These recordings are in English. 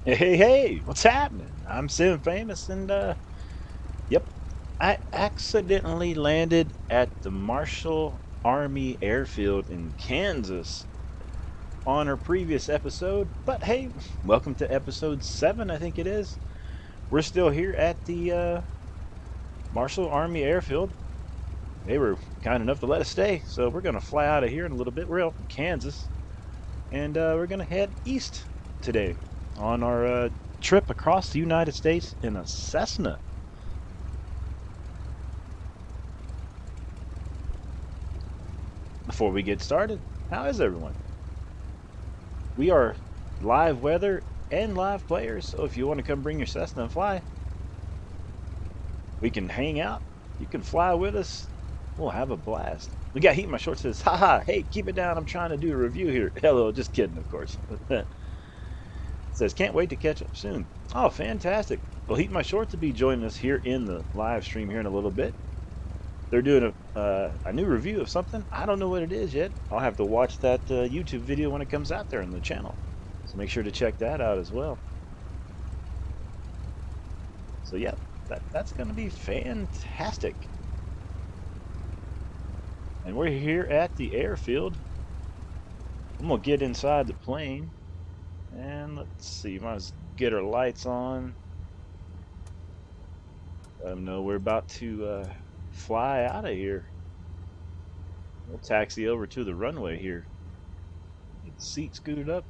Hey, what's happening? I'm Sim Famous, and yep, I accidentally landed at the Marshall Army Airfield in Kansas on our previous episode. But hey, welcome to episode 7, I think it is. We're still here at the Marshall Army Airfield. They were kind enough to let us stay, so we're gonna fly out of here in a little bit. We're up in Kansas, and we're gonna head east today on our trip across the United States in a Cessna. Before we get started, how is everyone? We are live weather and live players, so if you want to come bring your Cessna and fly, we can hang out. You can fly with us. We'll have a blast. We got Heat in My Shorts says, haha, hey, keep it down. I'm trying to do a review here. Hello, just kidding, of course. Says, can't wait to catch up soon. Oh, fantastic. Well, Heat in My Shorts will be joining us here in the live stream here in a little bit. They're doing a new review of something. I don't know what it is yet. I'll have to watch that YouTube video when it comes out there on the channel. So make sure to check that out as well. So yeah, that's going to be fantastic. And we're here at the airfield. I'm going to get inside the plane. And let's see, might as well get our lights on. No, we're about to fly out of here. We'll taxi over to the runway here. Get the seat scooted up.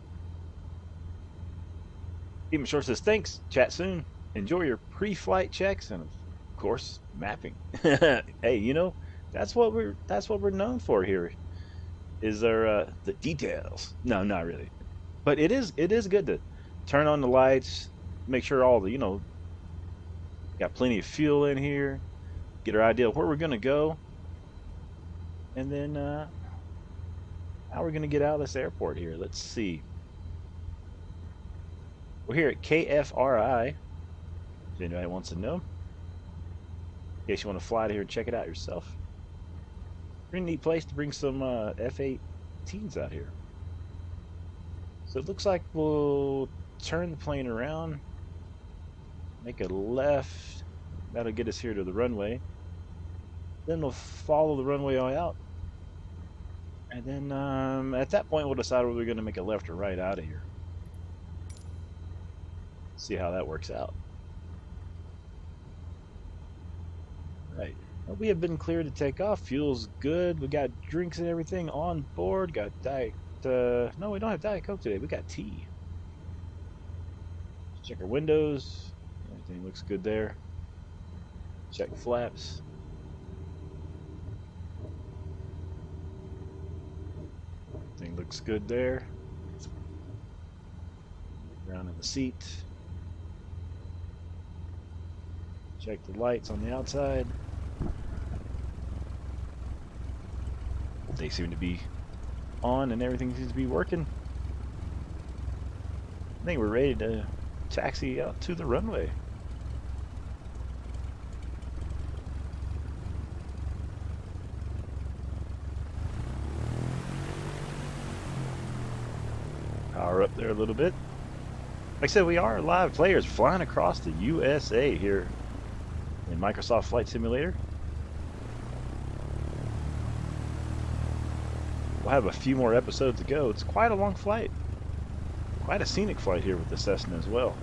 Even Short says, thanks, chat soon. Enjoy your pre-flight checks and of course mapping. Hey, that's what we're known for here. Is our the details. No, not really. But it is good to turn on the lights, make sure all the, got plenty of fuel in here, get our idea of where we're gonna go, and then how we're gonna get out of this airport here. Let's see. We're here at Kfri. If anybody wants to know. In case you want to fly to here and check it out yourself. Pretty neat place to bring some F-18s out here. So it looks like we'll turn the plane around, make a left. That'll get us here to the runway. Then we'll follow the runway on out. And then at that point, we'll decide whether we're going to make a left or right out of here. See how that works out. Right. Well, we have been cleared to take off. Fuel's good. We got drinks and everything on board. Got Diet. No, we don't have Diet Coke today. We got tea. Check our windows. Everything looks good there. Check the flaps. Everything looks good there. Around in the seat. Check the lights on the outside. They seem to be on and everything seems to be working. I think we're ready to taxi out to the runway. Power up there a little bit. Like I said, we are live players flying across the USA here in Microsoft Flight Simulator. We'll have a few more episodes to go. It's quite a long flight. Quite a scenic flight here with the Cessna as well.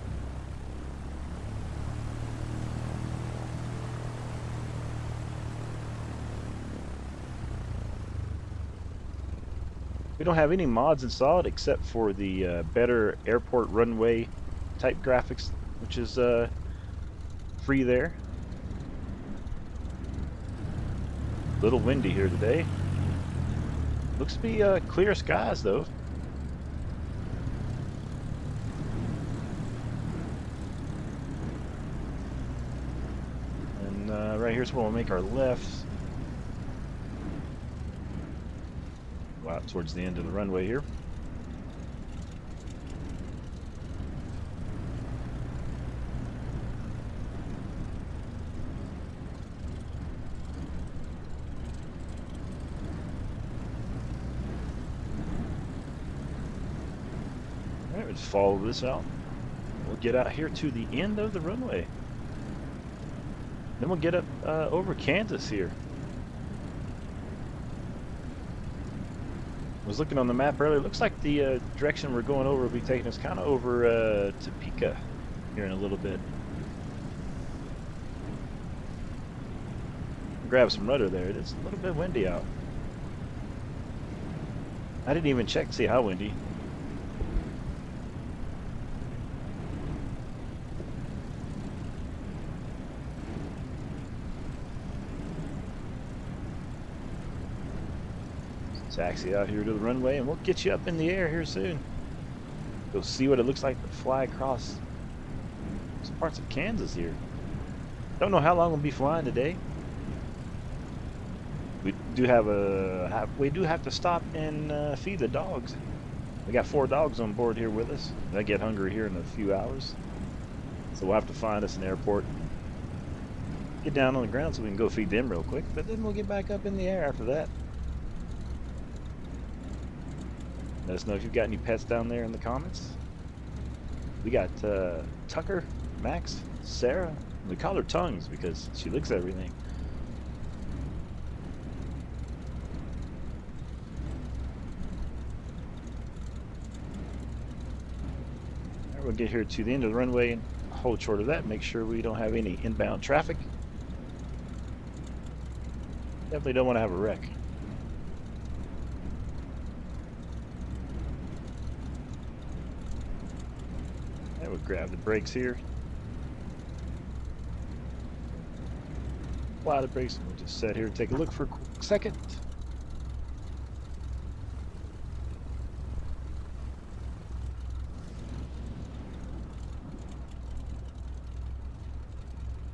We don't have any mods installed except for the better airport runway type graphics, which is free there. A little windy here today. Looks to be clear skies though. And right here's where we'll make our lefts. Go out towards the end of the runway here. Alright, we'll just follow this out. We'll get out here to the end of the runway. Then we'll get up over Kansas here. I was looking on the map earlier. Looks like the direction we're going over will be taking us kind of over Topeka here in a little bit. Grab some rudder there. It's a little bit windy out. I didn't even check to see how windy. Taxi out here to the runway and we'll get you up in the air here soon. Go see what it looks like to fly across some parts of Kansas here. Don't know how long we'll be flying today. We do have to stop and feed the dogs. We got 4 dogs on board here with us. They get hungry here in a few hours, so we'll have to find us an airport, get down on the ground so we can go feed them real quick, but then we'll get back up in the air after that. Let us know if you've got any pets down there in the comments. We got Tucker, Max, Sarah. We call her Tongues because she licks everything. Right, we'll get here to the end of the runway and hold short of that. Make sure we don't have any inbound traffic. Definitely don't want to have a wreck. We'll grab the brakes here. Apply the brakes and we'll just set here and take a look for a quick second.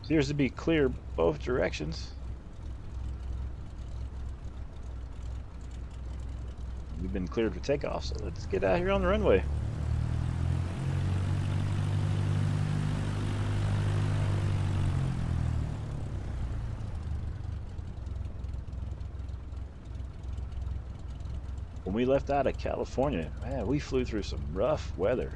Appears to be clear both directions. We've been cleared for takeoff, so let's get out here on the runway. When we left out of California, man, we flew through some rough weather.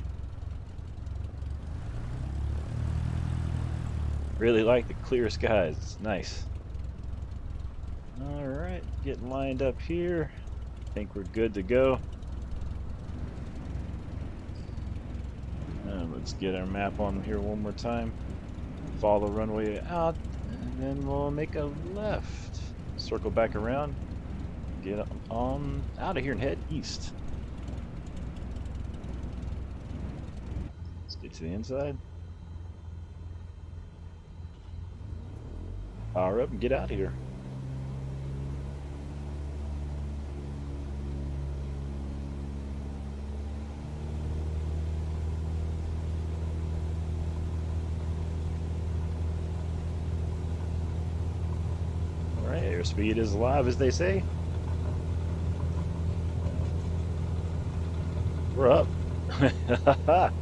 Really like the clear skies. It's nice. All right, getting lined up here. Think we're good to go. Let's get our map on here one more time. Follow the runway out, and then we'll make a left. Circle back around. Get on out of here and head east. Let's get to the inside. Power up and get out of here. Alright, airspeed is alive, as they say. We're up. That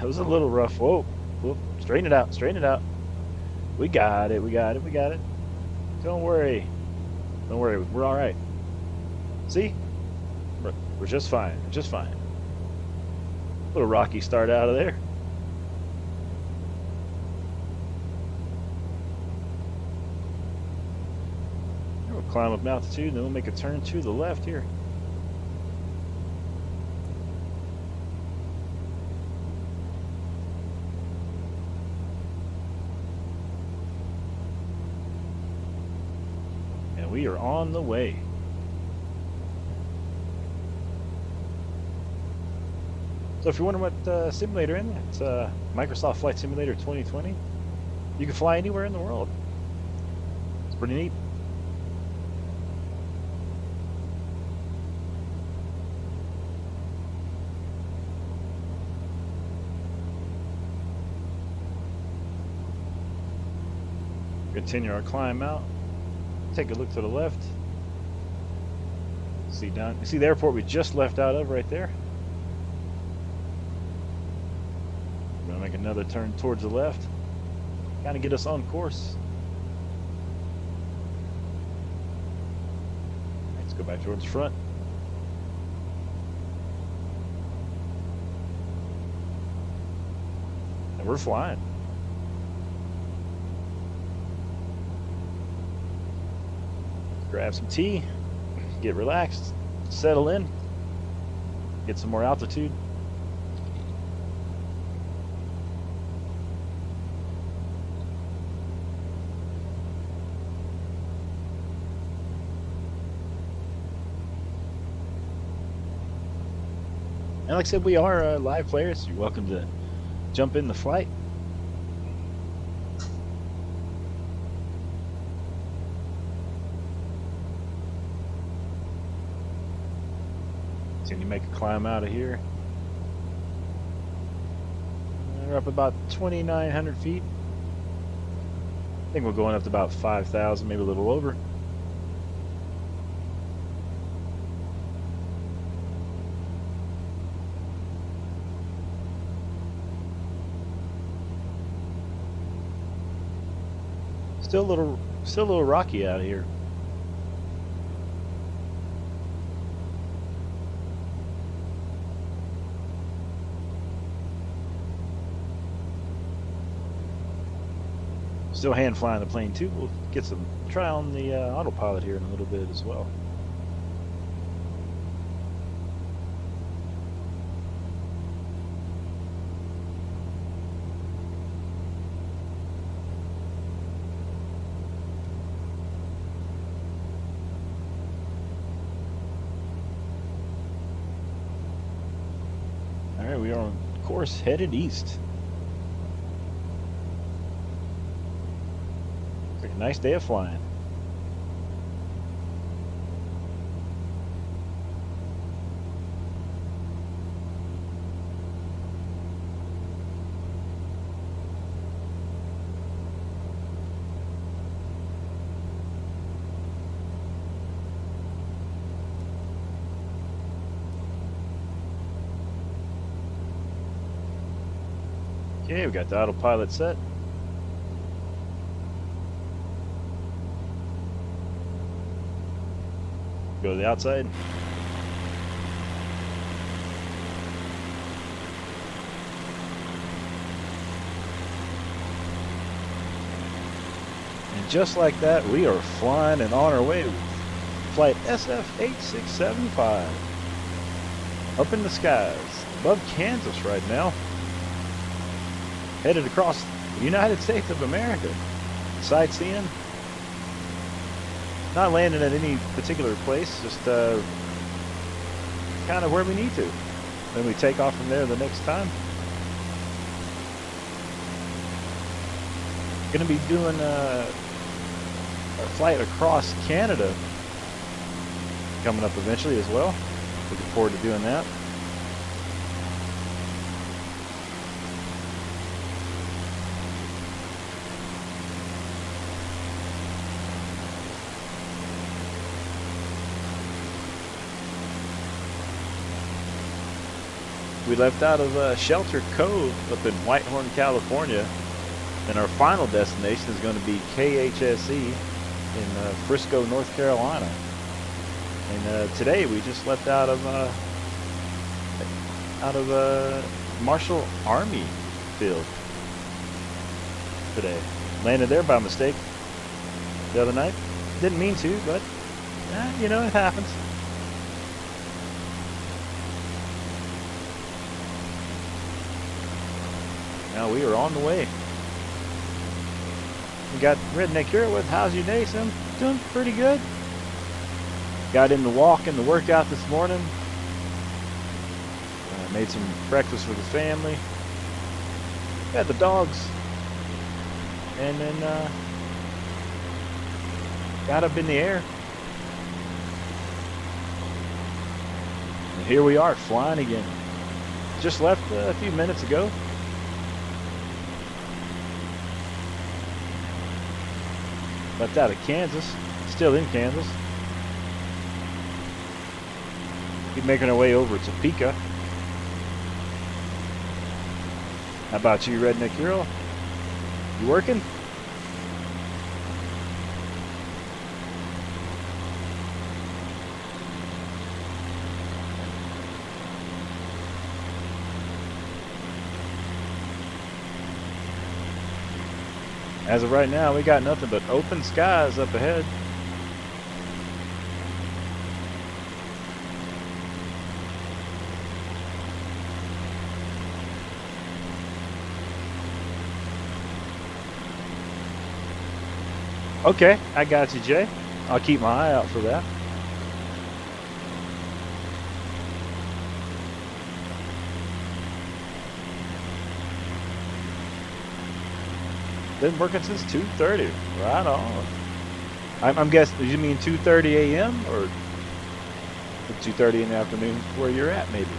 was a little rough. Whoa. Whoop. Straighten it out. Straighten it out. We got it. We got it. We got it. Don't worry. Don't worry. We're all right. See? We're just fine. We're just fine. Little rocky start out of there. We'll climb up altitude and then we'll make a turn to the left here. We are on the way. So if you're wondering what simulator in, it's Microsoft Flight Simulator 2020. You can fly anywhere in the world. It's pretty neat. Continue our climb out. Take a look to the left. See down. You see the airport we just left out of right there. We're gonna make another turn towards the left. Kind of get us on course. Let's go back towards the front. We're flying. Grab some tea, get relaxed, settle in, get some more altitude. And like I said, we are live players. You're welcome to jump in the flight. Can you make a climb out of here? We're up about 2,900 feet. I think we're going up to about 5,000, maybe a little over. Still a little rocky out here. Still hand flying the plane too. We'll get some try on the autopilot here in a little bit as well. All right, we are on course headed east. Nice day of flying. Okay, we got the autopilot set. Go to the outside. And just like that, we are flying and on our way to flight SF8675 up in the skies above Kansas right now, headed across the United States of America, sightseeing. Not landing at any particular place, just kind of where we need to. Then we take off from there the next time. Going to be doing a flight across Canada coming up eventually as well. Looking forward to doing that. We left out of Shelter Cove up in Whitehorn, California, and our final destination is going to be KHSE in Frisco, North Carolina. And today we just left out of Marshall Army Field today. Landed there by mistake the other night. Didn't mean to, but you know, it happens. Now we are on the way. We got Redneck here with how's your day, son? Doing pretty good. Got in the walk and the workout this morning. Made some breakfast for the family. Got the dogs. And then got up in the air. And here we are, flying again. Just left a few minutes ago. Left out of Kansas, still in Kansas. Keep making our way over to Topeka. How about you, Redneck Hero? You working? As of right now, we got nothing but open skies up ahead. Okay, I got you, Jay. I'll keep my eye out for that. Been working since 2:30. Right on. I'm guessing, you mean 2:30 a.m. or 2:30 in the afternoon where you're at, maybe?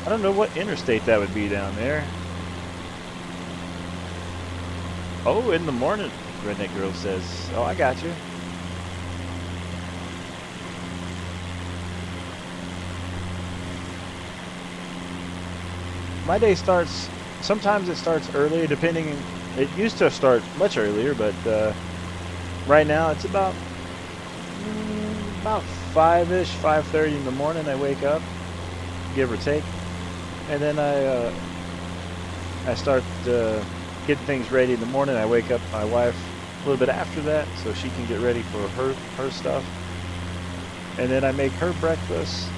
I don't know what interstate that would be down there. Oh, in the morning, Redneck Girl says. Oh, I got you. My day starts, sometimes it starts early, depending, it used to start much earlier, but right now it's about 5-ish, 5:30 in the morning I wake up, give or take. And then I start getting things ready in the morning. I wake up my wife a little bit after that so she can get ready for her stuff. And then I make her breakfast,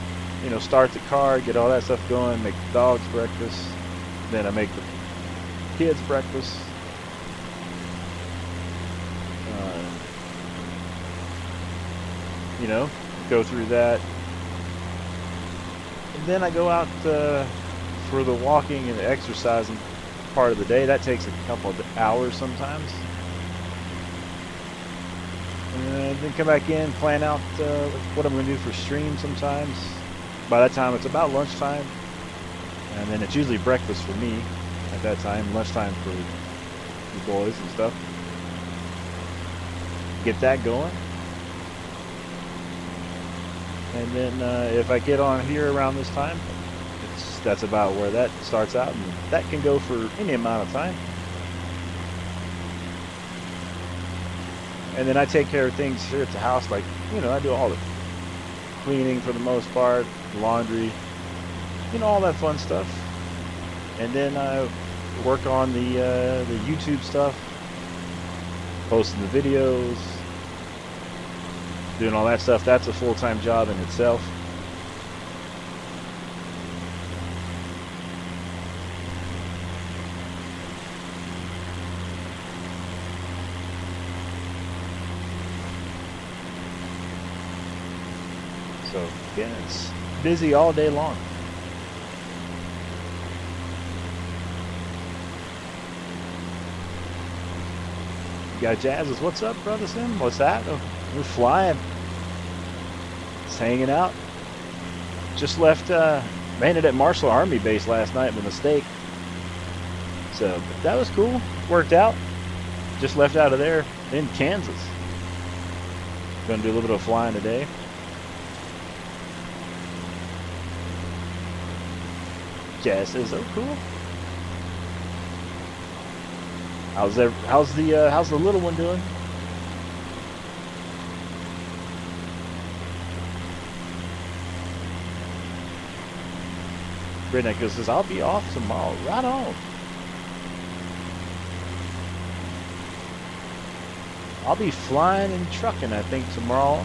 you know, start the car, get all that stuff going, make the dogs breakfast. Then I make the kids breakfast. You know, go through that. And then I go out for the walking and the exercising part of the day. That takes a couple of hours sometimes. And then come back in, plan out what I'm going to do for stream sometimes. By that time, it's about lunchtime. And then it's usually breakfast for me at that time, lunchtime for the boys and stuff. Get that going. And then if I get on here around this time, that's about where that starts out. And that can go for any amount of time. And then I take care of things here at the house, like, you know, I do all the cleaning for the most part, laundry, you know, all that fun stuff. And then I work on the YouTube stuff, posting the videos, doing all that stuff. That's a full-time job in itself. So again, it's busy all day long. Got Jazzes. What's up, brother Sim? What's that? Oh, we're flying. Just hanging out. Just left, landed at Marshall Army Base last night by mistake. So that was cool. Worked out. Just left out of there in Kansas. Gonna do a little bit of flying today. Jazz says, "Oh, cool. How's the little one doing?" Redneck says, "I'll be off tomorrow." Right on. I'll be flying and trucking, I think, tomorrow.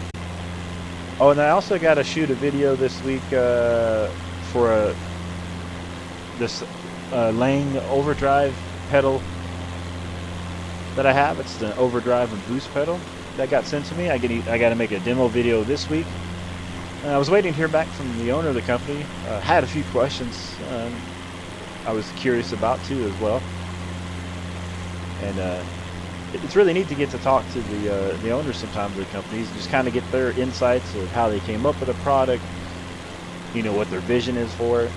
Oh, and I also got to shoot a video this week for this Lang overdrive pedal that I have. It's the overdrive and boost pedal that got sent to me. I got to make a demo video this week. I was waiting to hear back from the owner of the company. Had a few questions I was curious about too as well. And it's really neat to get to talk to the owners sometimes of the companies, just kind of get their insights of how they came up with a product, you know, what their vision is for it.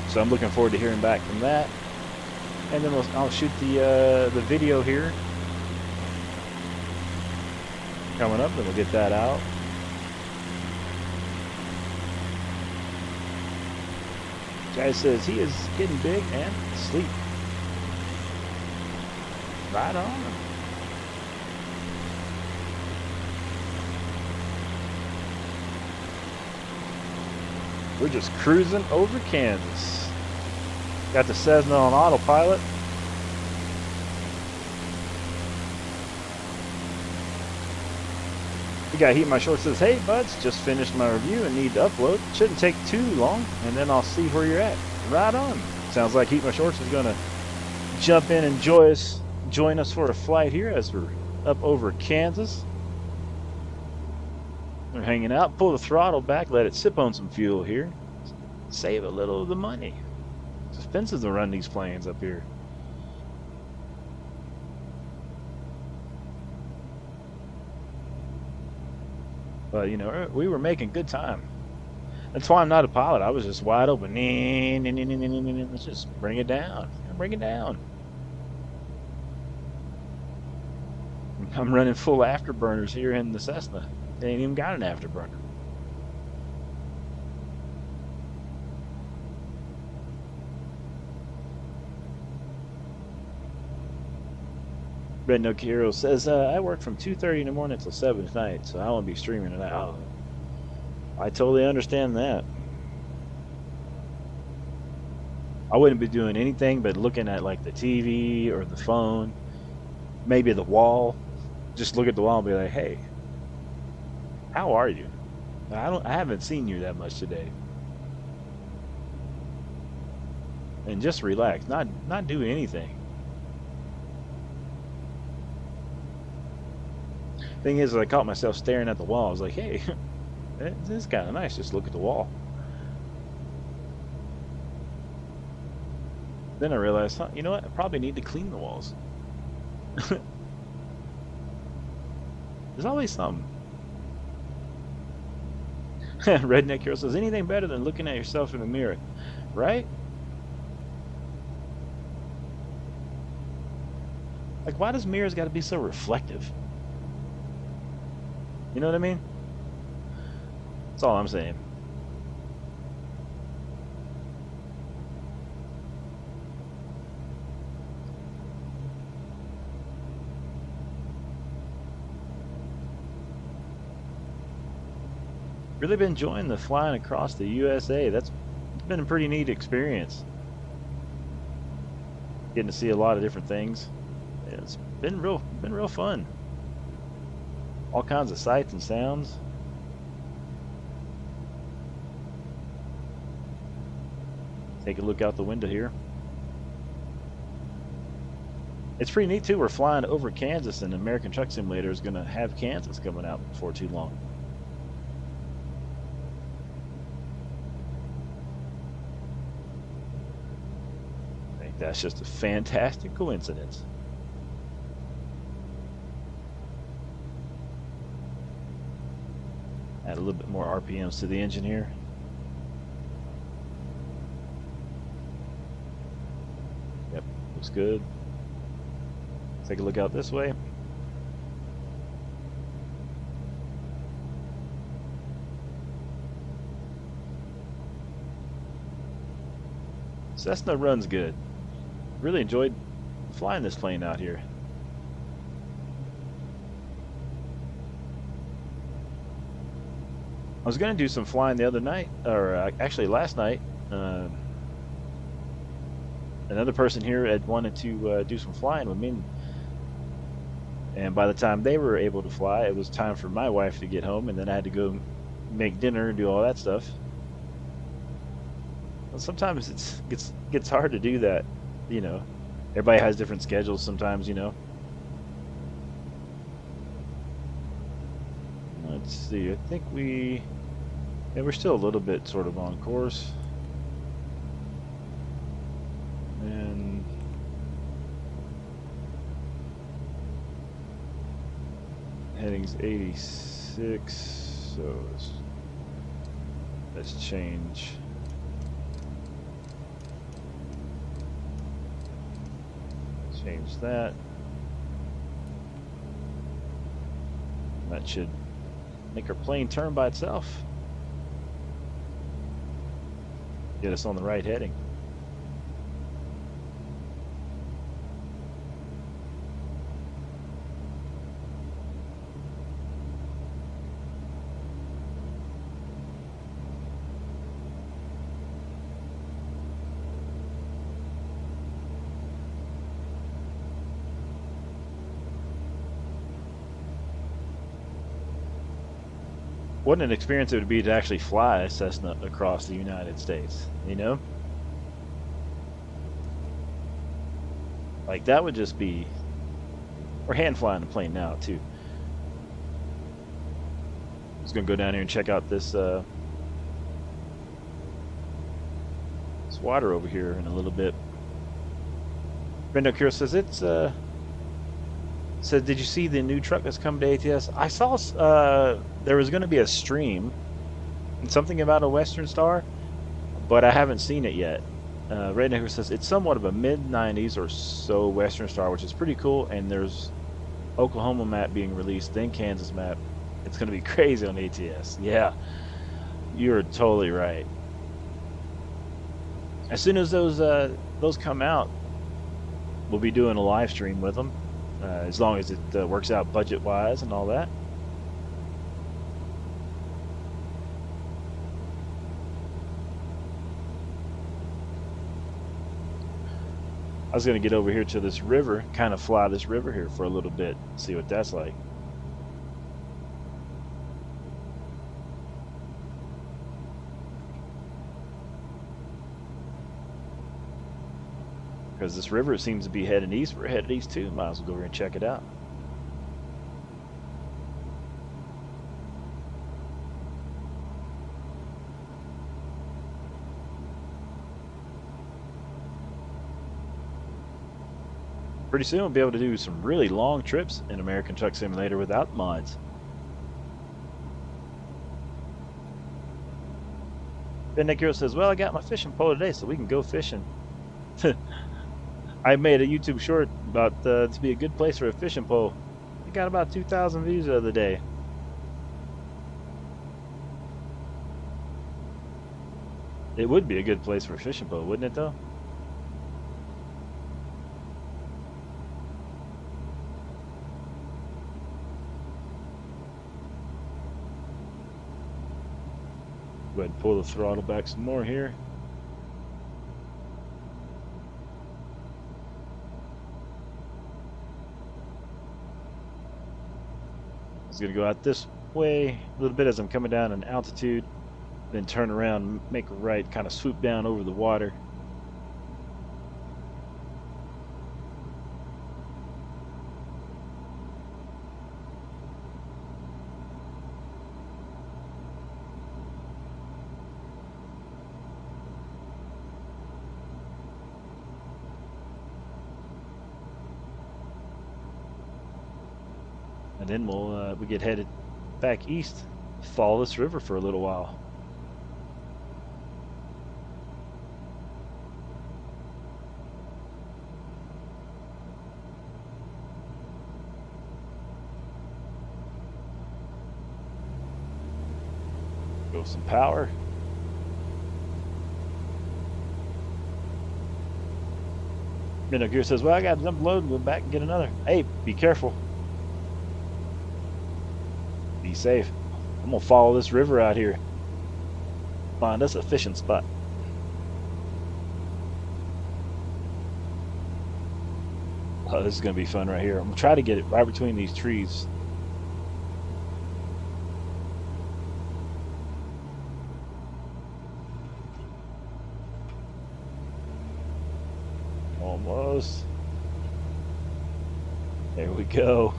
So I'm looking forward to hearing back from that. And then I'll shoot the video here coming up, and we'll get that out. Guy says he is getting big and asleep. Right on. We're just cruising over Kansas. Got the Cessna on autopilot. You got Heat My Shorts says, hey buds, just finished my review and need to upload. Shouldn't take too long, and then I'll see where you're at. Right on. Sounds like Heat My Shorts is gonna jump in and join us for a flight here as we're up over Kansas. We're hanging out. Pull the throttle back, let it sip on some fuel here. Save a little of the money. It's expensive to run these planes up here. But, you know, we were making good time. That's why I'm not a pilot. I was just wide open. Let's just bring it down. Bring it down. I'm running full afterburners here in the Cessna. They ain't even got an afterburner. Red No Hero says, I work from 2:30 in the morning till 7 at night, so I won't be streaming tonight. Oh, I totally understand that. I wouldn't be doing anything but looking at like the TV or the phone, maybe the wall. Just look at the wall and be like, hey, how are you? I haven't seen you that much today. And just relax, not do anything. Thing is, I caught myself staring at the wall. I was like, hey, this is kind of nice. Just look at the wall. Then I realized, you know what? I probably need to clean the walls. There's always something. Redneck Hero says, anything better than looking at yourself in the mirror, right? Like, why does mirrors got to be so reflective? You know what I mean? That's all I'm saying. Really been enjoying the flying across the USA. It's been a pretty neat experience. Getting to see a lot of different things. It's been real fun. All kinds of sights and sounds. Take a look out the window here. It's pretty neat too. We're flying over Kansas, and American Truck Simulator is going to have Kansas coming out before too long. I think that's just a fantastic coincidence. Add a little bit more RPMs to the engine here. Yep, looks good. Take a look out this way. Cessna runs good. Really enjoyed flying this plane out here. I was going to do some flying the other night, or actually last night. Another person here had wanted to do some flying with me, and by the time they were able to fly, it was time for my wife to get home, and then I had to go make dinner and do all that stuff. Well, sometimes it gets hard to do that, you know. Everybody has different schedules sometimes, you know. Let's see, I think we're still a little bit sort of on course. And heading's 86, so let's change. Change that. That should make our plane turn by itself. Get us on the right heading. what an experience it would be to actually fly a Cessna across the United States, you know? Like that would just be, or hand flying a plane now too. Just gonna go down here and check out this water over here in a little bit. Brendo Kira says said, did you see the new truck that's coming to ATS? I saw there was going to be a stream and something about a Western Star, but I haven't seen it yet. Rednecker says it's somewhat of a mid-90s or so Western Star, which is pretty cool. And there's Oklahoma map being released, then Kansas map. It's going to be crazy on ATS. Yeah, you're totally right. As soon as those come out, we'll be doing a live stream with them, as long as it works out budget-wise and all that. I was going to get over here to this river, kind of fly this river here for a little bit, see what that's like. Because this river seems to be heading east. We're headed east too. Might as well go over and check it out. Pretty soon we'll be able to do some really long trips in American Truck Simulator without mods. Ben Nick Hero says, well, I got my fishing pole today, so we can go fishing. I made a YouTube short about to be a good place for a fishing pole. It got about 2,000 views the other day. It would be a good place for a fishing pole, wouldn't it though? Go ahead and pull the throttle back some more here. It's going to go out this way a little bit as I'm coming down in altitude, then turn around, make a right, kind of swoop down over the water. And then we get headed back east, follow this river for a little while. Go some power. Minnow Gear says, well, I got to dump load and go back and get another. Hey, be careful. Be safe. I'm gonna follow this river out here. Find us a fishing spot. Oh, this is gonna be fun right here. I'm gonna try to get it right between these trees. Almost. There we go.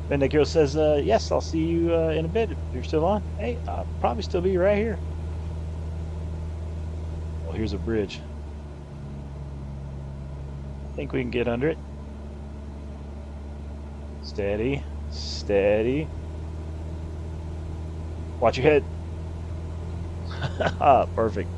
Ben Nick Hero says, yes, I'll see you in a bit if you're still on. Hey, I'll probably still be right here. Well, here's a bridge. I think we can get under it. Steady, steady. Watch your head. Perfect.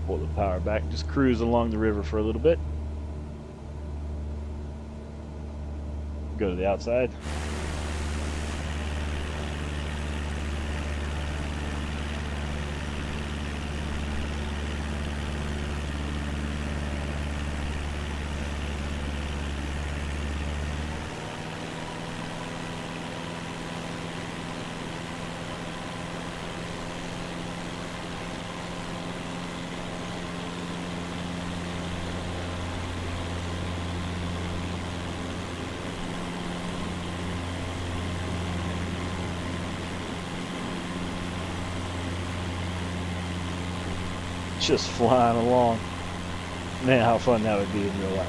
Pull the power back, just cruise along the river for a little bit. Go to the outside. just flying along. Man, how fun that would be in real life.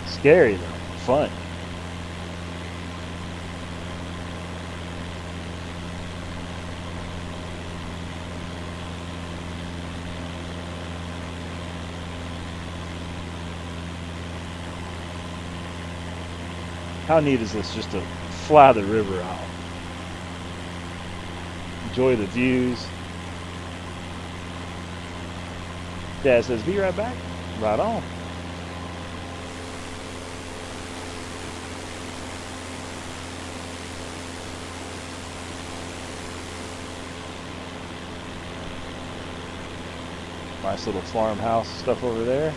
Scary though, fun. How neat is this just to fly the river out? Enjoy the views. Dad says, be right back. Right on. Nice little farmhouse stuff over there.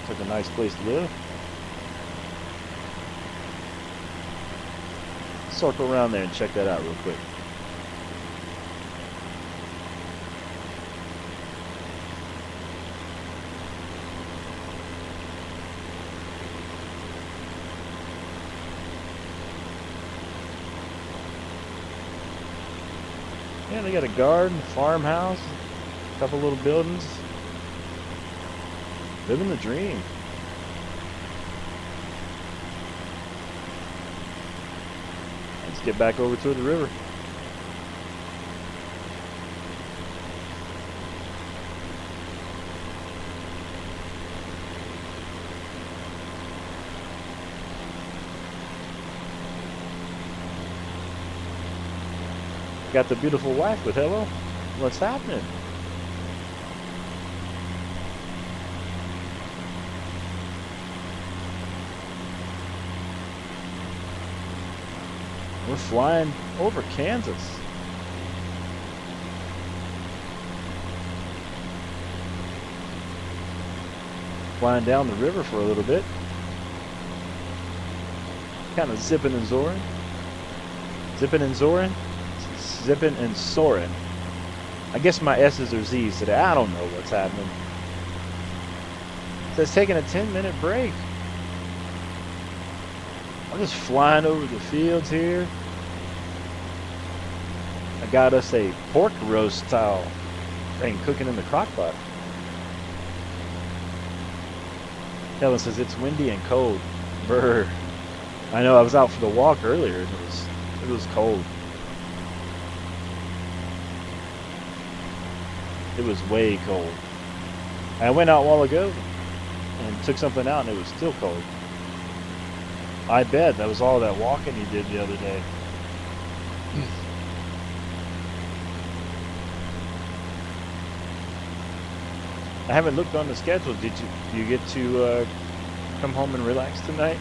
It's like a nice place to live. Circle around there and check that out real quick. Yeah, they got a garden, farmhouse, a couple little buildings. Living the dream. Let's get back over to the river. Got the beautiful wife with hello. What's happening? We're flying over Kansas. Flying down the river for a little bit. Kind of zipping and soaring. Zipping and soaring. Zipping and soaring. I guess my S's are Z's today. I don't know what's happening. It says taking a 10-minute break. I'm just flying over the fields here. I got us a pork roast style thing cooking in the crock pot. Helen says it's windy and cold. Brr. I know, I was out for the walk earlier and it was cold. It was way cold. I went out a while ago and took something out and it was still cold. I bet that was all that walking you did the other day. I haven't looked on the schedule. Do you get to come home and relax tonight?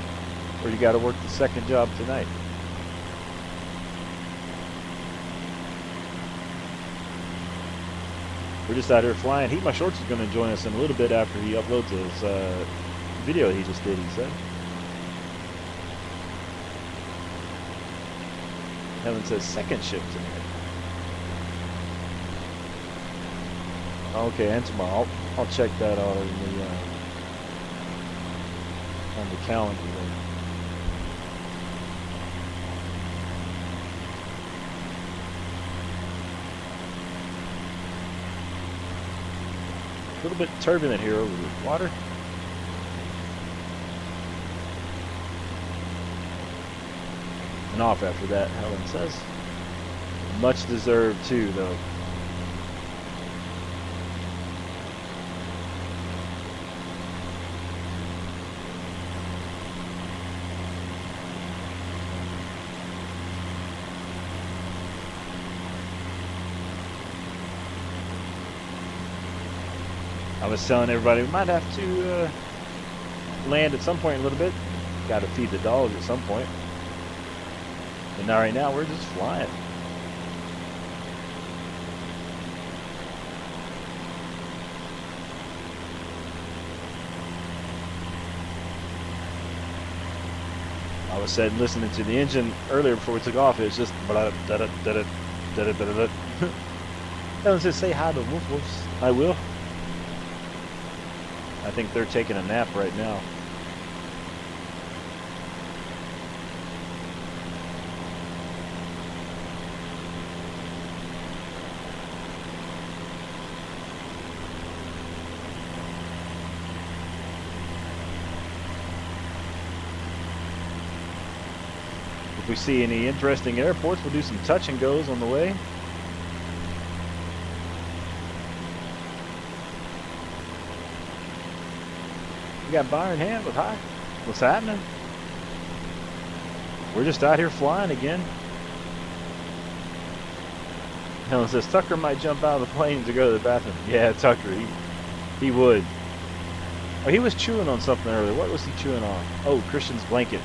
Or you got to work the second job tonight? We're just out here flying. Heat My Shorts is going to join us in a little bit after he uploads his video he just did, he said. Helen says second shift tonight. Okay, and tomorrow. I'll check that out on the calendar there. A little bit turbulent here over the water. And off after that, Helen says. Much deserved too, though. I was telling everybody we might have to land at some point a little bit. Got to feed the dogs at some point. But now, right now, we're just flying. I was sitting listening to the engine earlier before we took off. It was just Helen says, say hi to Wolf Wolves. I will. I think they're taking a nap right now. If we see any interesting airports, we'll do some touch and goes on the way. We got Byron Hand with hi. What's happening? We're just out here flying again. Helen says Tucker might jump out of the plane to go to the bathroom. Yeah, Tucker, he would. Oh, he was chewing on something earlier. What was he chewing on? Oh, Christian's blanket.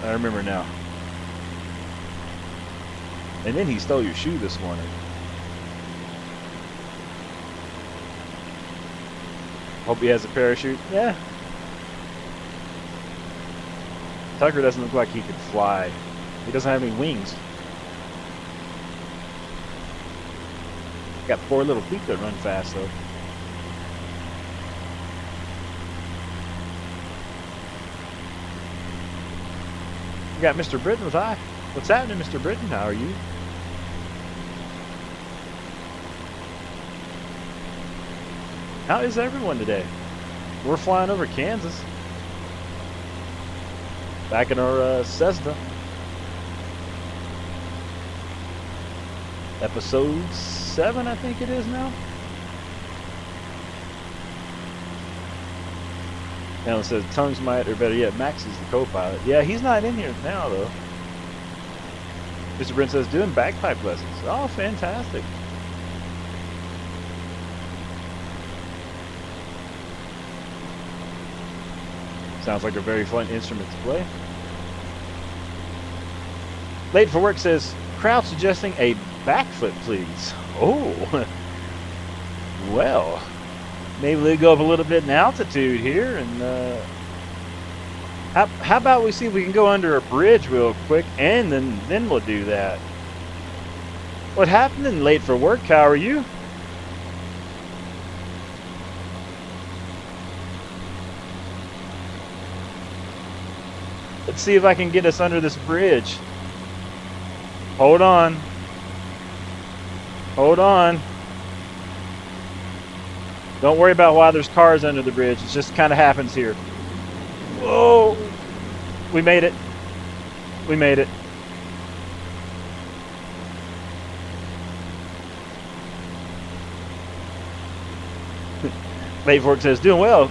I remember now. And then he stole your shoe this morning. Hope he has a parachute. Yeah. Tucker doesn't look like he could fly. He doesn't have any wings. Got 4 little feet that run fast though. We got Mr. Britton with hi. What's happening, Mr. Britton? How are you? How is everyone today? We're flying over Kansas. Back in our Cessna. Episode 7, I think it is now. Alan says Tongues might, or better yet, Max is the co-pilot. Yeah, he's not in here now though. Mr. Brent says doing bagpipe lessons. Oh, fantastic. Sounds like a very fun instrument to play. Late for Work says crowd suggesting a backflip, please. Oh, well, maybe we'll go up a little bit in altitude here, and how about we see if we can go under a bridge real quick, and then we'll do that. What happened in Late for Work? How are you? Let's see if I can get us under this bridge. Hold on. Hold on. Don't worry about why there's cars under the bridge. It just kind of happens here. Whoa. We made it. We made it. Late Fork says, doing well.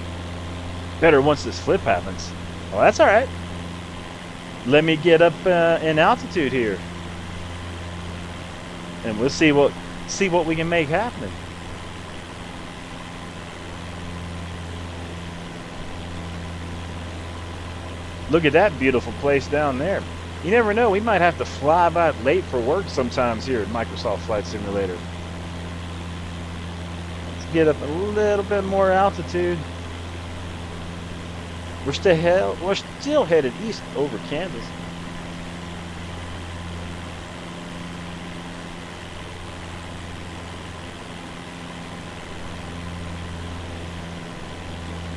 Better once this flip happens. Well, that's all right. Let me get up in altitude here. And we'll see what we can make happen. Look at that beautiful place down there. You never know, we might have to fly by Late for Work sometimes here at Microsoft Flight Simulator. Let's get up a little bit more altitude. We're still headed east over Kansas.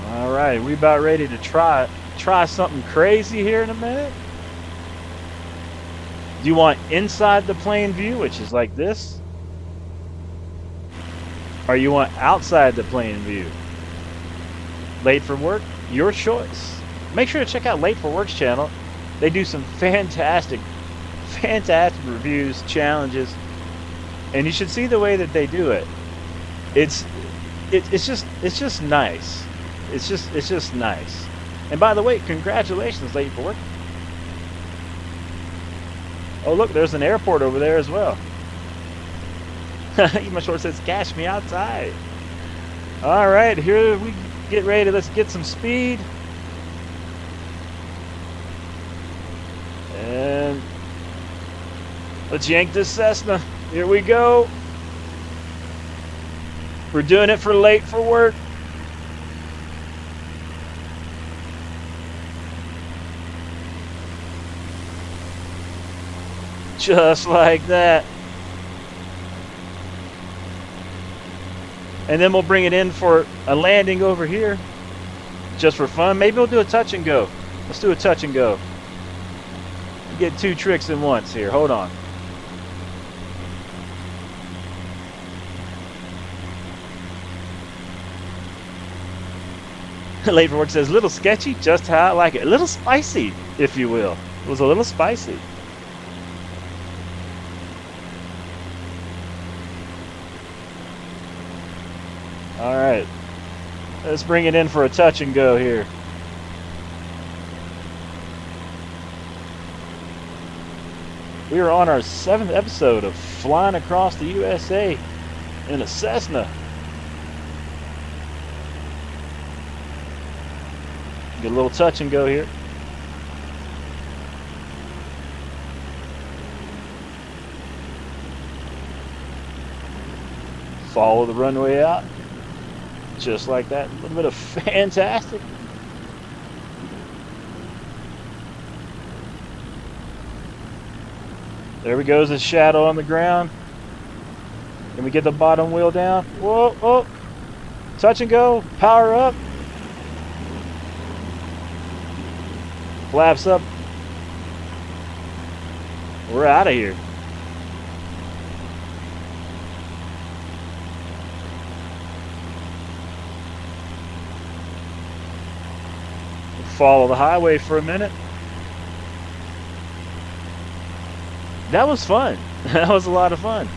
All right, we about ready to try something crazy here in a minute. Do you want inside the plane view, which is like this? Or you want outside the plane view? Late for Work? Your choice. Make sure to check out Late for Work's channel. They do some fantastic reviews, challenges, and you should see the way that they do it. It's just nice. It's just nice. And by the way, congratulations, Late for Work. Oh look, there's an airport over there as well. Even Short says, "Cash me outside." All right, here we get ready. Let's get some speed. And let's yank this Cessna. Here we go. We're doing it for Late for Work. Just like that. And then we'll bring it in for a landing over here. Just for fun. Maybe we'll do a touch and go. Let's do a touch and go. Get 2 tricks in once here. Hold on. Late for Work says, little sketchy, just how I like it. A little spicy, if you will. It was a little spicy. All right, let's bring it in for a touch and go here. We are on our 7th episode of flying across the USA in a Cessna. Get a little touch and go here. Follow the runway out. Just like that. A little bit of fantastic. There we go, the shadow on the ground. Can we get the bottom wheel down? Whoa, oh. Touch and go. Power up. Flaps up. We're out of here. Follow the highway for a minute. That was fun. That was a lot of fun.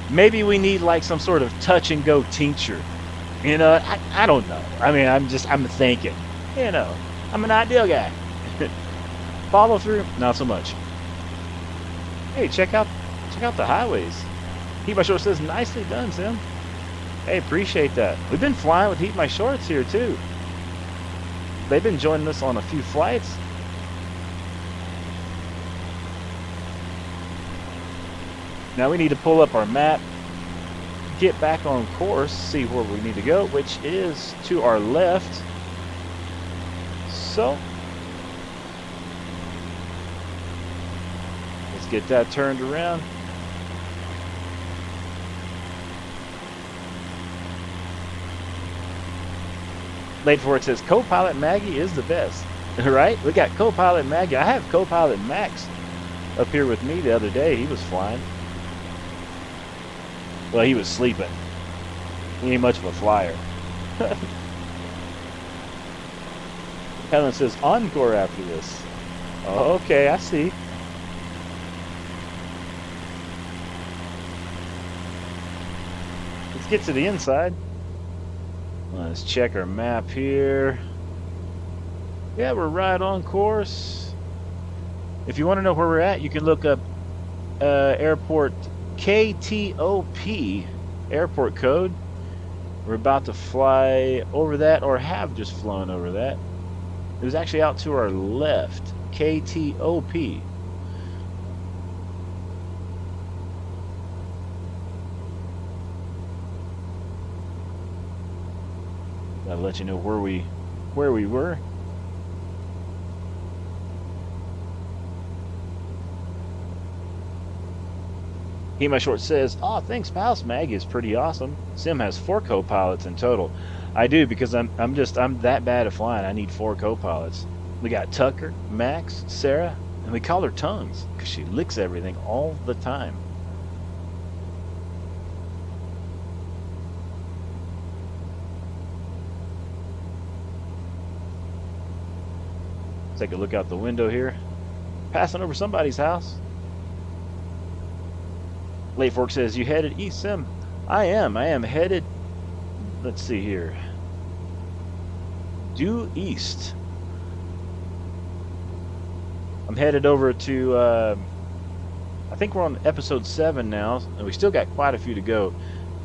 Maybe we need like some sort of touch and go tincture. You know, I don't know. I mean, I'm thinking, you know, I'm an ideal guy. Follow through, not so much. Hey, check out the highways. Heat My Shorts says, nicely done, Sim. Hey, appreciate that. We've been flying with Heat My Shorts here too. They've been joining us on a few flights. Now we need to pull up our map, get back on course, see where we need to go, which is to our left. So, let's get that turned around. Late for it says, Copilot Maggie is the best. Right? We got Copilot Maggie. I have Copilot Max up here with me the other day. He was flying. Well, he was sleeping. He ain't much of a flyer. Helen says, encore after this. Oh, okay, I see. Let's get to the inside. Let's check our map here. Yeah, we're right on course. If you want to know where we're at, you can look up airport KTOP airport code. We're about to fly over that, or have just flown over that. It was actually out to our left. KTOP. That'll let you know where we were. He My Short says, "Oh, thanks, pals. Maggie is pretty awesome. Sim has 4 co-pilots in total." I do, because I'm that bad at flying. I need 4 co-pilots. We got Tucker, Max, Sarah, and we call her Tongues because she licks everything all the time. Take a look out the window here. Passing over somebody's house. Late Fork says, "You headed east, Sim?" I am headed, let's see here, due east. I'm headed over to, I think we're on episode 7 now, and we still got quite a few to go,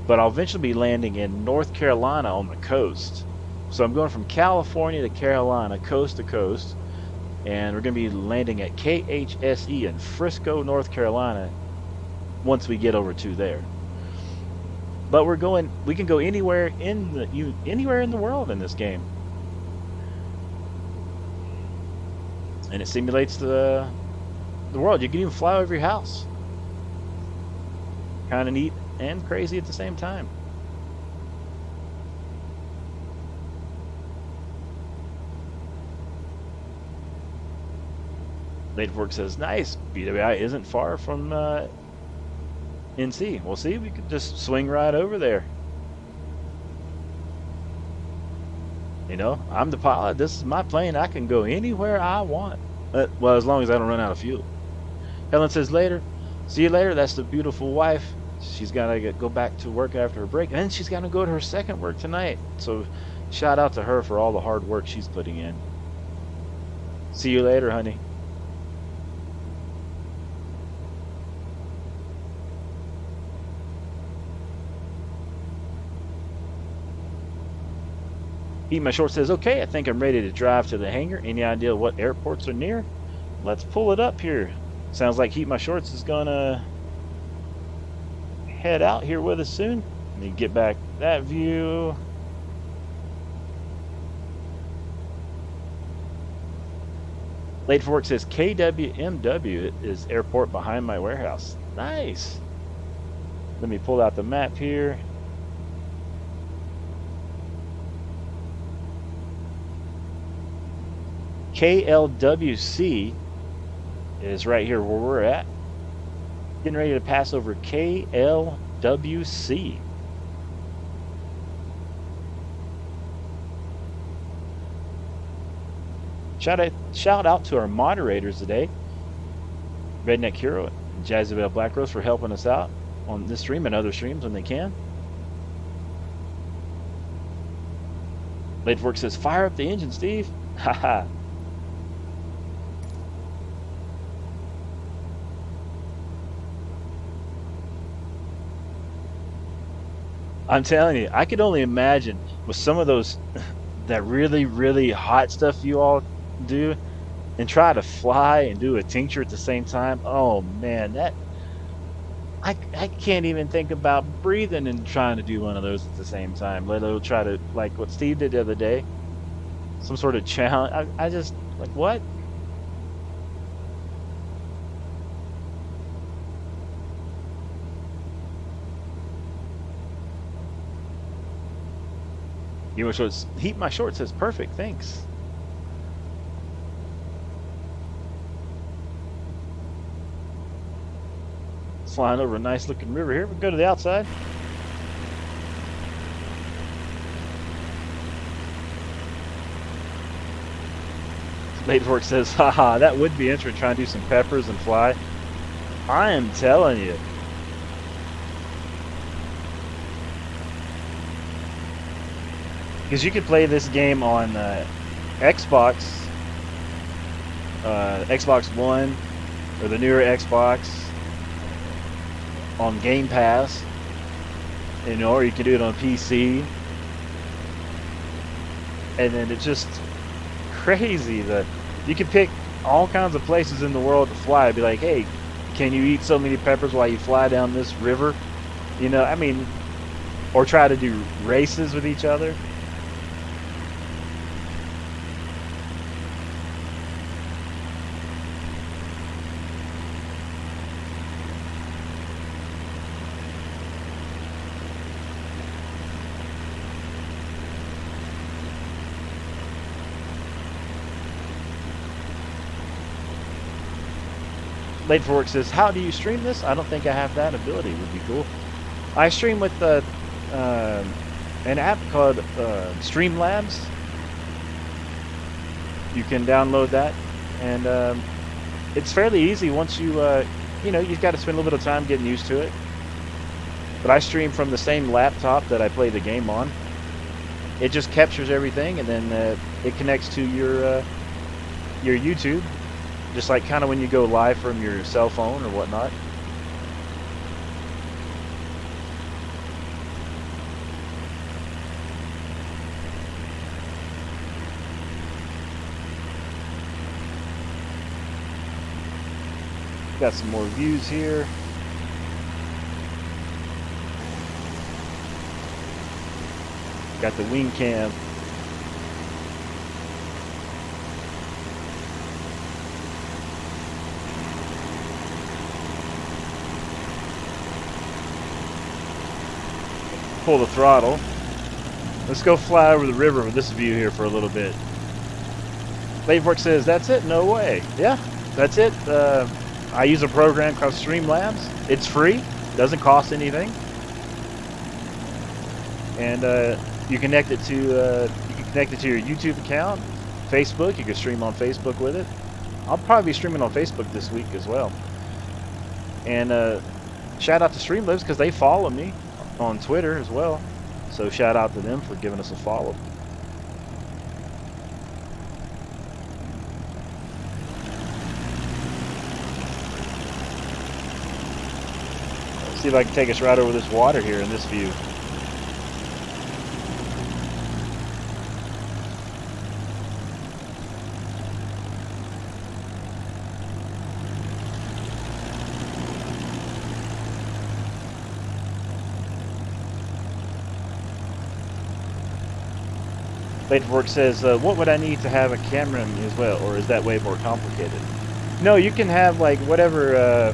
but I'll eventually be landing in North Carolina on the coast. So I'm going from California to Carolina, coast to coast, and we're going to be landing at KHSE in Frisco, North Carolina, once we get over to there. But we can go anywhere in the world in this game, and it simulates the world. You can even fly over your house. Kind of neat and crazy at the same time. Late Fork says, "Nice. BWI isn't far from NC. We'll see. We could just swing right over there. You know, I'm the pilot. This is my plane. I can go anywhere I want. Well, as long as I don't run out of fuel." Helen says later, see you later. That's the beautiful wife. She's got to go back to work after her break. And then she's got to go to her second work tonight. So shout out to her for all the hard work she's putting in. See you later, honey. Eat My Short says, okay, I think I'm ready to drive to the hangar. Any idea what airports are near? Let's pull it up here. Sounds like Heat My Shorts is gonna head out here with us soon. Let me get back that view. Late for Work says KWMW is airport behind my warehouse. Nice. Let me pull out the map here. KLWC is right here where we're at. Getting ready to pass over KLWC. Shout out to our moderators today, Redneck Hero and Jazabelle Blackrose, for helping us out on this stream and other streams when they can. Late Work says, fire up the engine, Steve. Haha. I'm telling you, I could only imagine with some of those, that really, really hot stuff you all do, and try to fly and do a tincture at the same time. Oh man, I can't even think about breathing and trying to do one of those at the same time. Let alone try to, like what Steve did the other day, some sort of challenge. I just, like, what? Heat My Short says perfect, thanks. Flying over a nice looking river here. We'll go to the outside. Late Fork says, haha, that would be interesting, trying to do some peppers and fly. I am telling you. Because you could play this game on Xbox, Xbox One, or the newer Xbox, on Game Pass, or you can do it on PC. And then it's just crazy that you can pick all kinds of places in the world to fly. It'd be like, hey, can you eat so many peppers while you fly down this river? I mean, or try to do races with each other. Late for Work says, how do you stream this? I don't think I have that ability. Would be cool. I stream with an app called Streamlabs. You can download that, and it's fairly easy once you've got to spend a little bit of time getting used to it. But I stream from the same laptop that I play the game on. It just captures everything, and then it connects to your YouTube. Just like kind of when you go live from your cell phone or whatnot. Got some more views here. Got the wing cam. Pull the throttle. Let's go fly over the river with this view here for a little bit. Late Work says, that's it? No way. Yeah, that's it. I use a program called Streamlabs. It's free, doesn't cost anything, and you can connect it to your YouTube account, Facebook. You can stream on Facebook with it. I'll probably be streaming on Facebook this week as well. And shout out to Streamlabs because they follow me on Twitter as well. So shout out to them for giving us a follow. Let's see if I can take us right over this water here in this view. Latework says, what would I need to have a camera as well, or is that way more complicated? No, you can have like whatever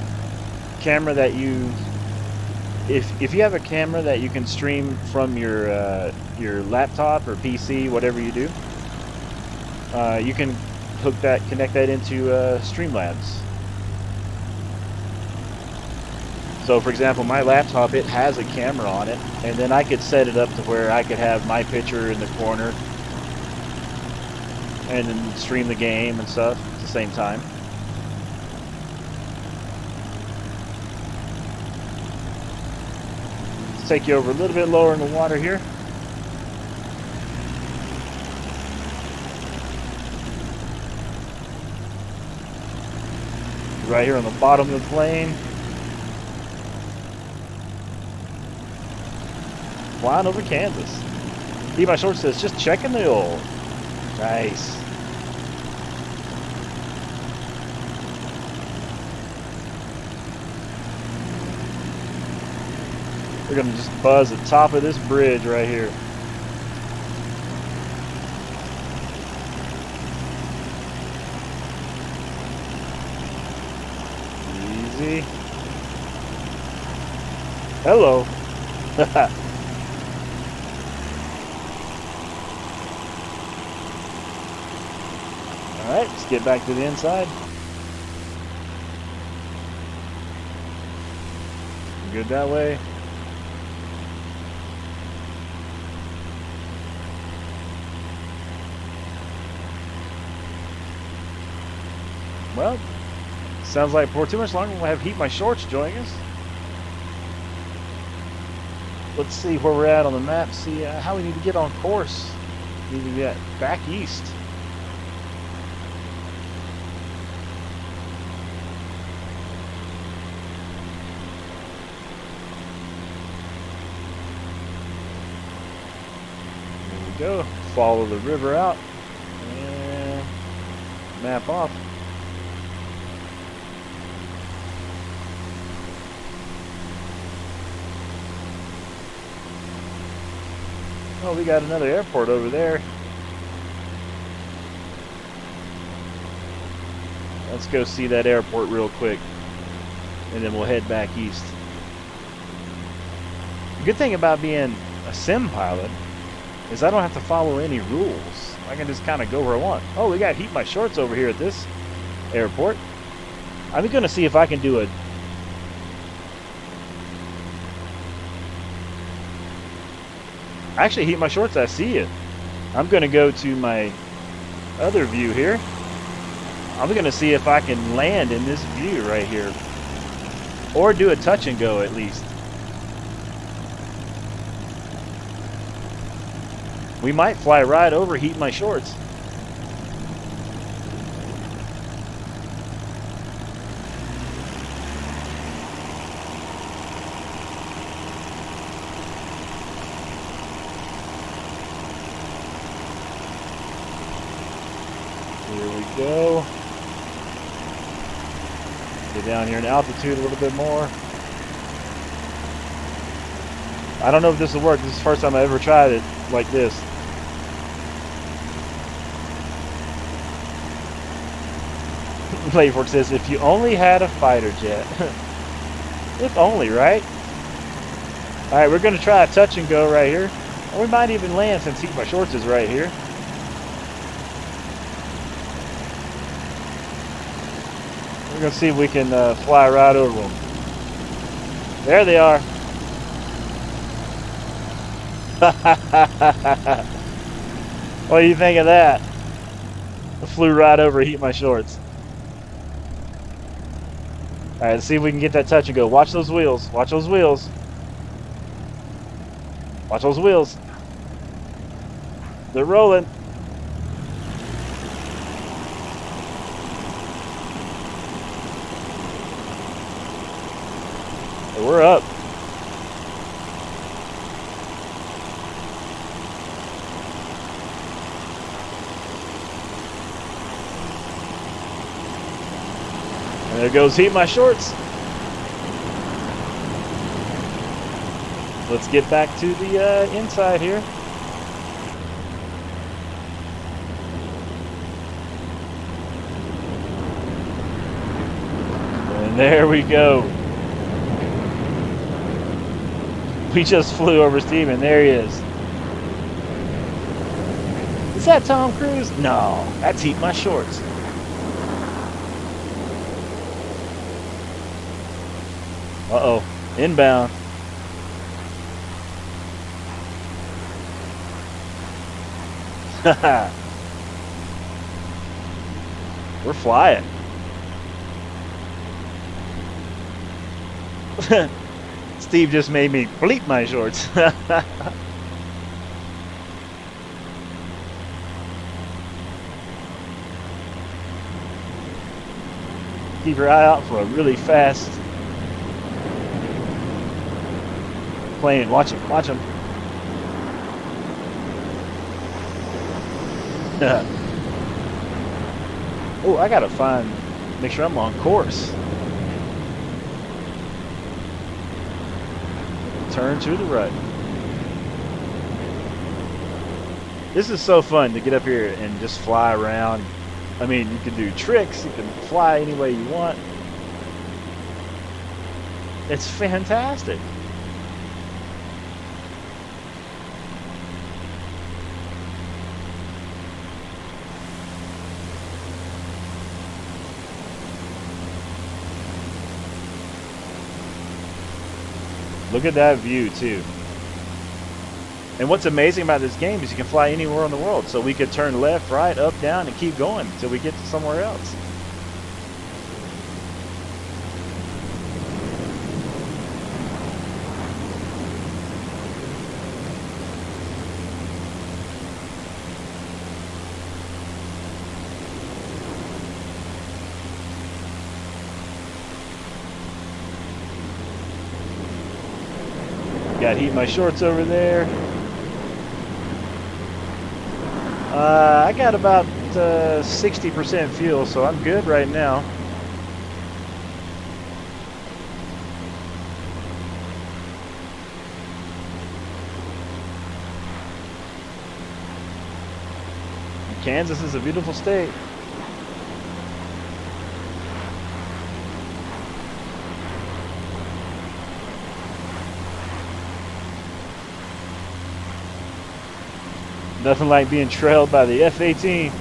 camera that you, if you have a camera that you can stream from your laptop or PC, whatever you do, you can connect that into Streamlabs. So for example, my laptop, it has a camera on it, and then I could set it up to where I could have my picture in the corner and then stream the game and stuff at the same time. Let's take you over a little bit lower in the water here. Right here on the bottom of the plane. Flying over Kansas. Be My Short says, just checking the oil. Nice. We're gonna just buzz the top of this bridge right here. Easy. Hello. Alright, let's get back to the inside. Good that way. Well, sounds like for too much longer we'll have Heat My Shorts joining us. Let's see where we're at on the map, see how we need to get on course. We need to get back east. There we go. Follow the river out and map off. Oh, we got another airport over there. Let's go see that airport real quick, and then we'll head back east. The good thing about being a sim pilot is I don't have to follow any rules. I can just kind of go where I want. Oh, we got Heat My Shorts over here at this airport. I'm going to see if I can do a... Actually, Heat My Shorts, I see you. I'm going to go to my other view here. I'm going to see if I can land in this view right here. Or do a touch and go at least. We might fly right over Heat My Shorts. Go. Get down here in altitude a little bit more. I don't know if this will work. This is the first time I ever tried it like this. Playfork says, if you only had a fighter jet. If only, right? Alright, we're going to try a touch and go right here. Or we might even land since Heat My Shorts is right here. We're going to see if we can fly right over them. There they are. What do you think of that? I flew right over Heat My Shorts. All right, let's see if we can get that touch and go. Watch those wheels. Watch those wheels. Watch those wheels. They're rolling. We're up. And there goes Heat My Shorts. Let's get back to the inside here. And there we go. We just flew over Steve, and there he is. Is that Tom Cruise? No, that's Heat My Shorts. Uh-oh, inbound. We're flying. Steve just made me bleep my shorts. Keep your eye out for a really fast plane. Watch him. Watch him. Oh, I gotta make sure I'm on course. Turn to the right. This is so fun to get up here and just fly around. I mean, you can do tricks, you can fly any way you want. It's fantastic. Look at that view too. And what's amazing about this game is you can fly anywhere in the world. So we could turn left, right, up, down, and keep going until we get to somewhere else. Got Heat My Shorts over there. I got about 60% fuel, so I'm good right now. Kansas is a beautiful state. Nothing like being trailed by the F-18.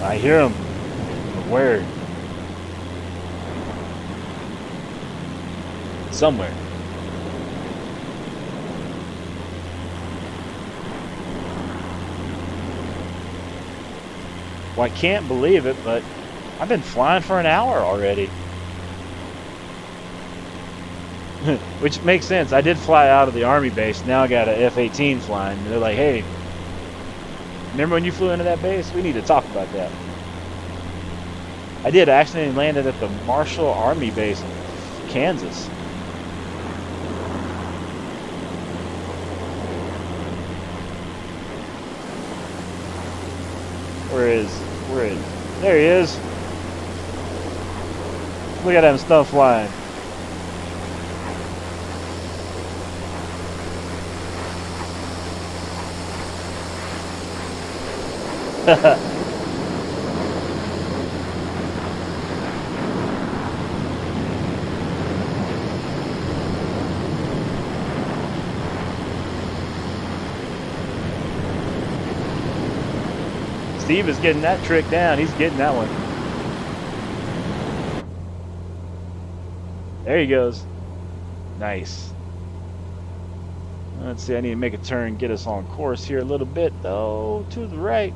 I hear him. Where? Somewhere. Well, I can't believe it, but I've been flying for an hour already. Which makes sense. I did fly out of the Army base. Now I got an F-18 flying. They're like, hey, remember when you flew into that base? We need to talk about that. I did. I actually landed at the Marshall Army base in Kansas. Where is? There he is. Look at them stuff flying. Steve is getting that trick down. He's getting that one. There he goes. Nice. Let's see, I need to make a turn, get us on course here a little bit, though, to the right.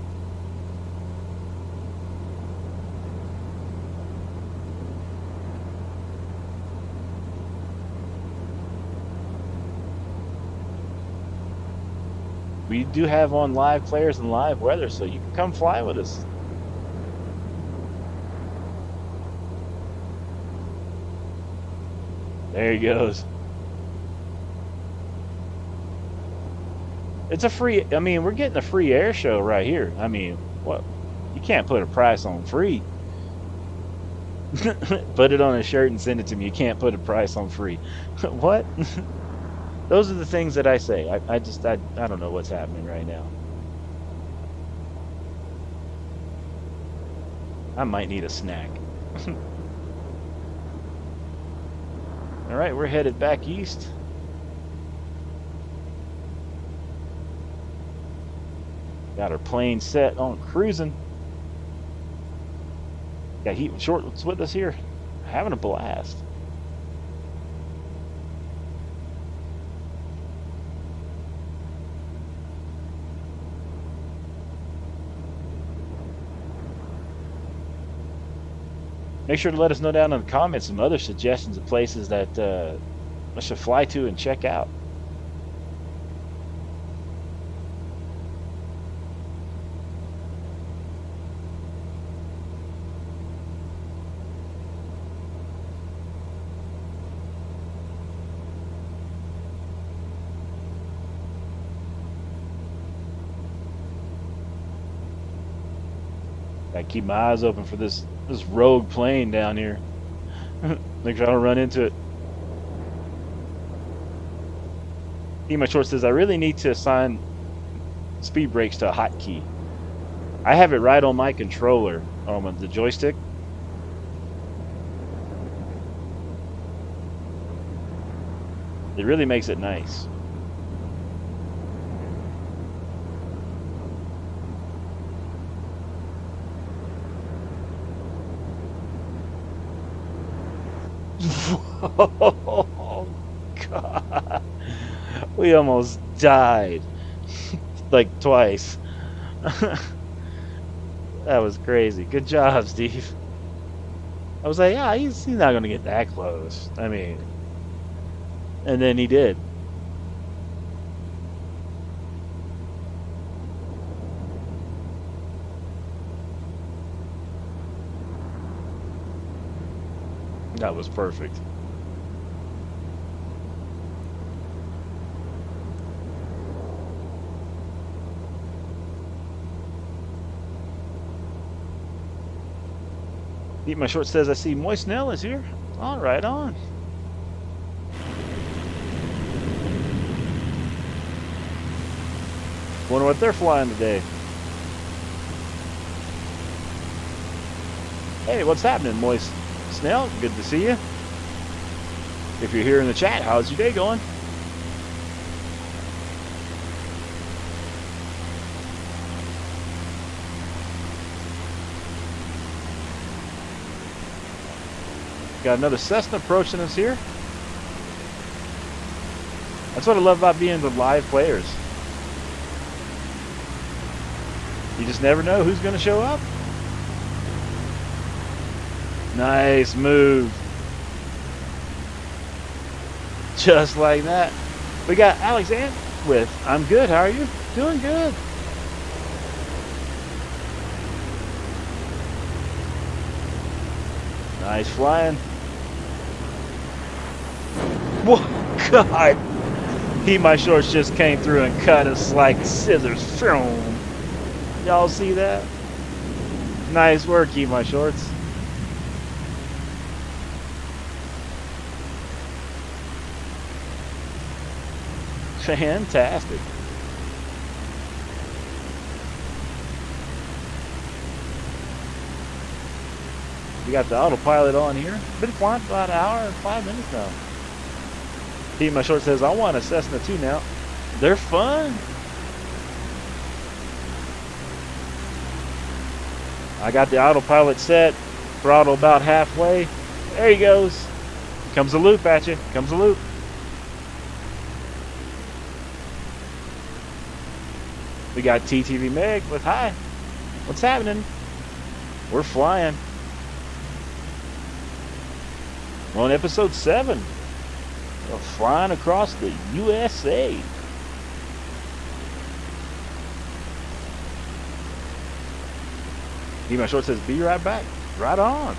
We do have on live players and live weather, so you can come fly with us. There he goes. It's a free, I mean, we're getting a free air show right here. I mean, what? You can't put a price on free. Put it on a shirt and send it to me. You can't put a price on free. What? Those are the things that I say. I don't know what's happening right now. I might need a snack. All right, we're headed back east. Got our plane set on cruising. Got Heat and Shorts with us here. Having a blast. Make sure to let us know down in the comments some other suggestions of places that I should fly to and check out. I keep my eyes open for this rogue plane down here. Make sure I don't run into it. My Short says I really need to assign speed brakes to a hotkey. I have it right on my controller, on the joystick. It really makes it nice. Oh, God. We almost died. Like twice. That was crazy. Good job, Steve. I was like, yeah, he's not going to get that close. I mean, and then he did. That was perfect. Eat My Short says I see Moist Nell is here. All right, on. Wonder what they're flying today. Hey, what's happening, Moist Snell? Good to see you. If you're here in the chat, how's your day going? Got another Cessna approaching us here. That's what I love about being the live players. You just never know who's going to show up. Nice move. Just like that. We got Alexander with I'm good. How are you? Doing good. Nice flying. Whoa, God. He My Shorts just came through and cut us like scissors. Y'all see that? Nice work, He My Shorts. Fantastic. We got the autopilot on here. Been flying for about an hour and 5 minutes now. He My Short says, I want a Cessna too now. They're fun. I got the autopilot set, throttle about halfway. There he goes. Comes a loop at you. Comes a loop. We got TTV Meg with hi. What's happening? We're flying. We're on episode 7. We're flying across the USA. My Short says, be right back. Right on.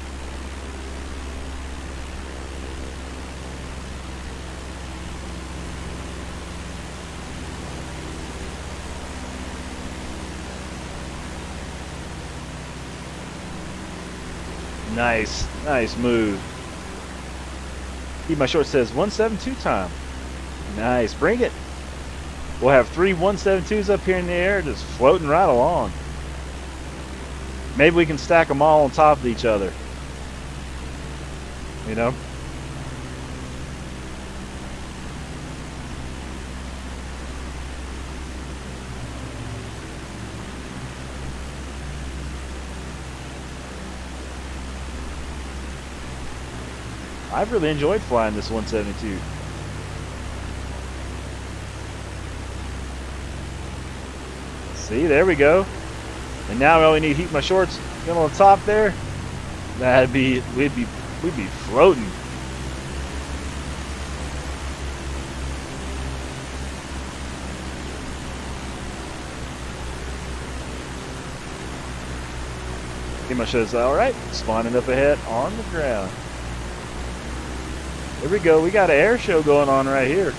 Nice move. My Short says 172 time. Nice, bring it. We'll have 3 172s up here in the air, just floating right along. Maybe we can stack them all on top of each other. You know? I've really enjoyed flying this 172. See, there we go. And now we only need Heat My Shorts get on the top there. We'd be floating. Heat My Shorts, all right, spawning up ahead on the ground. There we go. We got an air show going on right here.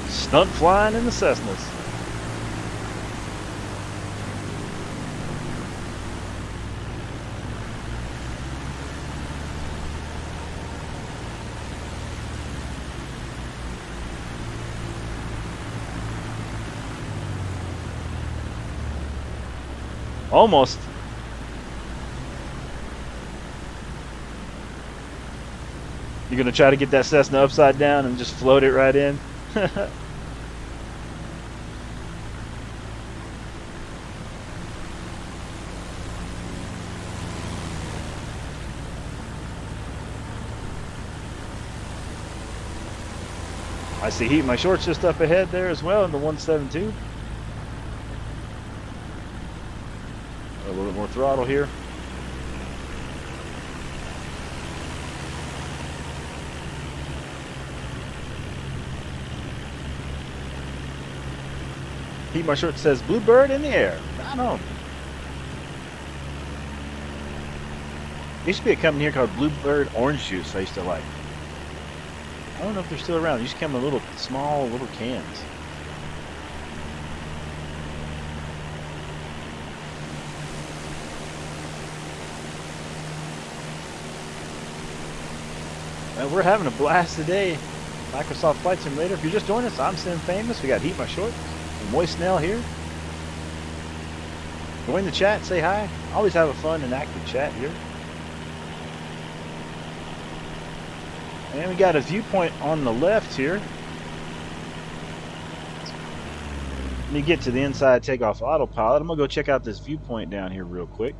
Stunt flying in the Cessnas. Almost. You're gonna try to get that Cessna upside down and just float it right in. I see Heat My Shorts just up ahead there as well in the 172. A little bit more throttle here. Heat My Short says Bluebird in the air. Right on. There used to be a company here called Bluebird Orange Juice I used to like. I don't know if they're still around. They used to come in little small cans. And we're having a blast today. Microsoft Flight Simulator. If you're just joining us, I'm Sim Famous. We got Heat My Short. Moist Snell here. Join the chat, say hi. Always have a fun and active chat here. And we got a viewpoint on the left here. Let me get to the inside takeoff autopilot. I'm gonna go check out this viewpoint down here real quick.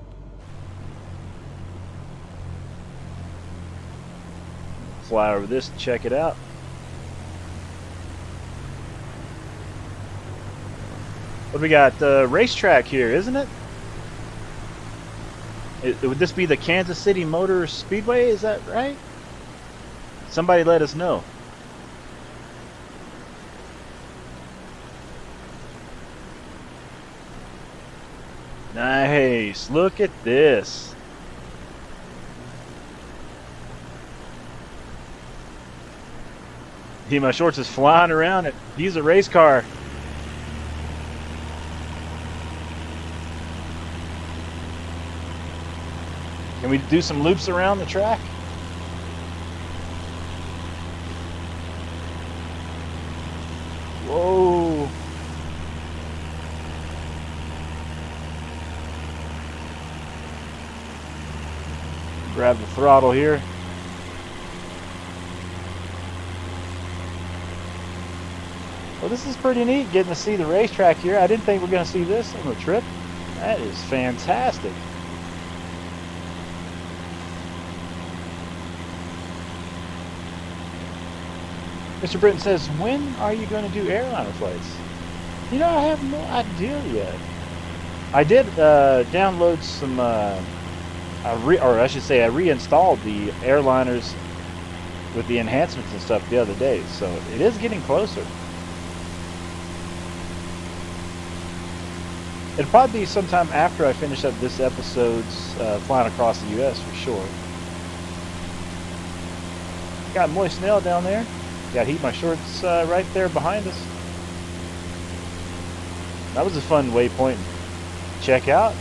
Fly over this and check it out. What do we got? Racetrack here, isn't it? Would this be the Kansas City Motor Speedway? Is that right? Somebody let us know. Nice. Look at this. My Shorts is flying around it. He's a race car. Can we do some loops around the track? Whoa. Grab the throttle here. Well, this is pretty neat getting to see the racetrack here. I didn't think we were going to see this on the trip. That is fantastic. Mr. Britton says, when are you going to do airliner flights? You know, I have no idea yet. I did download some, or I should say, I reinstalled the airliners with the enhancements and stuff the other day, so it is getting closer. It'll probably be sometime after I finish up this episode's flying across the U.S. for sure. Got moist nail down there. Got heat my shorts right there behind us. That was a fun waypoint. Check out.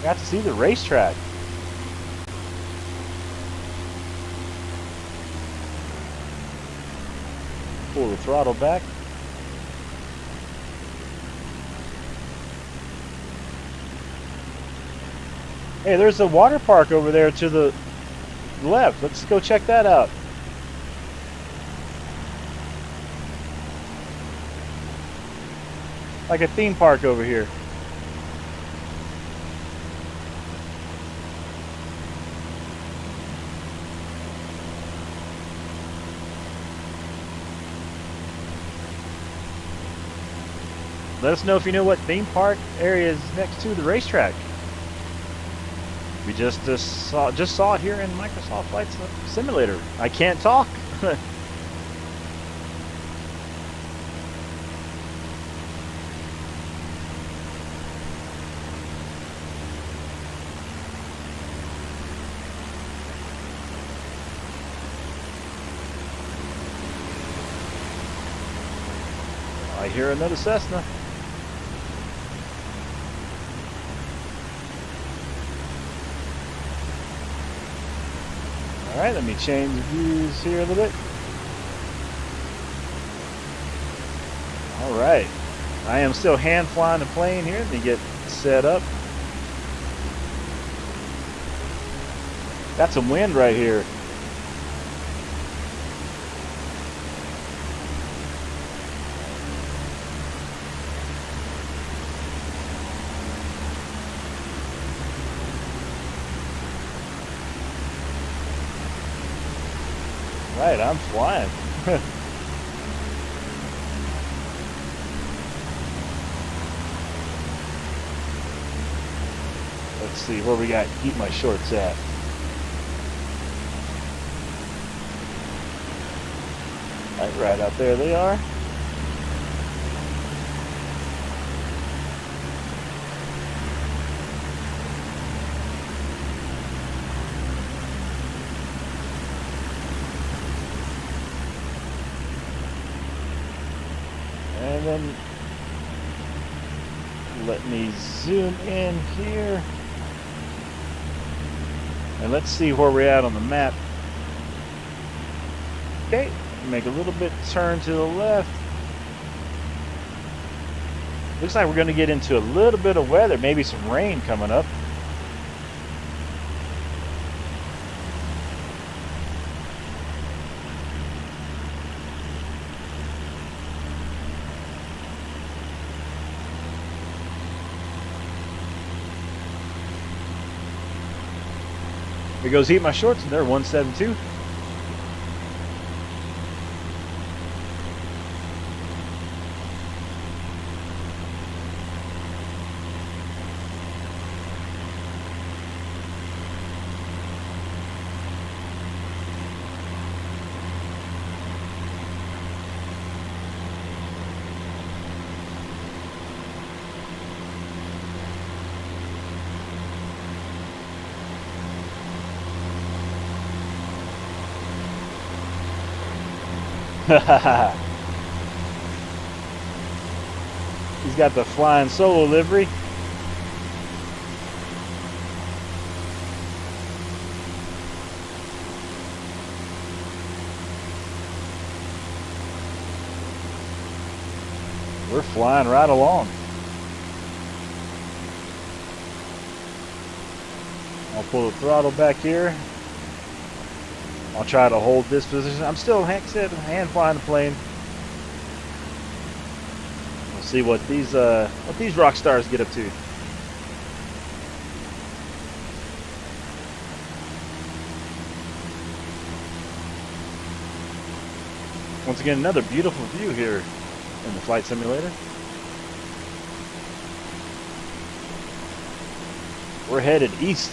Got to see the racetrack. Pull the throttle back. Hey, there's a water park over there to the left. Let's go check that out. Like a theme park over here. Let us know if you know what theme park area is next to the racetrack. We just saw it here in Microsoft Flight Simulator. I can't talk. I hear another Cessna. All right, let me change the views here a little bit. All right, I am still hand flying the plane here. Let me get set up. Got some wind right here. Right, I'm flying. Let's see where we got keep my shorts at. Right out there they are. And then let me zoom in here. And let's see where we're at on the map. Okay, make a little bit turn to the left. Looks like we're going to get into a little bit of weather, maybe some rain coming up. Here goes heat my shorts, and they're 172. He's got the flying solo livery. We're flying right along. I'll pull the throttle back here. I'll try to hold this position. I'm still, heck said, hand flying the plane. We'll see what these rock stars get up to. Once again, another beautiful view here in the flight simulator. We're headed east.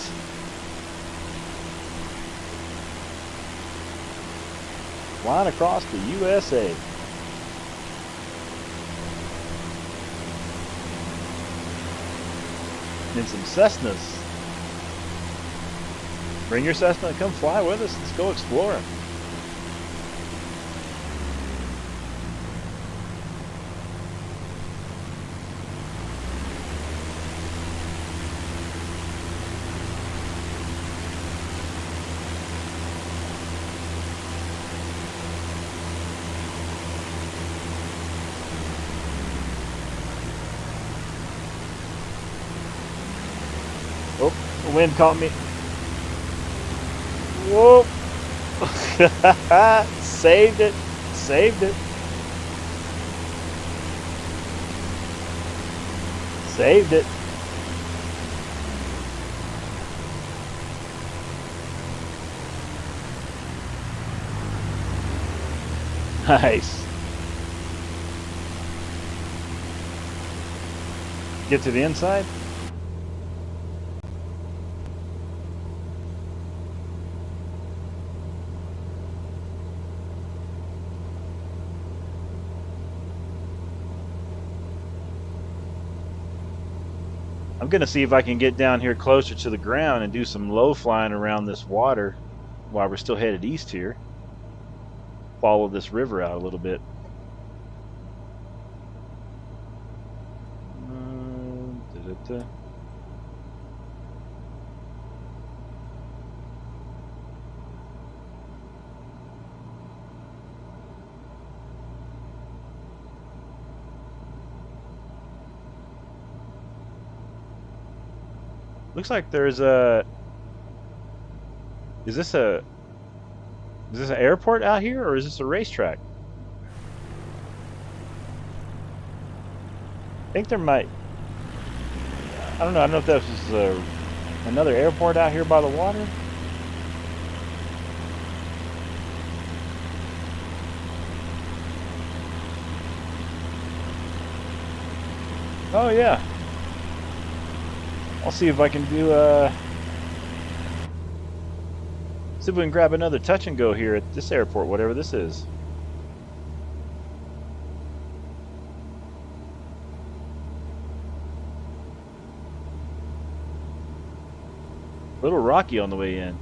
Flying across the USA. And some Cessnas. Bring your Cessna and come fly with us. Let's go explore. Oh, the wind caught me. Whoa. Saved it. Saved it. Saved it. Nice. Get to the inside. I'm gonna see if I can get down here closer to the ground and do some low flying around this water while we're still headed east here. Follow this river out a little bit. Looks like there's a. Is this an airport out here, or is this a racetrack? I think there might. I don't know. I don't know if that's just another airport out here by the water. Oh yeah. I'll see if I can do see if we can grab another touch and go here at this airport, whatever this is. A little rocky on the way in.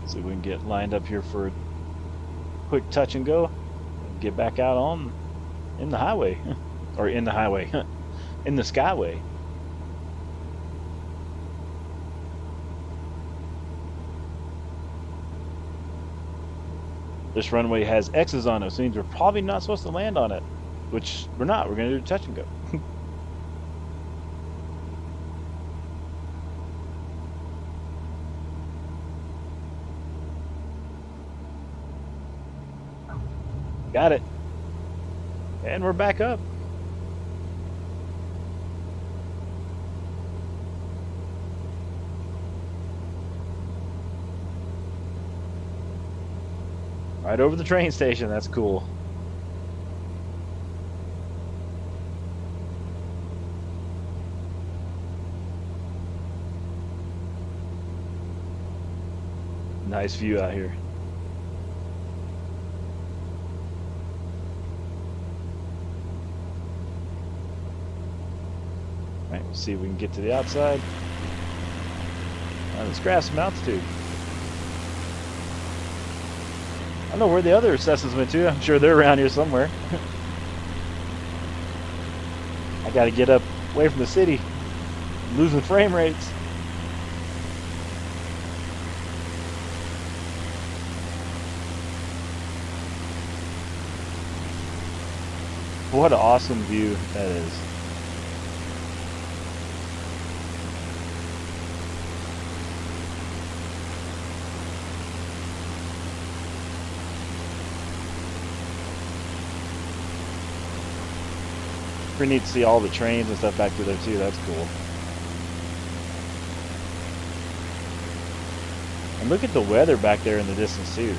See if we can get lined up here for a quick touch and go. Get back out on in the highway. Or in the highway. In the skyway. This runway has X's on it, so it means we're probably not supposed to land on it. Which we're not. We're going to do touch and go. Got it. And we're back up. Right over the train station. That's cool. Nice view out here. Right, we'll see if we can get to the outside. Let's grab some altitude. I don't know where the other Cessnas went to. I'm sure they're around here somewhere. I gotta get up away from the city. I'm losing frame rates. What an awesome view that is. Pretty neat to see all the trains and stuff back through there too. That's cool. And look at the weather back there in the distance too.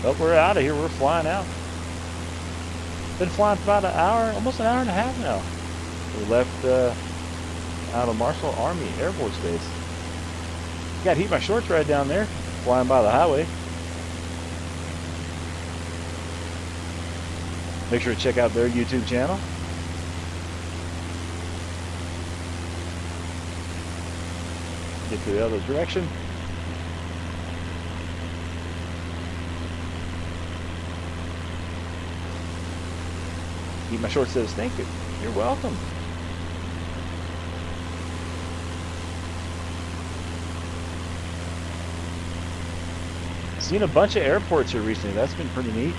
Well, we're out of here. We're flying out. Been flying for about an hour, almost an hour and a half now. We left out of Marshall Army Air Force Base. Got to heat my shorts right down there, flying by the highway. Make sure to check out their YouTube channel. Get to the other direction. Heat my shorts says thank you. You're welcome. Seen a bunch of airports here recently. That's been pretty neat.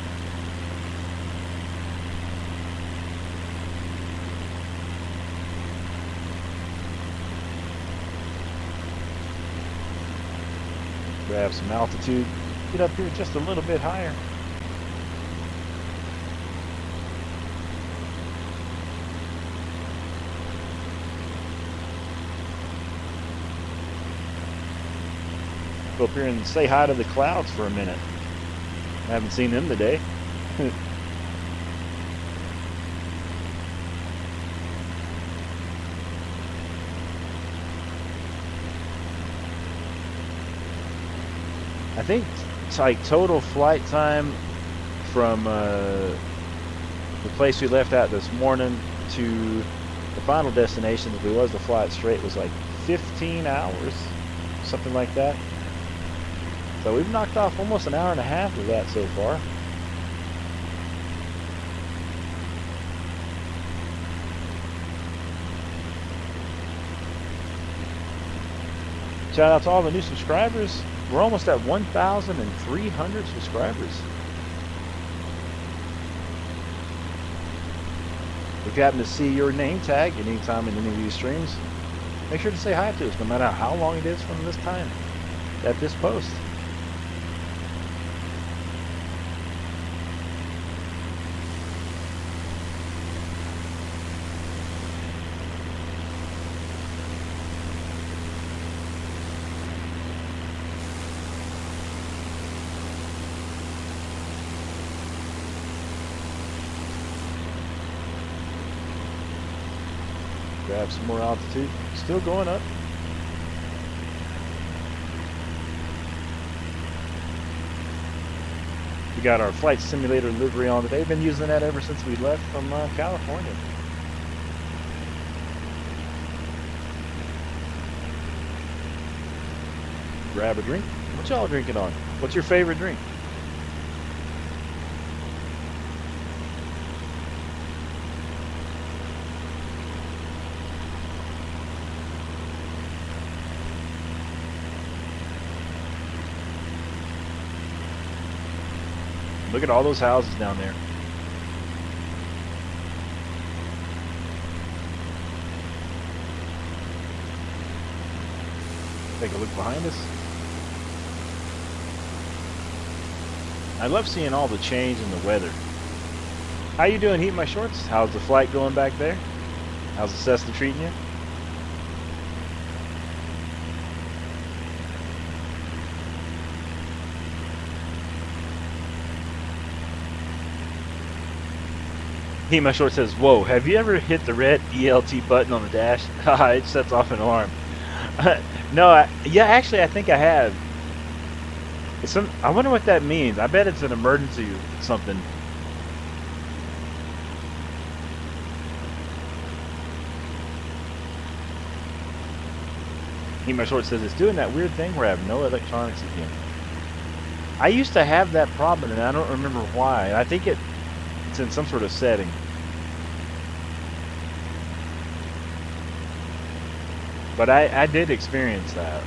Grab some altitude. Get up here just a little bit higher. Go up here and say hi to the clouds for a minute. I haven't seen them today. I think it's like total flight time from the place we left at this morning to the final destination, if we was to fly it straight, was like 15 hours, something like that. So we've knocked off almost an hour and a half of that so far. Shout out to all the new subscribers. We're almost at 1,300 subscribers. If you happen to see your name tag anytime in any of these streams, make sure to say hi to us, no matter how long it is from this time at this post. Grab some more altitude. Still going up. We got our flight simulator livery on today. Been using that ever since we left from California. Grab a drink. What y'all drinking on? What's your favorite drink? Look at all those houses down there. Take a look behind us. I love seeing all the change in the weather. How you doing, Heat My Shorts? How's the flight going back there? How's the Cessna treating you? He My Short says, "Whoa, have you ever hit the red ELT button on the dash? Haha, it sets off an alarm." No, yeah, actually, I think I have. I wonder what that means. I bet it's an emergency something. He My Short says, "It's doing that weird thing where I have no electronics again." I used to have that problem, and I don't remember why. I think it's in some sort of setting. But I did experience that.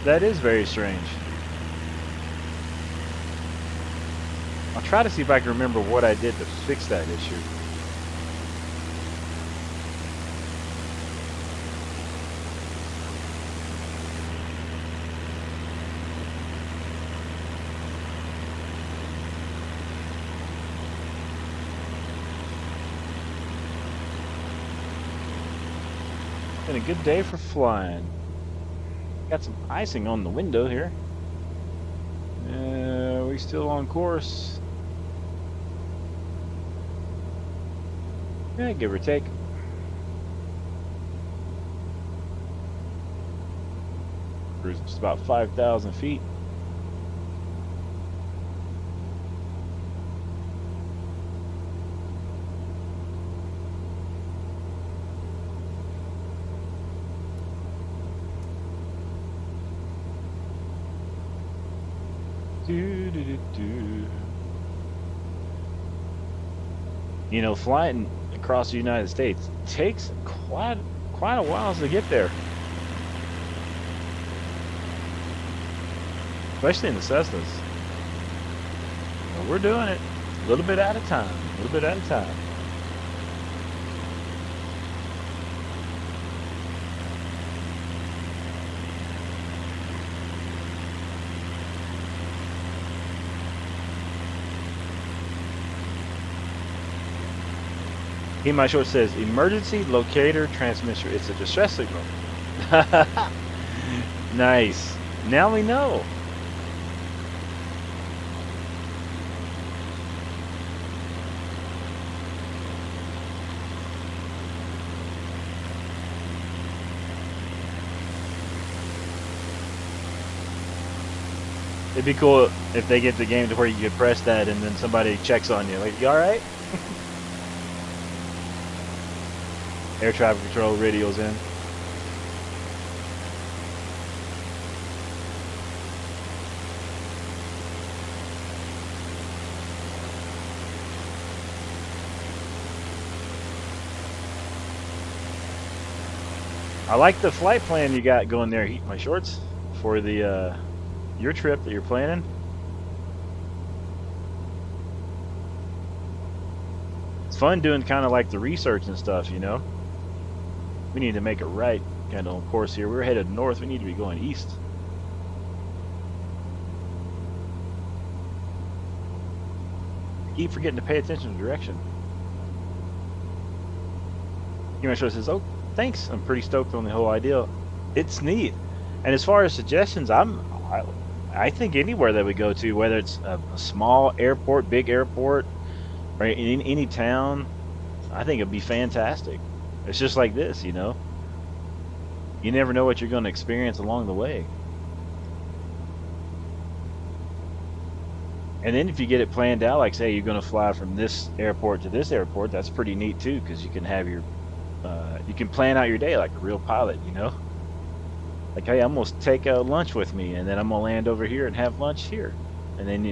That is very strange. I'll try to see if I can remember what I did to fix that issue. Been a good day for flying. Got some icing on the window here. We still on course? Yeah, give or take. Cruise just about 5,000 feet. Do, do, do, do. You know, flying across the United States takes quite a while to get there, especially in the Cessnas. But we're doing it a little bit at a time, a little bit at a time. He My Short says emergency locator transmitter. It's a distress signal. Nice. Now we know. It'd be cool if they get the game to where you could press that and then somebody checks on you. Like, you all right? Air traffic control radio's in. I like the flight plan you got going there, Heat My Shorts, for the your trip that you're planning. It's fun doing kind of like the research and stuff, you know. We need to make it right, kind of on course here. We're headed north. We need to be going east. Keep forgetting to pay attention to direction. Heat My Shorts says, "Oh, thanks. I'm pretty stoked on the whole idea. It's neat." And as far as suggestions, I think anywhere that we go to, whether it's a small airport, big airport, or in any town, I think it'd be fantastic. It's just like this, you know. You never know what you're going to experience along the way. And then if you get it planned out, like say you're going to fly from this airport to this airport, that's pretty neat too, because you can have your, you can plan out your day like a real pilot, you know. Like, hey, I'm gonna take a lunch with me, and then I'm gonna land over here and have lunch here, and then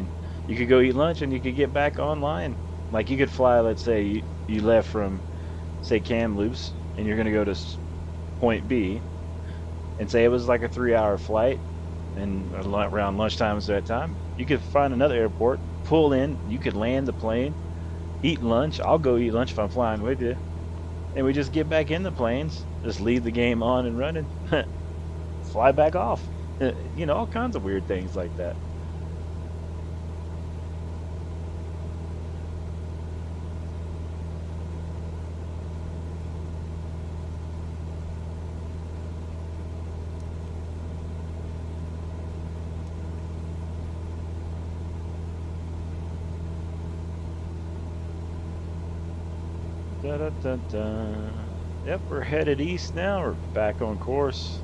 you could go eat lunch, and you could get back online. Like you could fly. Let's say you left from, say, Kamloops, and you're gonna go to point B, and say it was like a 3-hour flight, and around lunchtime is that time. You could find another airport, pull in. You could land the plane, eat lunch. I'll go eat lunch if I'm flying with you, and we just get back in the planes, just leave the game on and running. Fly back off. You know, all kinds of weird things like that. Da, da, da, da. Yep, we're headed east now. We're back on course.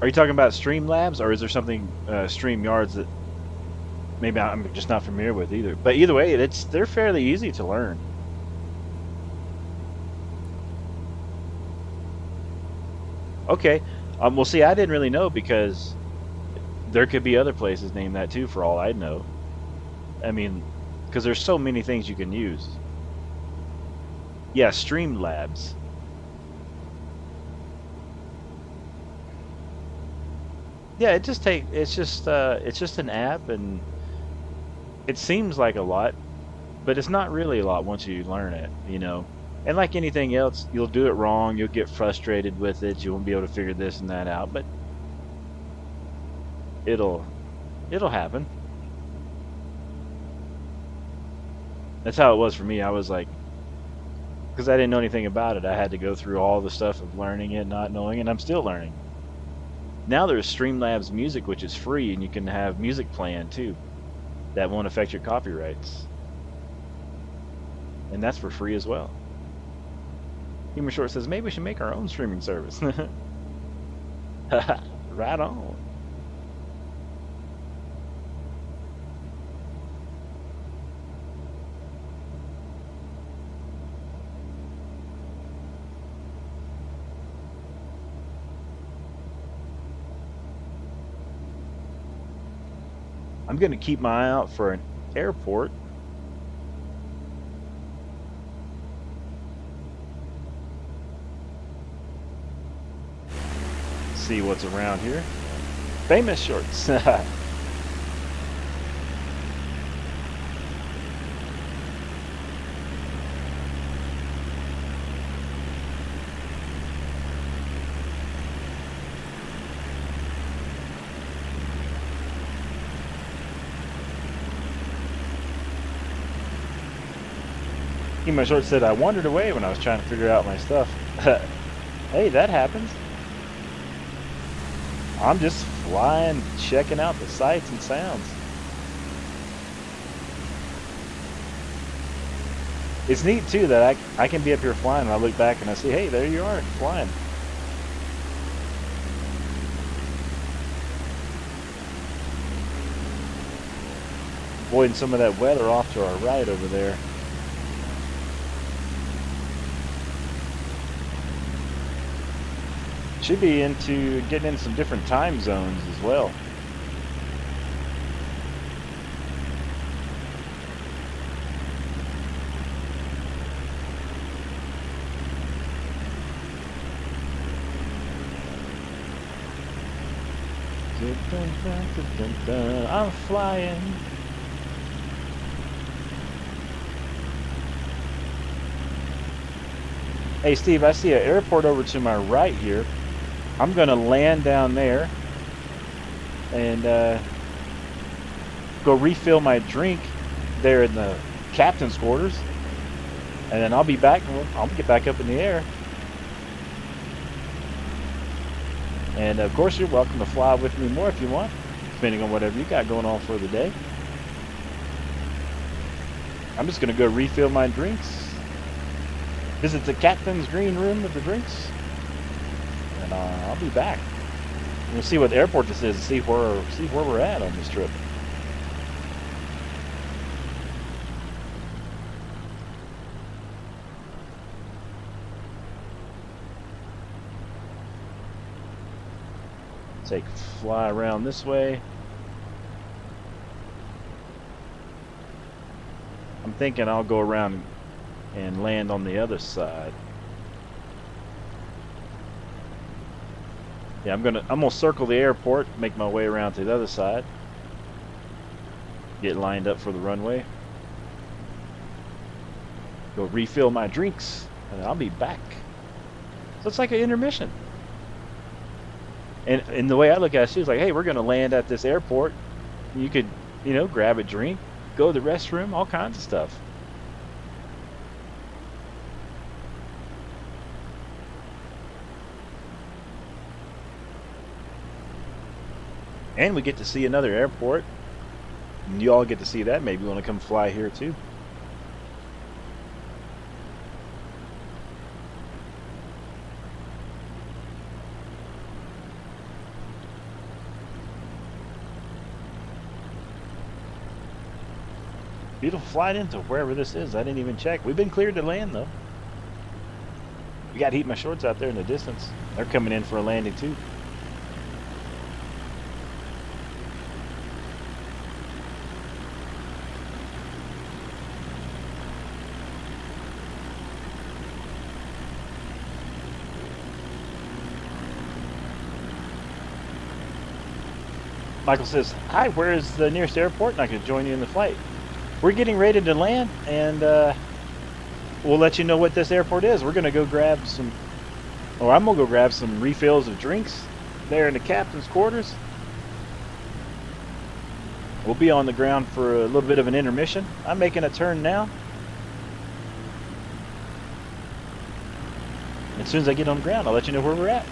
Are you talking about Streamlabs, or is there something StreamYards that maybe I'm just not familiar with either? But either way, they're fairly easy to learn. Okay. Well, see, I didn't really know because there could be other places named that too, for all I know. I mean, because there's so many things you can use. Yeah, Streamlabs. Yeah, it's just an app, and it seems like a lot, but it's not really a lot once you learn it, you know. And like anything else, you'll do it wrong, you'll get frustrated with it, you won't be able to figure this and that out, but it'll it'll happen. That's how it was for me. I was like, because I didn't know anything about it, I had to go through all the stuff of learning it, not knowing it. I'm still learning. Now there's Streamlabs Music, which is free, and you can have music playing too. That won't affect your copyrights, and that's for free as well. Humor Short says maybe we should make our own streaming service. Right on. I'm going to keep my eye out for an airport. See what's around here. Famous Shorts. My Short said I wandered away when I was trying to figure out my stuff. Hey, that happens. I'm just flying, checking out the sights and sounds. It's neat too that I can be up here flying and I look back and I see, hey, there you are flying. Avoiding some of that weather off to our right over there. Should be into getting in some different time zones as well. I'm flying. Hey Steve, I see an airport over to my right here. I'm gonna land down there and go refill my drink there in the captain's quarters, and then I'll be back. I'll get back up in the air. And of course, you're welcome to fly with me more if you want, depending on whatever you got going on for the day. I'm just gonna go refill my drinks, visit the captain's green room with the drinks, and I'll be back. We'll see what airport this is and see where we're at on this trip. Fly around this way. I'm thinking I'll go around and land on the other side. Yeah, I'm gonna circle the airport, make my way around to the other side, get lined up for the runway, go refill my drinks, and I'll be back. So it's like an intermission. And the way I look at it, she was like, hey, we're going to land at this airport. You could, grab a drink, go to the restroom, all kinds of stuff. And we get to see another airport. And you all get to see that. Maybe you want to come fly here too. Beautiful flight into wherever this is. I didn't even check. We've been cleared to land though. We got Heat My Shorts out there in the distance. They're coming in for a landing too. Michael says, "Hi, where is the nearest airport? And I can join you in the flight." We're getting ready to land, and we'll let you know what this airport is. We're gonna go grab some, or I'm gonna go grab some refills of drinks there in the captain's quarters. We'll be on the ground for a little bit of an intermission. I'm making a turn now. As soon as I get on the ground, I'll let you know where we're at.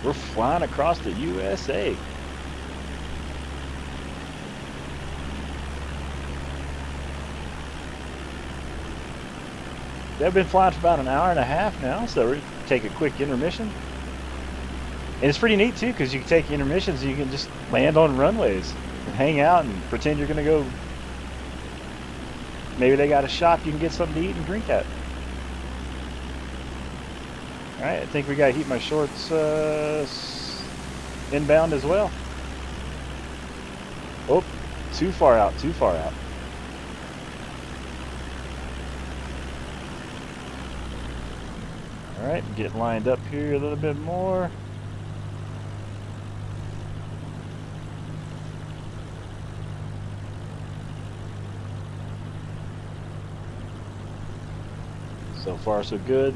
We're flying across the USA. They've been flying for about an hour and a half now, so we're gonna take a quick intermission. And it's pretty neat too, because you can take intermissions and you can just land on runways and hang out and pretend you're gonna go. Maybe they got a shop you can get something to eat and drink at. All right, I think we gotta heat my shorts inbound as well. Oh, too far out, too far out. All right, get lined up here a little bit more. So far, so good.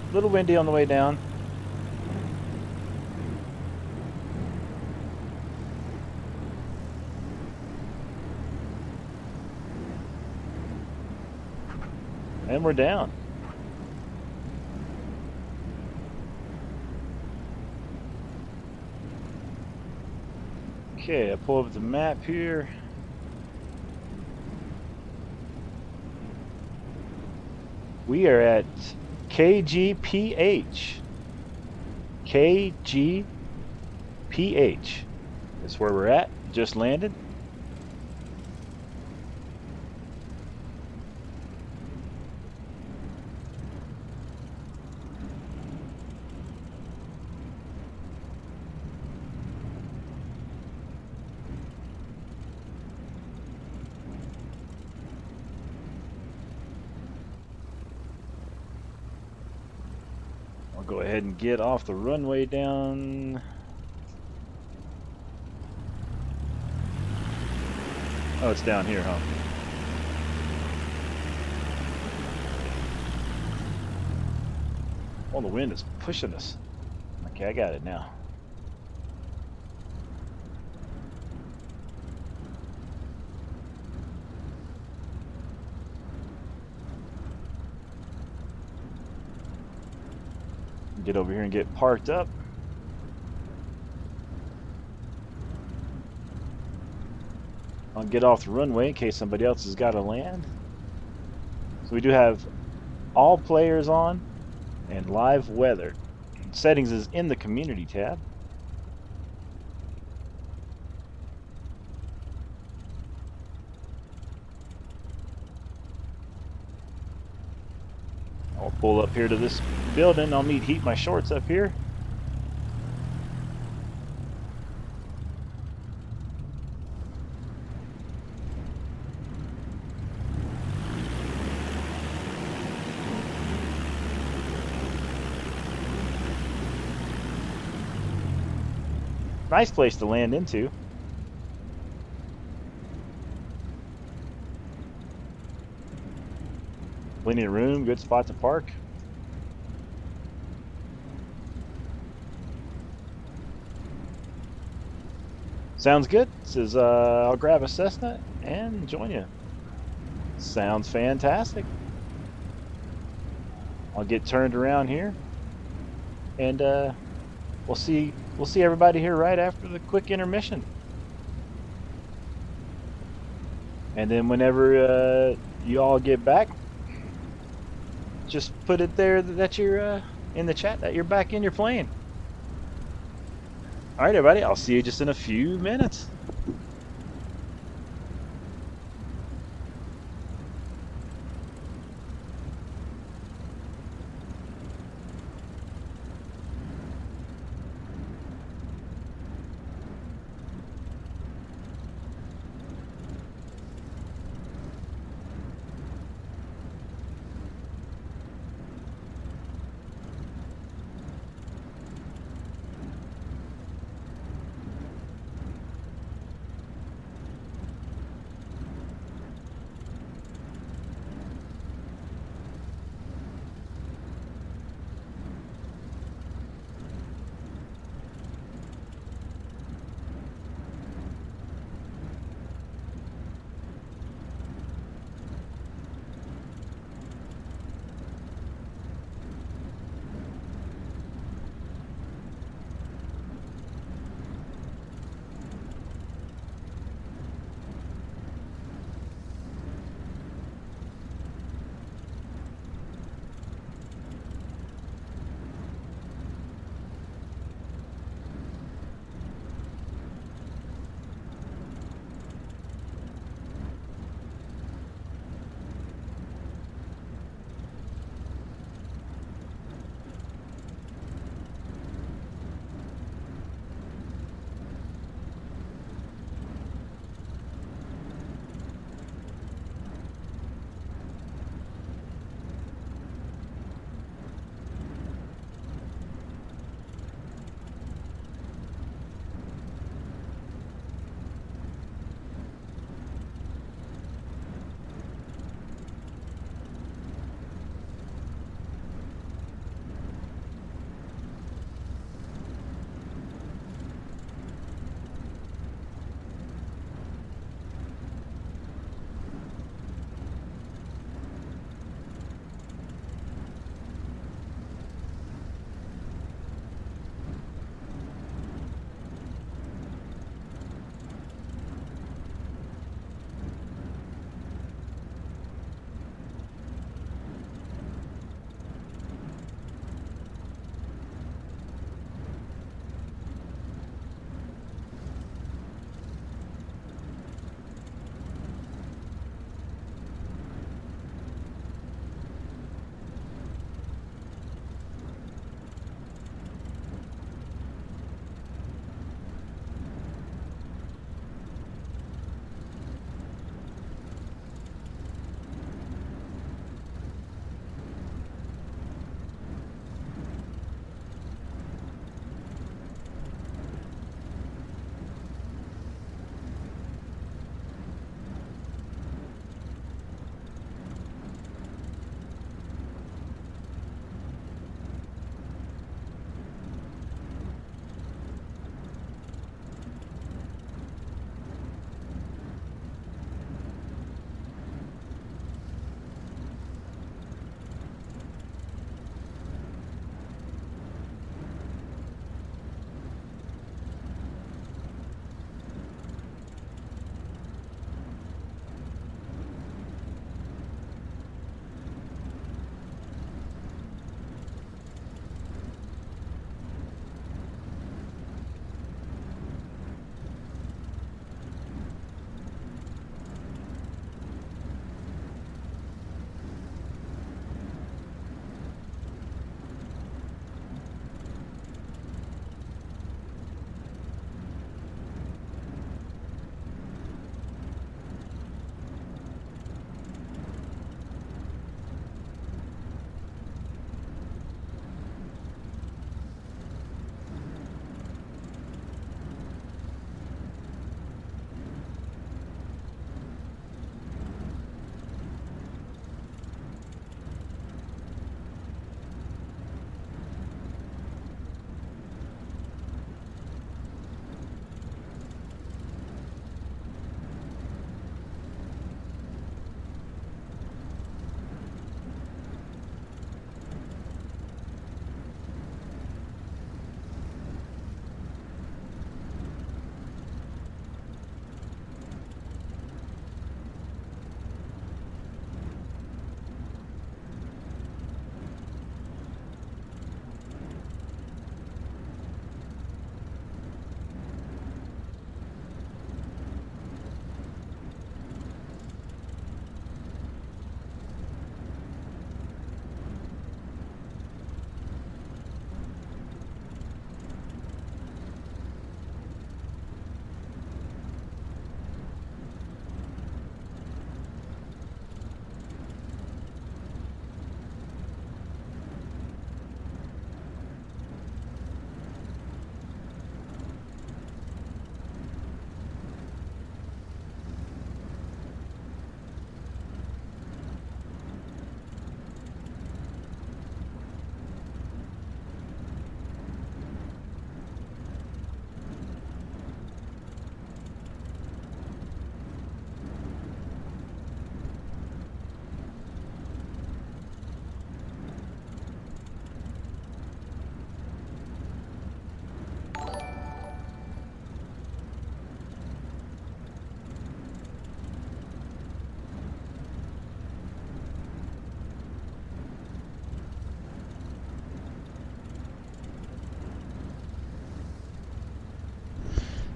A little windy on the way down. And we're down. Okay, I pull up the map here. We are at KGPH. KGPH is where we're at. Just landed. I'll go ahead and get off the runway down. Oh, it's down here, huh? Oh, the wind is pushing us. Okay, I got it now. Get over here and get parked up. I'll get off the runway in case somebody else has got to land. So we do have all players on and live weather. Settings is in the community tab. I'll pull up here to this building. I'll need heat my shorts up here. Nice place to land into. Plenty of room, good spot to park. Sounds good. Says I'll grab a Cessna and join you. Sounds fantastic. I'll get turned around here, and we'll see everybody here right after the quick intermission. And then whenever you all get back, just put it there that you're in the chat that you're back in your plane. All right, everybody, I'll see you just in a few minutes.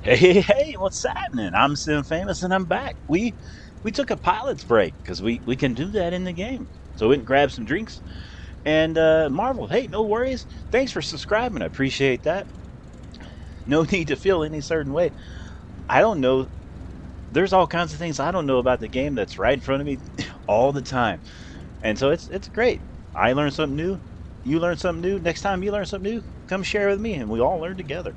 Hey, what's happening? I'm Sim Famous and I'm back. We took a pilot's break because we can do that in the game. So we went and grabbed some drinks and marveled. Hey, no worries. Thanks for subscribing. I appreciate that. No need to feel any certain way. I don't know. There's all kinds of things I don't know about the game that's right in front of me all the time. And so it's great. I learn something new. You learn something new. Next time you learn something new, come share with me and we all learn together.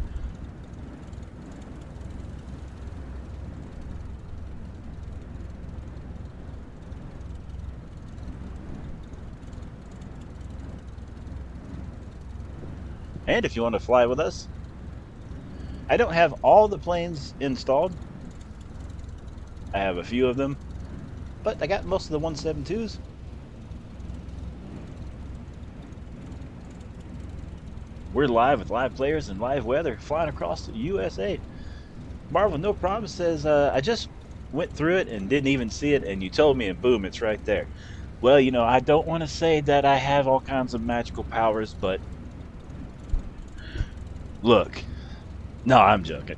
And if you want to fly with us, I don't have all the planes installed. I have a few of them, but I got most of the 172s. We're live with live players and live weather flying across the USA. Marvel No Problem says, I just went through it and didn't even see it, and you told me, and boom, it's right there. Well, I don't want to say that I have all kinds of magical powers, but look, no, I'm joking.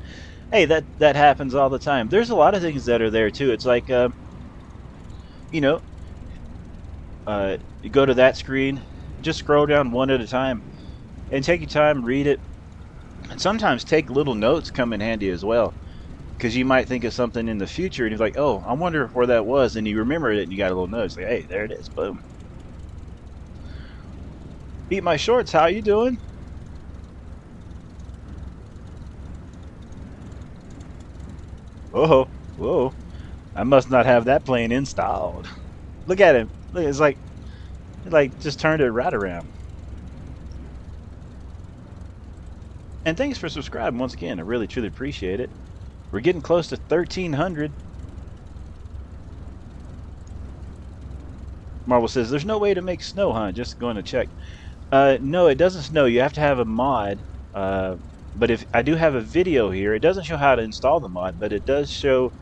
Hey, that happens all the time. There's a lot of things that are there too. It's like, you know, you go to that screen, just scroll down one at a time, and take your time, read it, and sometimes take little notes come in handy as well, because you might think of something in the future, and you're like, oh, I wonder where that was, and you remember it, and you got a little note. It's like, hey, there it is, boom. Eat my shorts. How you doing? Whoa, whoa. I must not have that plane installed. Look at him. Look, it's like just turned it right around. And thanks for subscribing once again. I really truly appreciate it. We're getting close to 1,300. Marvel says, there's no way to make snow, huh? Just going to check. No, it doesn't snow. You have to have a mod. But if I do have a video here, it doesn't show how to install the mod, but it does show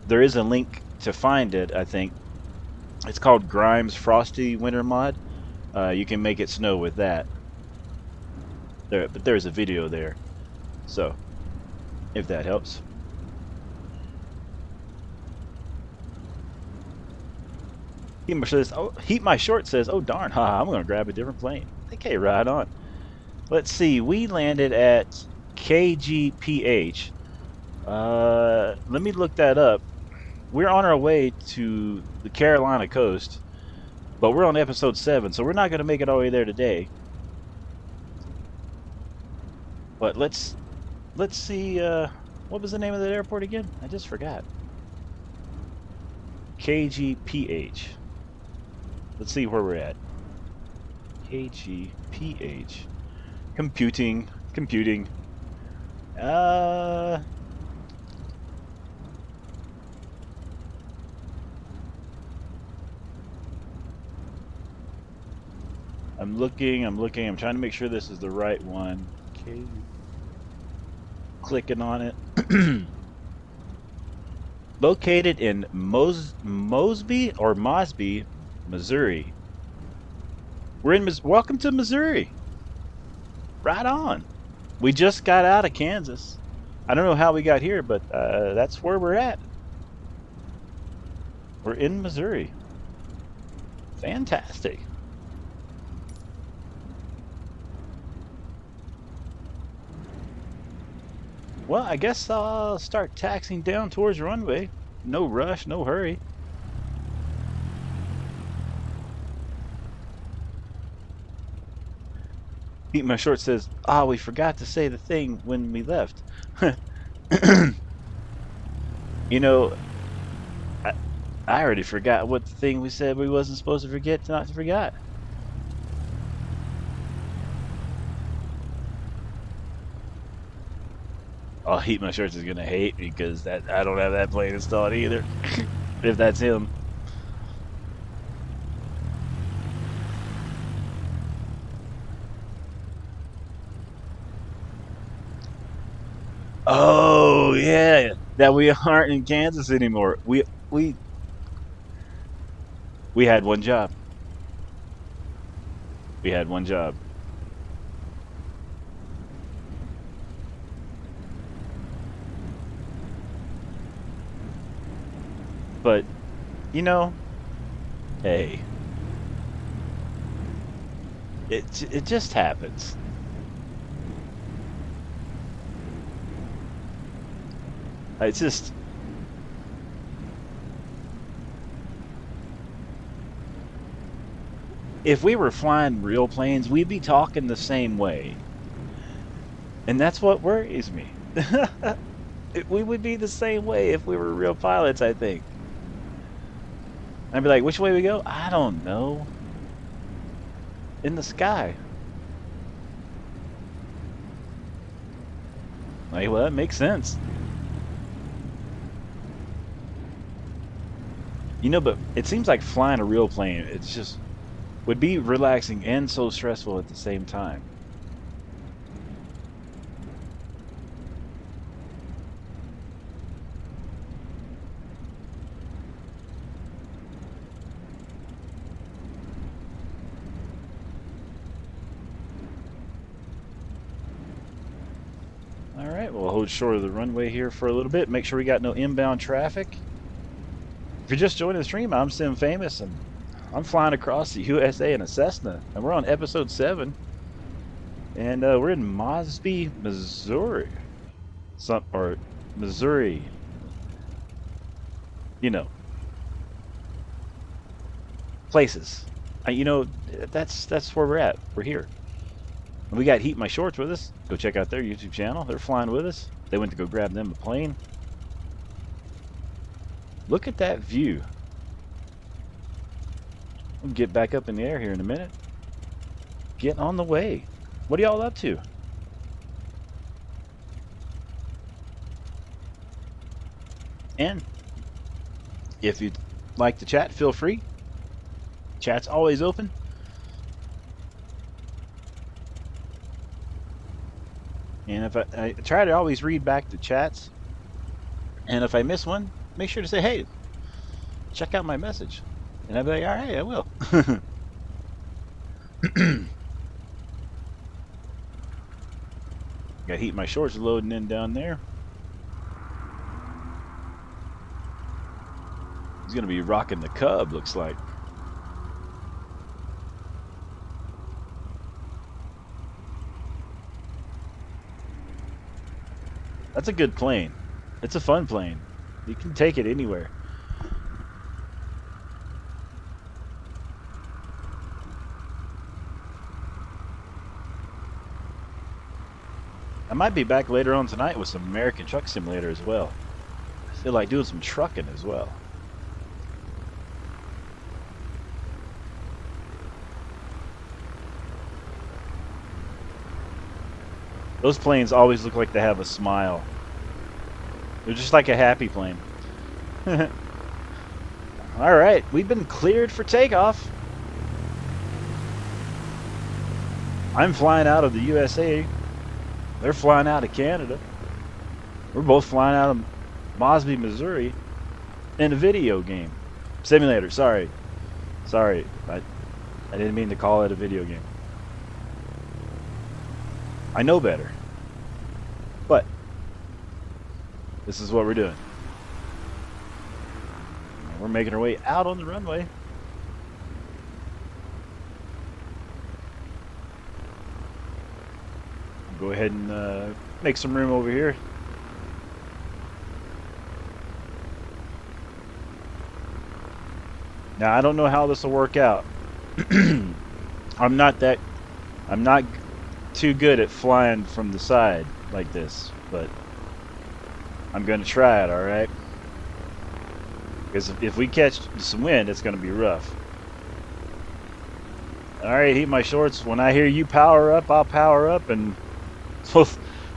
there is a link to find it, I think. It's called Grimes Frosty Winter Mod. You can make it snow with that. But there's a video there. So, if that helps. Heat my short says, oh darn, haha, I'm gonna grab a different plane. Okay, right on. Let's see, we landed at KGPH. Let me look that up. We're on our way to the Carolina coast, but we're on episode 7, so we're not going to make it all the way there today. But let's see, what was the name of that airport again? I just forgot. KGPH. Let's see where we're at. KGPH. Computing. I'm looking. I'm trying to make sure this is the right one. Okay. Clicking on it. Located in Mosby, Missouri. Welcome to Missouri. Right on. We just got out of Kansas. I don't know how we got here, but that's where we're at. We're in Missouri. Fantastic. Well, I guess I'll start taxiing down towards runway. No rush, no hurry. Eat My Short says, we forgot to say the thing when we left. You know, I already forgot what the thing we said we wasn't supposed to forget, not to forget. Oh, Heat My Shorts is gonna hate me because I don't have that plane installed either. If that's him. Oh yeah, that we aren't in Kansas anymore. We had one job. We had one job. But, you know, hey, it just happens. It's just, if we were flying real planes, we'd be talking the same way. And that's what worries me. We would be the same way if we were real pilots, I think. I'd be like, which way we go? I don't know. In the sky. Like, well, that makes sense. You know, but it seems like flying a real plane, it's just would be relaxing and so stressful at the same time. All right, we'll hold short of the runway here for a little bit. Make sure we got no inbound traffic. If you're just joining the stream, I'm Sim Famous, and I'm flying across the USA in a Cessna, and we're on episode 7, and we're in Mosby, Missouri, or Missouri. You know, places. You know, that's where we're at. We're here. And we got Heat My Shorts with us. Go check out their YouTube channel. They're flying with us. They went to go grab them a plane. Look at that view. We'll get back up in the air here in a minute. Get on the way. What are y'all up to? And if you'd like to chat, feel free. Chat's always open. And if I try to always read back the chats, and if I miss one, make sure to say, hey, check out my message. And I'll be like, all right, I will. Got Heat My Shorts loading in down there. He's going to be rocking the Cub, looks like. That's a good plane. It's a fun plane. You can take it anywhere. I might be back later on tonight with some American Truck Simulator as well. I feel like doing some trucking as well. Those planes always look like they have a smile. They're just like a happy plane. Alright, we've been cleared for takeoff. I'm flying out of the USA. They're flying out of Canada. We're both flying out of Mosby, Missouri in a video game. Simulator, sorry. Sorry, I didn't mean to call it a video game. I know better. But this is what we're doing. We're making our way out on the runway. Go ahead and make some room over here. Now I don't know how this will work out. I'm not too good at flying from the side like this, but I'm gonna try it, alright? Because if we catch some wind, it's gonna be rough. Alright, Heat My Shorts, when I hear you power up, I'll power up, and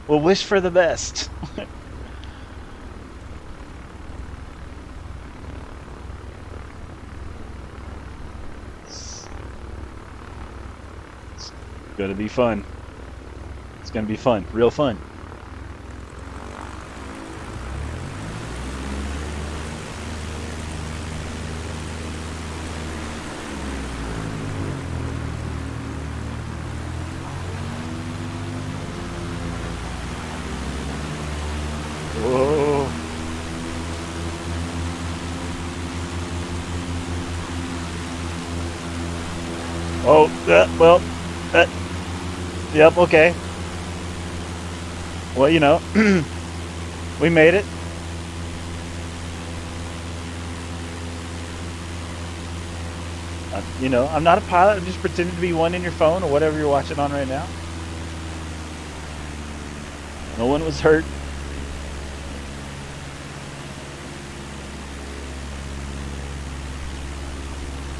we'll wish for the best. It's gonna be fun. It's gonna be fun, real fun. Whoa. Oh, well, uh, yep, okay. Well, we made it. I'm not a pilot. I'm just pretending to be one in your phone or whatever you're watching on right now. No one was hurt.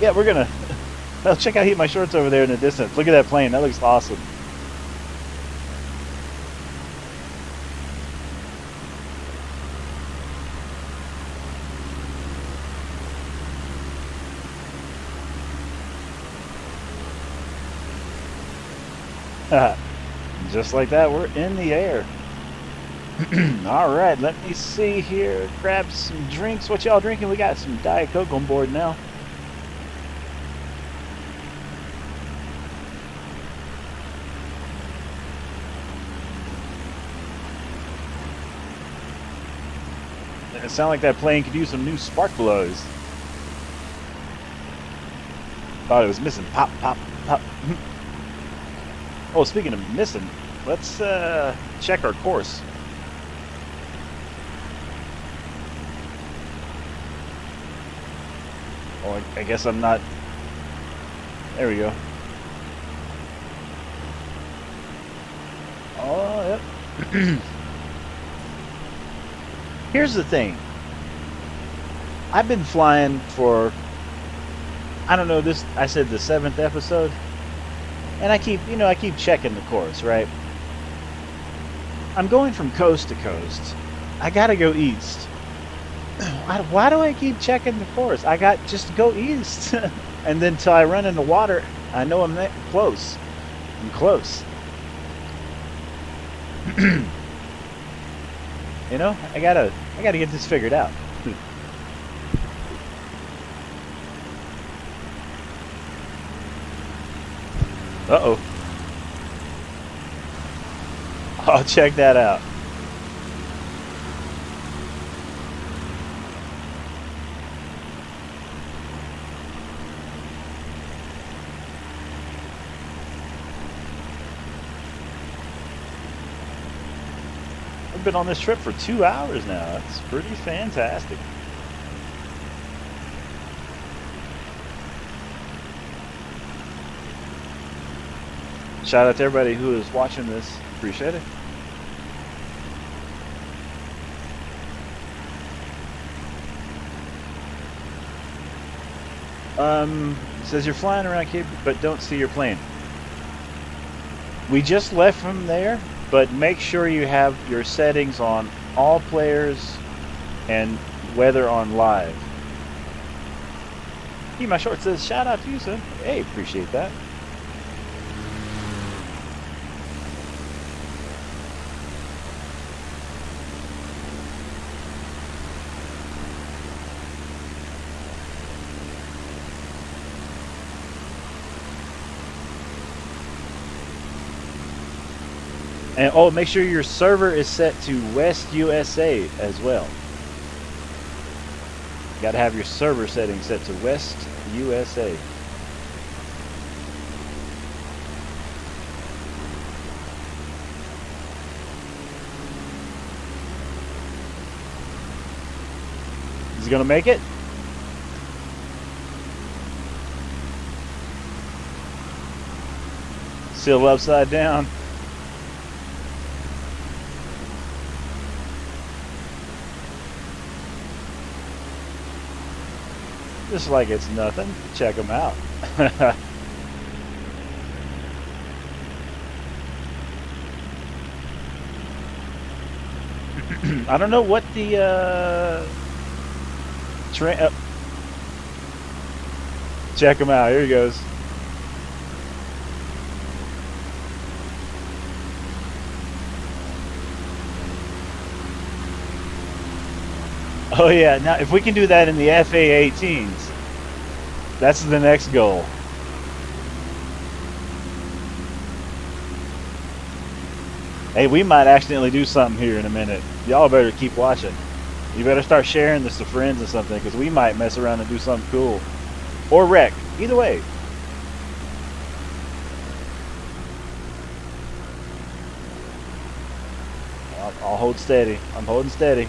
Yeah, we're gonna. Oh, check out my shorts over there in the distance. Look at that plane. That looks awesome. Just like that, we're in the air. All right, let me see here. Grab some drinks. What y'all drinking? We got some Diet Coke on board now. It sounds like that plane could use some new spark plugs. Thought it was missing. Pop, pop, pop. Oh, speaking of missing, let's check our course. Oh, I guess I'm not. There we go. Oh, yep. Here's the thing. I've been flying for, I don't know, I said the 7th episode, and I keep checking the course, right? I'm going from coast to coast. I gotta go east. Why do I keep checking the course? I got just to go east. And then till I run into water, I know I'm close. I'm close. I gotta get this figured out. Uh-oh. I'll check that out. I've been on this trip for 2 hours now. That's pretty fantastic. Shout out to everybody who is watching this. Appreciate it. It says you're flying around Cape, but don't see your plane. We just left from there, but make sure you have your settings on all players and weather on live. My short says shout out to you, son. Hey, appreciate that. And oh, make sure your server is set to West USA as well. You got to have your server settings set to West USA. Is he gonna make it? Still upside down. Just like it's nothing. Check them out. I don't know what the check him out. Here he goes. Oh yeah, now if we can do that in the FA-18s, that's the next goal. Hey, we might accidentally do something here in a minute. Y'all better keep watching. You better start sharing this to friends or something, because we might mess around and do something cool. Or wreck. Either way. I'll hold steady. I'm holding steady.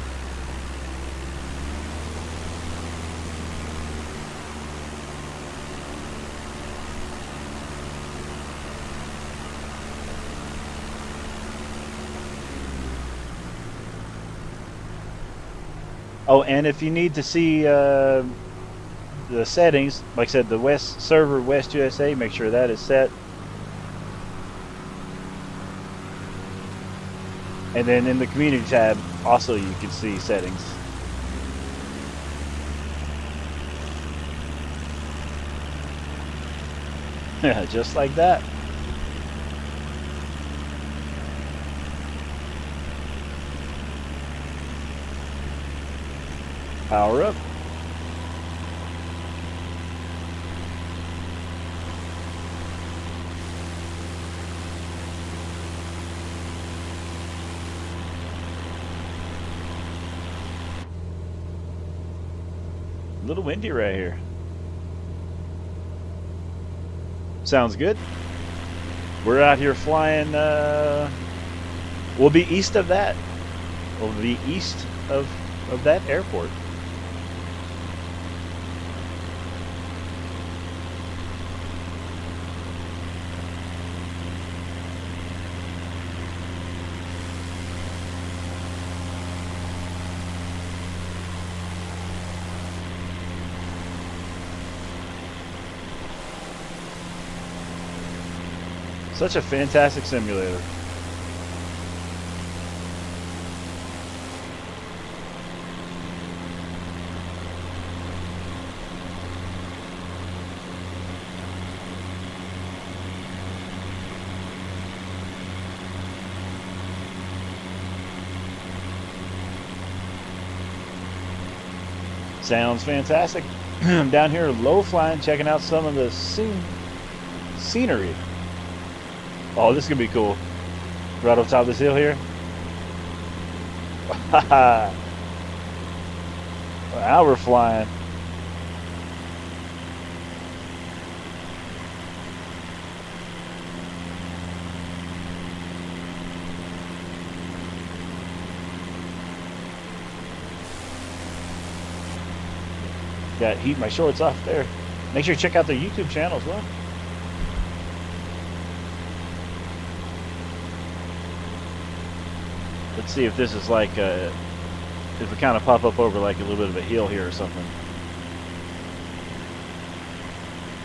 Oh, and if you need to see the settings, like I said, the West server West USA, make sure that is set. And then in the community tab, also you can see settings. Just like that. Power up. A little windy right here. Sounds good. We're out here flying. We'll be east of that. We'll be east of that airport. Such a fantastic simulator. Sounds fantastic. I'm down here low flying, checking out some of the scenery. Oh, this is gonna be cool. Right on top of this hill here. Now we're flying. Got to heat my shorts off there. Make sure you check out their YouTube channel as well. Let's see if this is like if we kind of pop up over like a little bit of a hill here or something.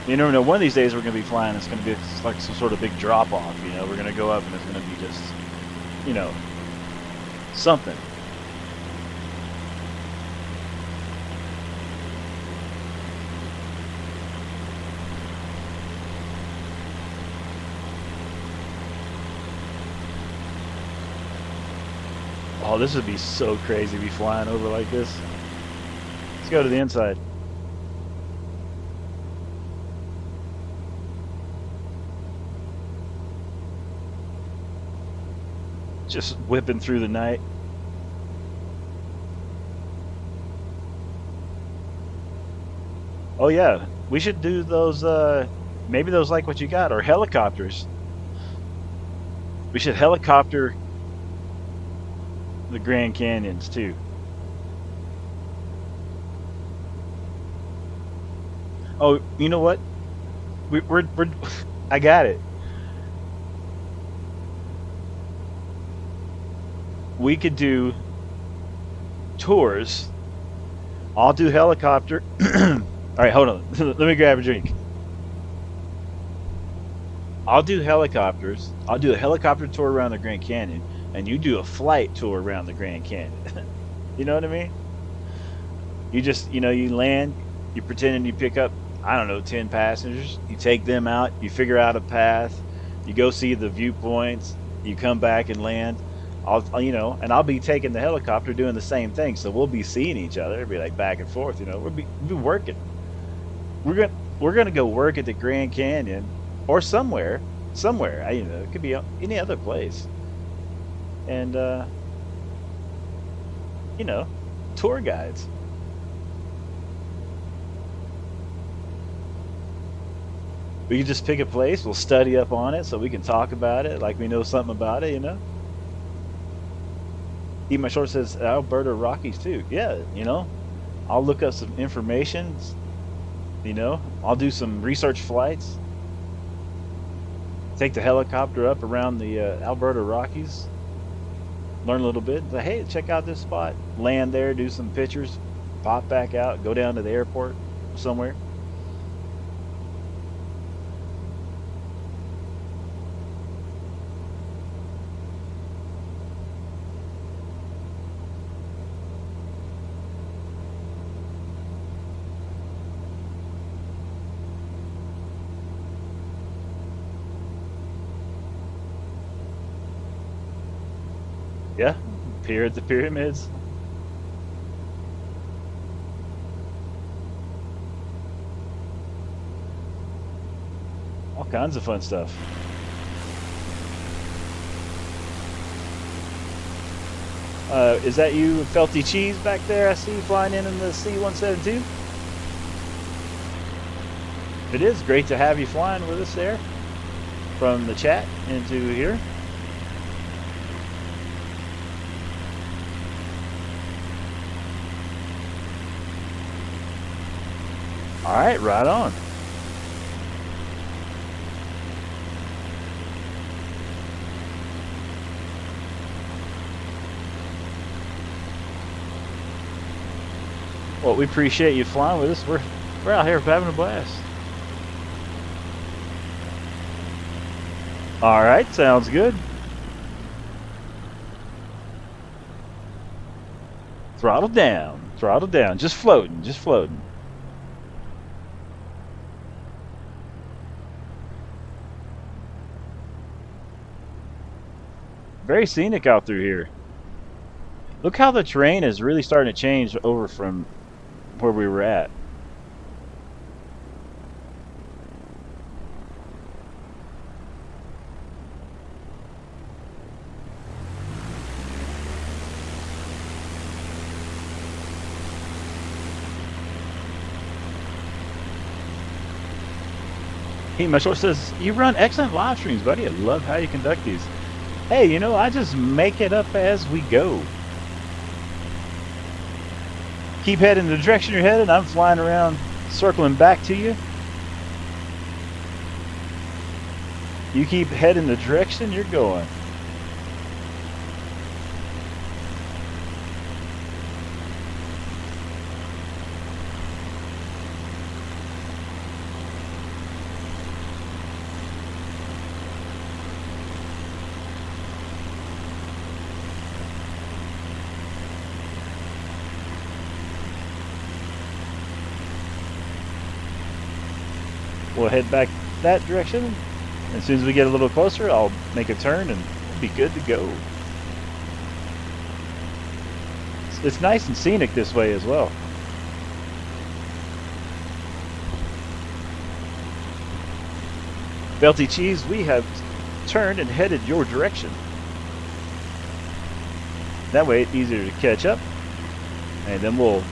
You never know. One of these days we're going to be flying. It's going to be like some sort of big drop off. You know, we're going to go up and it's going to be just, you know, something. Oh, this would be so crazy to be flying over like this. Let's go to the inside. Just whipping through the night. Oh yeah, we should do those, maybe those like what you got, or helicopters. We should helicopter the Grand Canyons too. Oh, you know what? We're I got it. We could do tours. I'll do helicopter. All right, hold on. Let me grab a drink. I'll do helicopters. I'll do a helicopter tour around the Grand Canyon, and you do a flight tour around the Grand Canyon. You know what I mean? You just, you know, you land, you pretend and you pick up, I don't know, 10 passengers. You take them out, you figure out a path, you go see the viewpoints, you come back and land. You know, and I'll be taking the helicopter doing the same thing. So we'll be seeing each other. It'll be like back and forth, you know. We'll be working. We're gonna go work at the Grand Canyon or somewhere. You know, it could be any other place. And you know, tour guides. We can just pick a place. We'll study up on it so we can talk about it like we know something about it. You know. Eat My Short says Alberta Rockies too. Yeah, I'll look up some information. I'll do some research flights. Take the helicopter up around the Alberta Rockies. Learn a little bit. Say, hey, check out this spot. Land there, do some pictures, pop back out, go down to the airport somewhere. Yeah, pier at the pyramids. All kinds of fun stuff. Is that you, Felty Cheese, back there? I see you flying in the C-172. It is great to have you flying with us there from the chat into here. All right, right on. Well, we appreciate you flying with us. We're out here having a blast. All right, sounds good. Throttle down, just floating, just floating. Very scenic out through here. Look how the terrain is really starting to change over from where we were at. He Mitchell says, you run excellent live streams, buddy. I love how you conduct these. Hey, I just make it up as we go. Keep heading the direction you're headed. I'm flying around, circling back to you. You keep heading the direction you're going. We'll head back that direction. As soon as we get a little closer, I'll make a turn and we'll be good to go. It's nice and scenic this way as well. Belty Cheese, we have turned and headed your direction. That way it's easier to catch up. And then we'll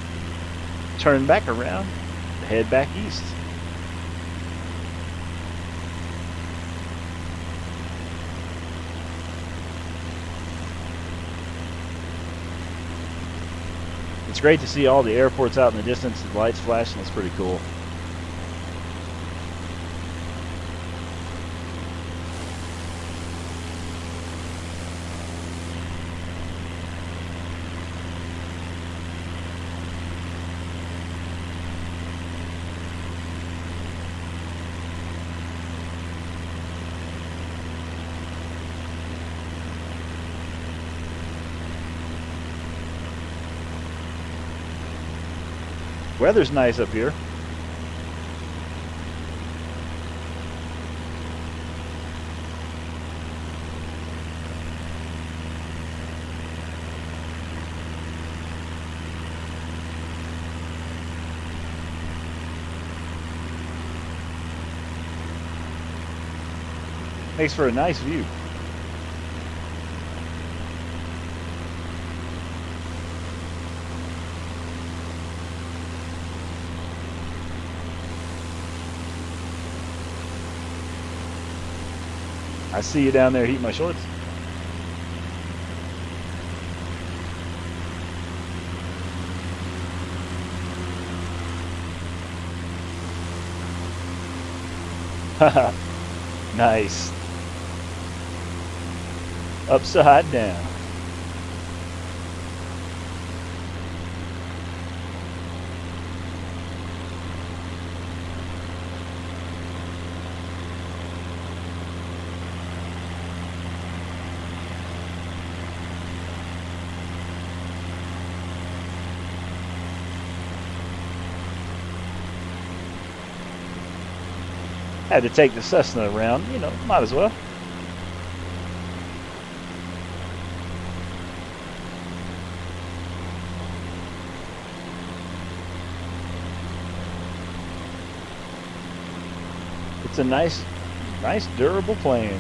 turn back around and head back east. It's great to see all the airports out in the distance, the lights flashing. It's pretty cool. Weather's nice up here. Makes for a nice view. I see you down there heating my shorts. Nice. Upside down. Had to take the Cessna around, might as well. It's a nice durable plane.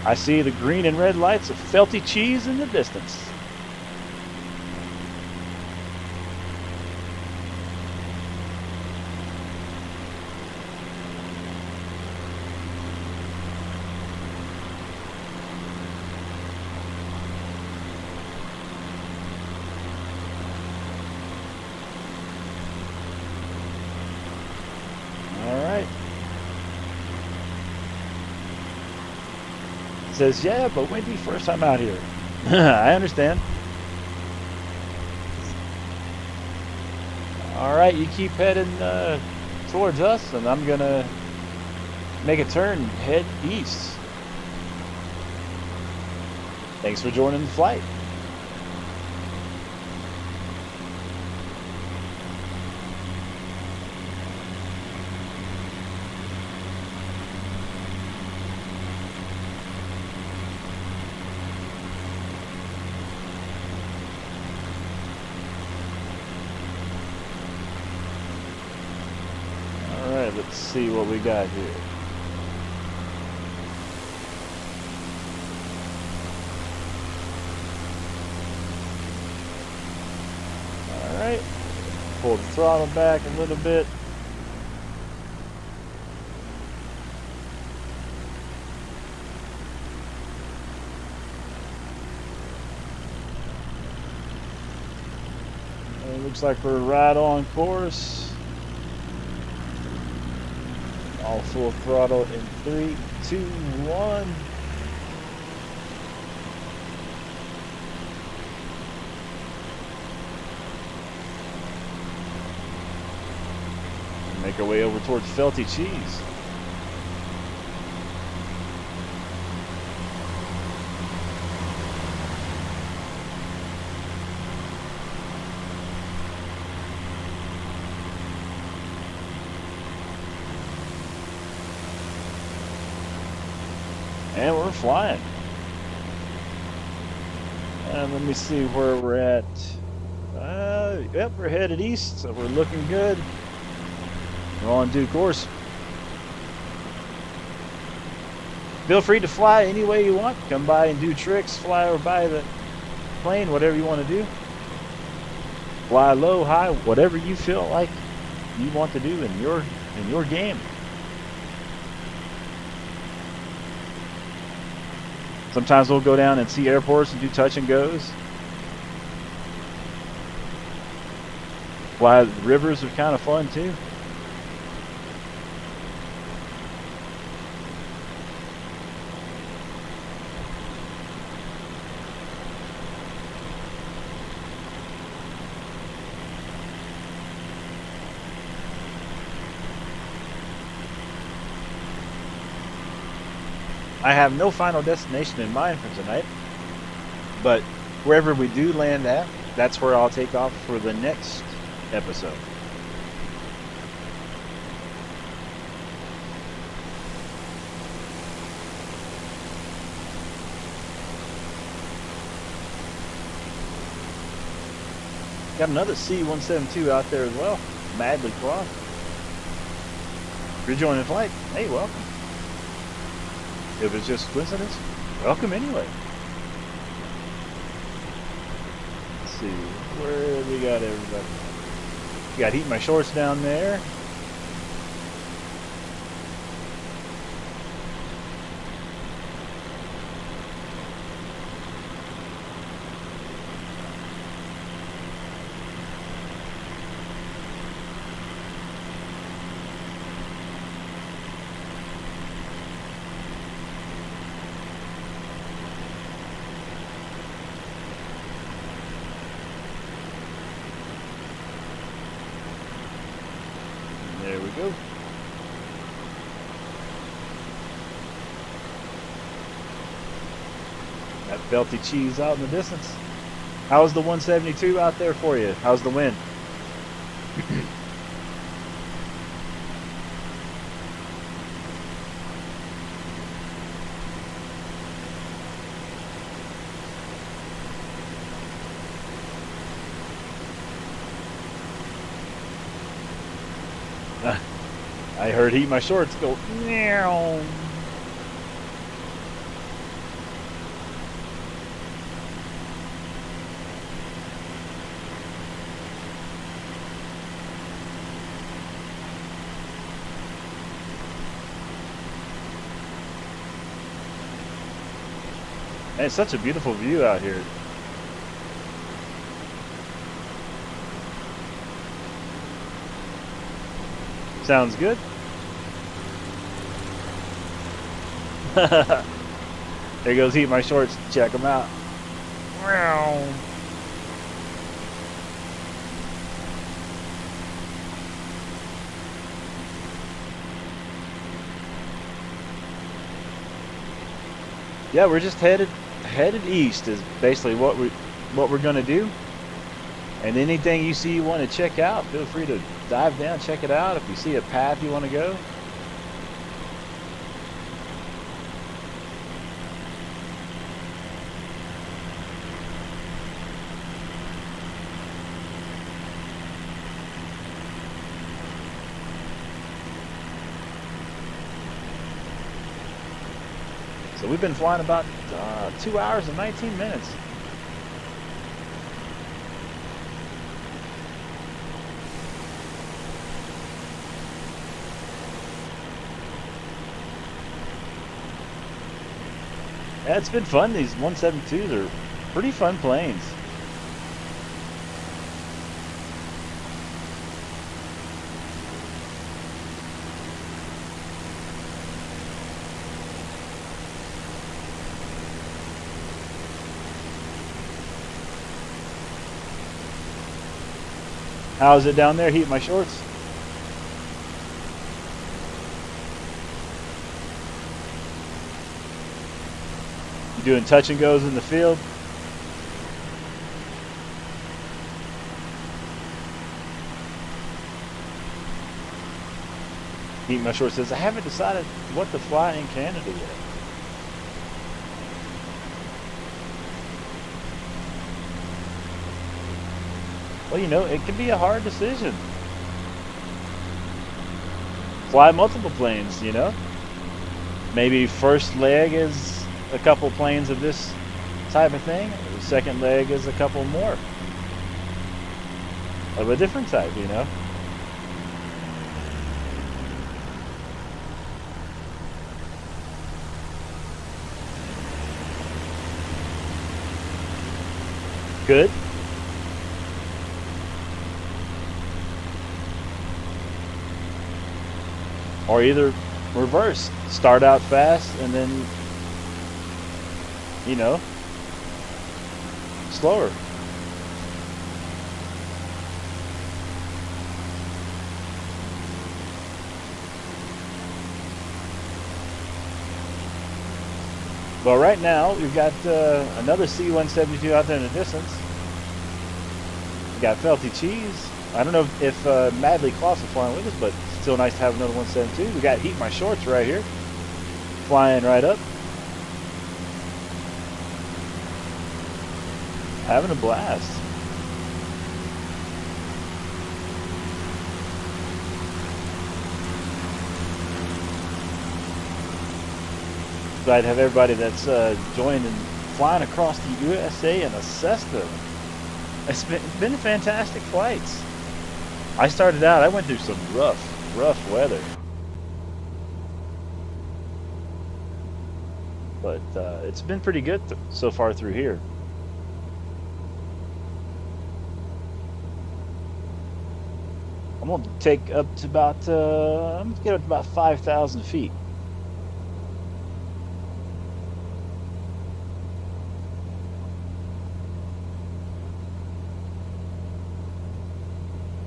I see the green and red lights of felty cheese in the distance. Says, yeah, but windy first time out here. I understand. All right, you keep heading towards us, and I'm going to make a turn and head east. Thanks for joining the flight. Let's see what we got here. All right, pull the throttle back a little bit. It looks like we're right on course. All full throttle in 3, 2, 1. Make our way over towards Felty Cheese. And we're flying. And let me see where we're at. Yep, we're headed east, so we're looking good. We're on due course. Feel free to fly any way you want. Come by and do tricks, fly over by the plane, whatever you want to do. Fly low, high, whatever you feel like you want to do in your game. Sometimes we'll go down and see airports and do touch and goes. Fly rivers are kind of fun too. I have no final destination in mind for tonight, but wherever we do land at, that's where I'll take off for the next episode. Got another C-172 out there as well, madly crossed. If you're joining the flight, hey, welcome. If it's just coincidence, welcome anyway. Let's see, where we got everybody? Got Heat My Shorts down there. There we go. That felty cheese out in the distance. How's the 172 out there for you? How's the wind? I heard Heat My Shorts go meow. And it's such a beautiful view out here. Sounds good. There goes Heat My Shorts. Check them out. Meow. Yeah, we're just headed east is basically what we're gonna do. And anything you see you want to check out, feel free to dive down, check it out. If you see a path you want to go. So we've been flying about 2 hours and 19 minutes. Yeah, it's been fun. These 172s are pretty fun planes. How's it down there? Heat My Shorts. You doing touch and goes in the field? Heat My Shorts says, I haven't decided what to fly in Canada yet. Well, you know, it can be a hard decision. Fly multiple planes, you know? Maybe first leg is a couple planes of this type of thing. The second leg is a couple more of a different type, you know? Good. Or either reverse, start out fast and then, you know, slower. Well, right now we've got another C-172 out there in the distance. We got Felty Cheese. I don't know if Madly Kloss is flying with us, but still nice to have another 172. We got Heat My Shorts right here, flying right up, having a blast. Glad to have everybody that's joined and flying across the USA in a Cessna. It's been fantastic flights. I started out, I went through some rough weather. But it's been pretty good so far through here. I'm gonna take up to about, I'm gonna get up to about 5,000 feet.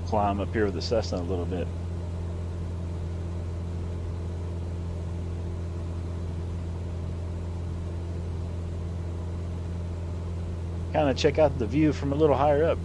Climb up here with the Cessna a little bit. kind of check out the view from a little higher up.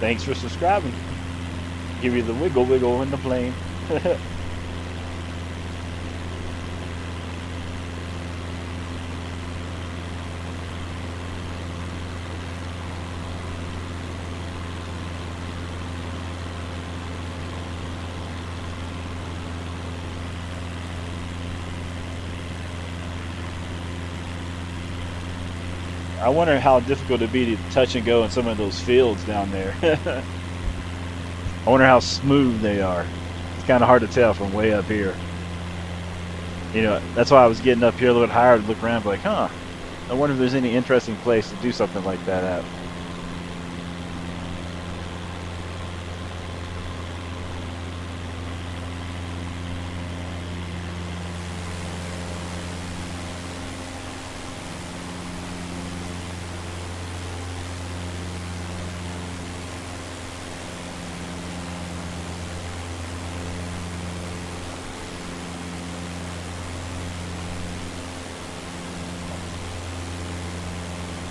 Thanks for subscribing. Give you the wiggle wiggle in the plane. I wonder how difficult it'd be to touch and go in some of those fields down there. I wonder how smooth they are. It's kind of hard to tell from way up here. You know, that's why I was getting up here a little bit higher to look around, like, huh, I wonder if there's any interesting place to do something like that at.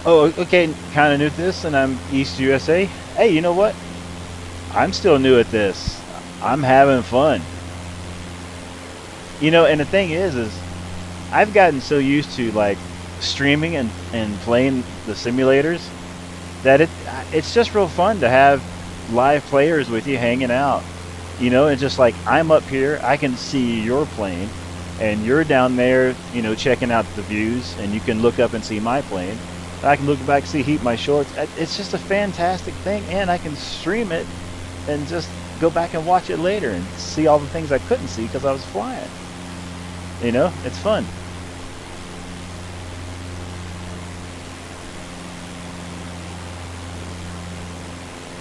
Oh, okay, kind of new to this, and I'm East USA. Hey, you know what? I'm still new at this. I'm having fun. You know, and the thing is I've gotten so used to like streaming and playing the simulators that it's just real fun to have live players with you hanging out. You know, and just like I'm up here, I can see your plane, and you're down there, you know, checking out the views, and you can look up and see my plane. I can look back, see heat my shorts. It's just a fantastic thing, and I can stream it and just go back and watch it later and see all the things I couldn't see because I was flying. You know, it's fun.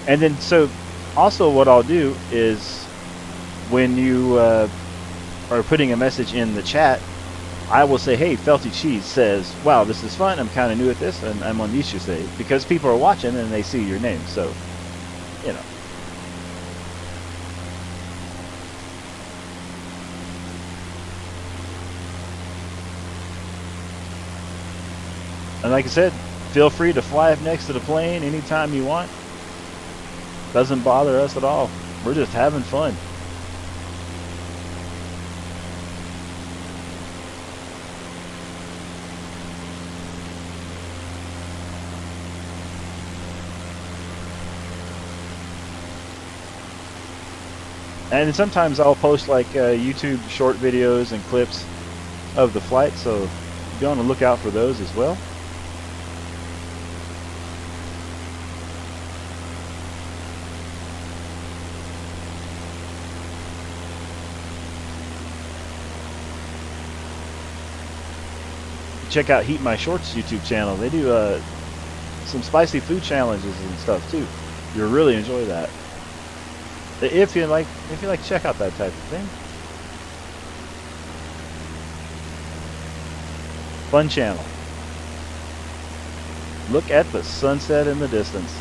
And then, so also what I'll do is when you are putting a message in the chat, I will say, hey, Felty Cheese says, wow, this is fun. I'm kind of new at this, and I'm on Nisha Say, because people are watching and they see your name. So, you know. And like I said, feel free to fly up next to the plane anytime you want. Doesn't bother us at all. We're just having fun. And sometimes I'll post like YouTube short videos and clips of the flight, so be on the lookout for those as well. Check out Heat My Shorts YouTube channel. They do some spicy food challenges and stuff too. You'll really enjoy that. If you like to check out that type of thing. Fun channel. Look at the sunset in the distance.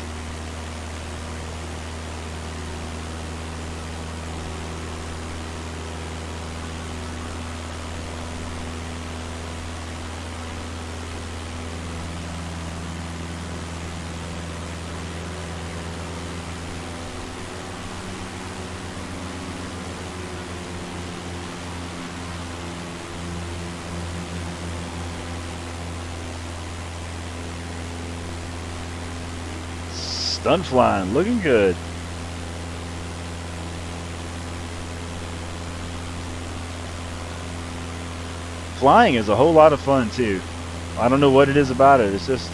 Stunt flying, looking good. Flying is a whole lot of fun too. I don't know what it is about it. It's just,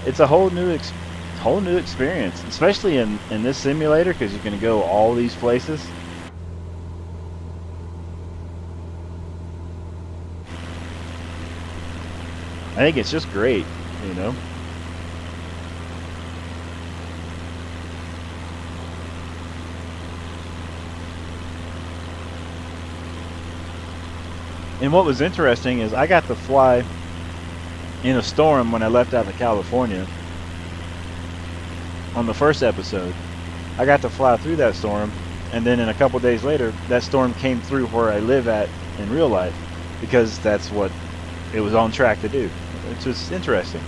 it's a whole new experience, especially in this simulator, because you're going to go all these places. I think it's just great, you know. And what was interesting is I got to fly in a storm when I left out of California on the first episode. I got to fly through that storm, and then in a couple days later, that storm came through where I live at in real life, because that's what it was on track to do. It's just interesting.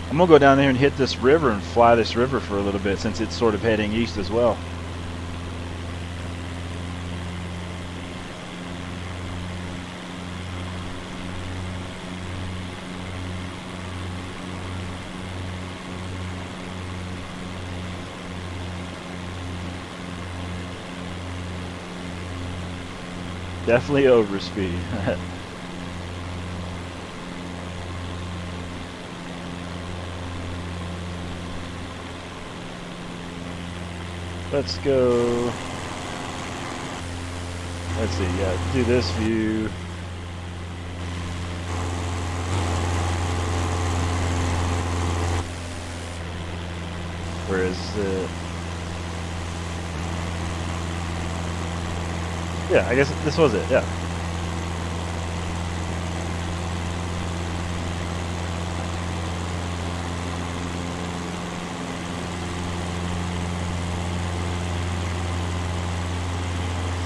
I'm gonna go down there and hit this river and fly this river for a little bit, since it's sort of heading east as well. Definitely overspeed. Let's go. Let's see. Yeah, do this view. Where is it? Yeah, I guess this was it. Yeah.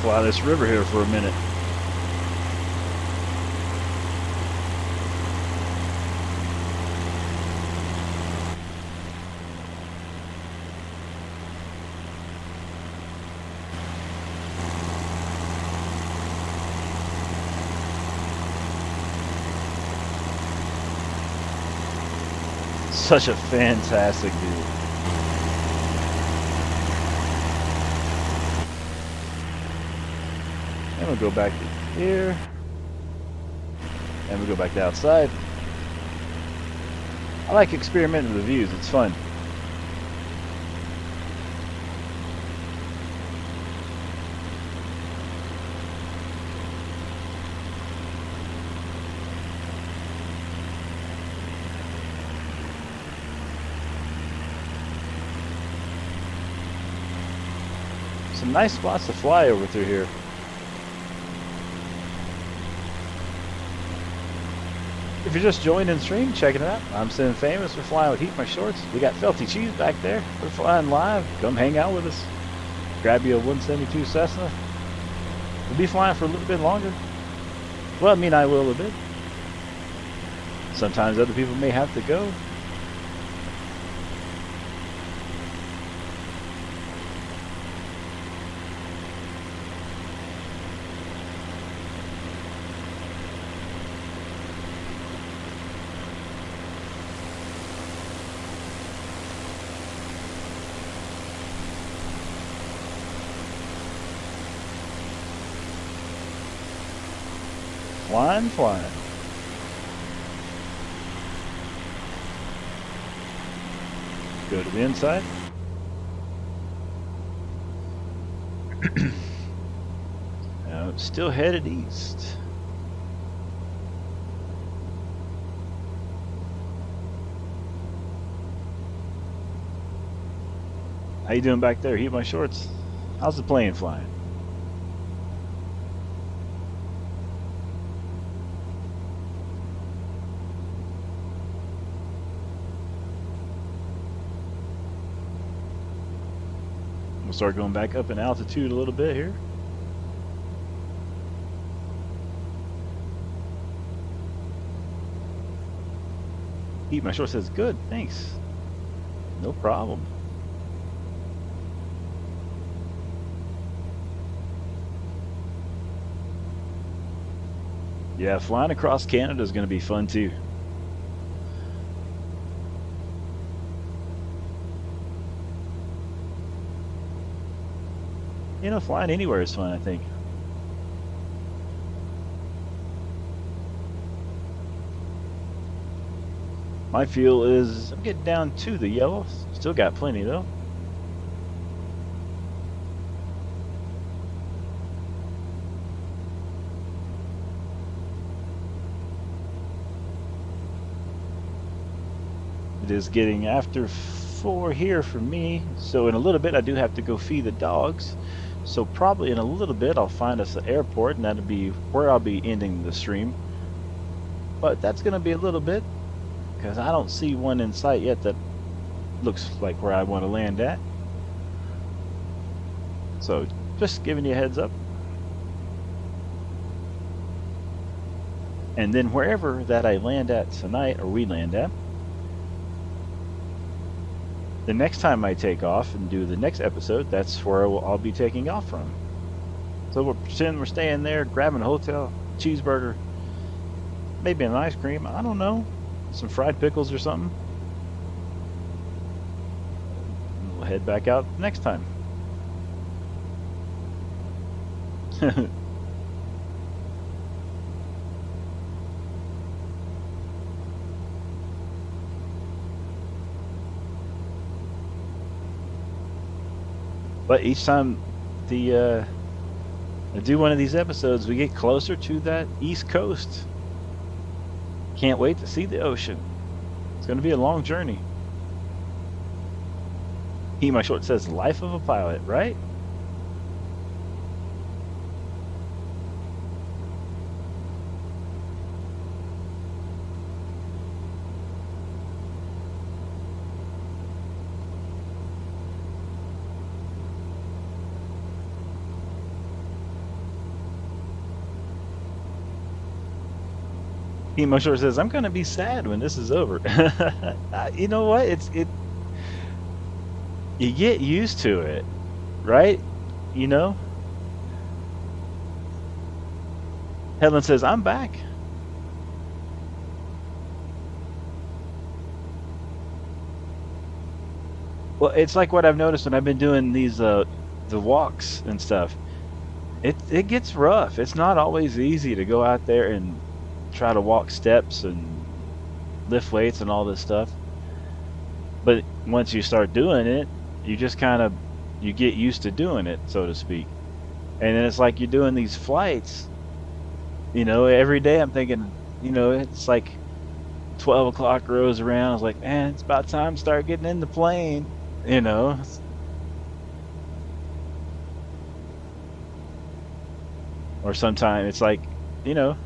Fly this river here for a minute. Such a fantastic view. And we'll go back to here. And we'll go back to outside. I like experimenting with the views, it's fun. Some nice spots to fly over through here. If you're just joining the stream, checking it out, I'm Sim Famous. We're flying with Heat My Shorts. We got Felty Cheese back there. We're flying live. Come hang out with us. Grab you a 172 Cessna. We'll be flying for a little bit longer. Well, I mean, I will a bit. Sometimes other people may have to go. Flying. Go to the inside. Now it's still headed east. How you doing back there? Heat My Shorts. How's the plane flying? Start going back up in altitude a little bit here. Heat My Short says, good, thanks. No problem. Yeah, flying across Canada is going to be fun too. You know, flying anywhere is fun, I think. My fuel is, I'm getting down to the yellow. Still got plenty though. It is getting after 4 here for me, so in a little bit I do have to go feed the dogs. So probably in a little bit I'll find us an airport, and that'll be where I'll be ending the stream. But that's gonna be a little bit because I don't see one in sight yet that looks like where I want to land at. So just giving you a heads up. And then wherever that I land at tonight, or we land at, the next time I take off and do the next episode, that's where I'll be taking off from. So we're pretending we're staying there, grabbing a hotel, cheeseburger, maybe an ice cream, I don't know, some fried pickles or something. We'll head back out next time. But each time I do one of these episodes, we get closer to that East Coast. Can't wait to see the ocean. It's going to be a long journey. He, my short says, life of a pilot, right? He, my short says, I'm going to be sad when this is over. You know what? You get used to it, right? You know? Helen says, I'm back. Well, it's like what I've noticed when I've been doing these the walks and stuff. It gets rough. It's not always easy to go out there and try to walk steps and lift weights and all this stuff. But once you start doing it, you just kind of you get used to doing it, so to speak. And then it's like you're doing these flights. You know, every day I'm thinking, you know, it's like 12 o'clock rolls around. I was like, man, it's about time to start getting in the plane. You know, or sometime it's like, you know,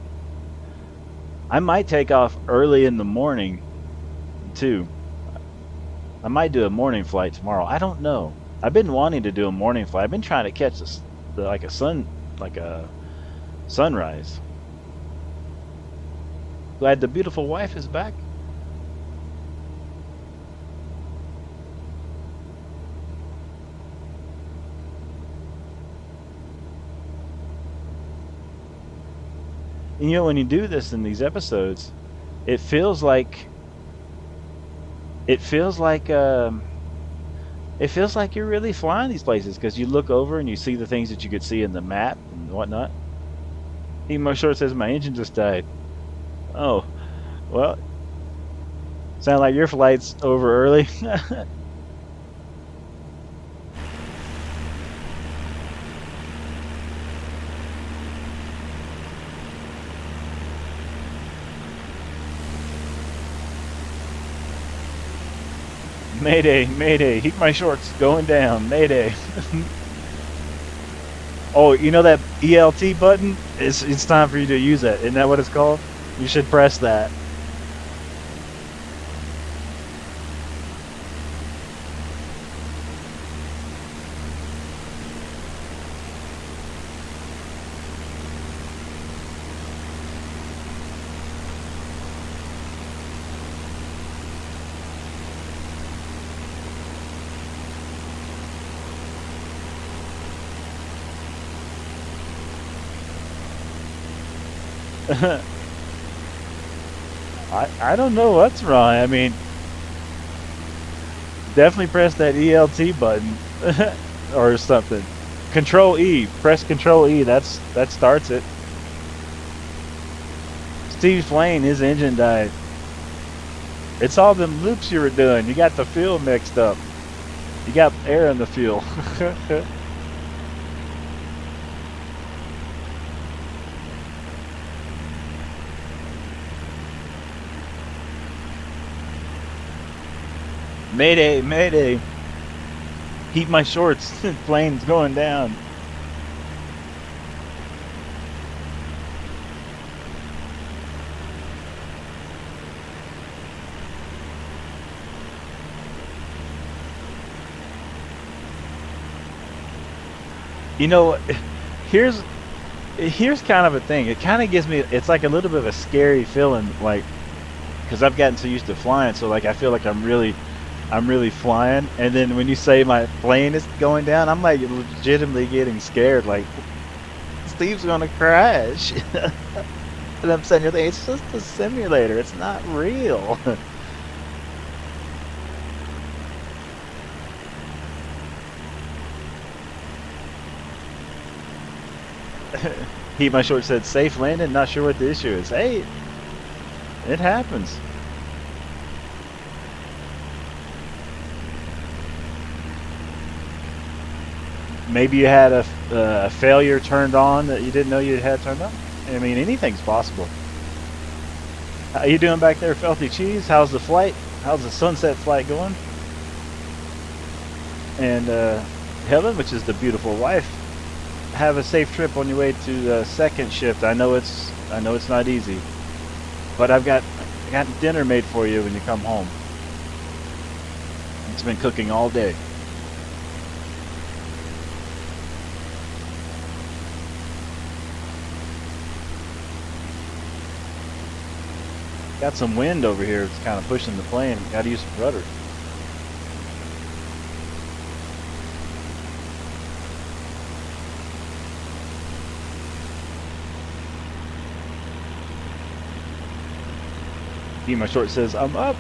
I might take off early in the morning too. I might do a morning flight tomorrow. I don't know. I've been wanting to do a morning flight. I've been trying to catch like a sunrise. Glad the beautiful wife is back. And, you know, when you do this in these episodes, it feels like it feels like um, it feels like you're really flying these places because you look over and you see the things that you could see in the map and whatnot. Emo Short says my engine just died. Oh, well, sound like your flight's over early. Mayday, mayday, heat my shorts going down, mayday. Oh, you know that ELT button? It's time for you to use that. Isn't that what it's called? You should press that. I don't know what's wrong. I mean, definitely press that ELT button or something. Control E. Press Control E. That starts it. Steve Flane, his engine died. It's all them loops you were doing. You got the fuel mixed up. You got air in the fuel. Mayday, mayday. Heat my shorts. Plane's going down. You know, here's here's kind of a thing. It kind of gives me. It's like a little bit of a scary feeling, like because I've gotten so used to flying, so like I feel like I'm really flying. And then when you say my plane is going down, I'm like legitimately getting scared. Like Steve's gonna crash. And I'm saying, it's just a simulator. It's not real. Heat My Short said, safe landing. Not sure what the issue is. Hey, it happens. Maybe you had a failure turned on that you didn't know you had turned on. I mean, anything's possible. How you doing back there, Felty Cheese? How's the flight? How's the sunset flight going? And Helen, which is the beautiful wife, have a safe trip on your way to the second shift. I know it's not easy, but I got dinner made for you when you come home. It's been cooking all day. Got some wind over here. It's kind of pushing the plane. Got to use some rudder. My Short says, I'm up.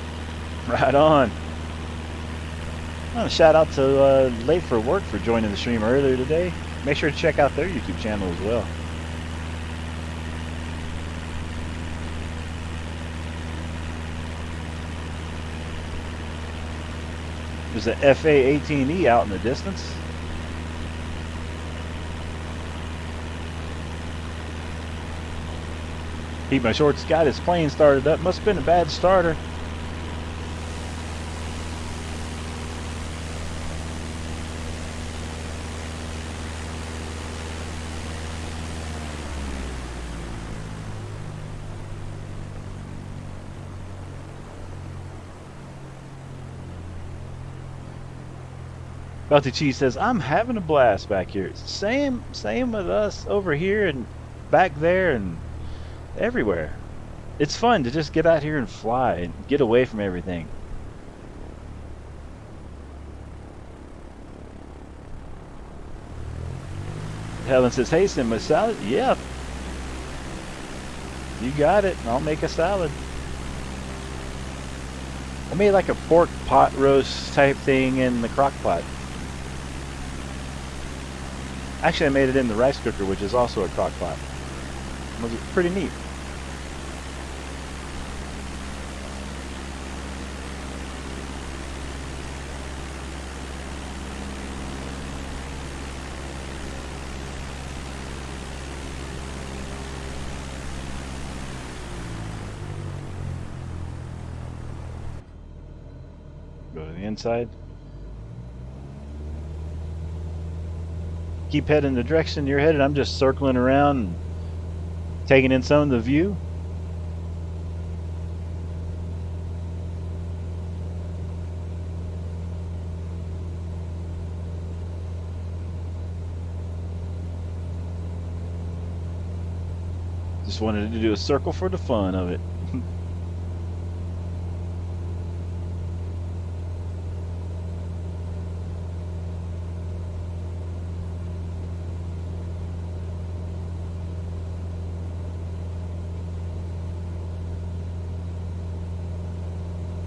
Right on. I want to shout out to Late for Work for joining the stream earlier today. Make sure to check out their YouTube channel as well. There's a FA-18E out in the distance. Pete My Short's got his plane started up. Must have been a bad starter. Belty Cheese says, I'm having a blast back here. Same with us over here and back there and everywhere. It's fun to just get out here and fly and get away from everything. Helen says, hey, send my salad. Yeah. You got it. I'll make a salad. I made like a pork pot roast type thing in the crock pot. Actually, I made it in the rice cooker, which is also a crock pot. It was pretty neat. Go to the inside. Keep heading the direction you're headed. I'm just circling around and taking in some of the view. Just wanted to do a circle for the fun of it.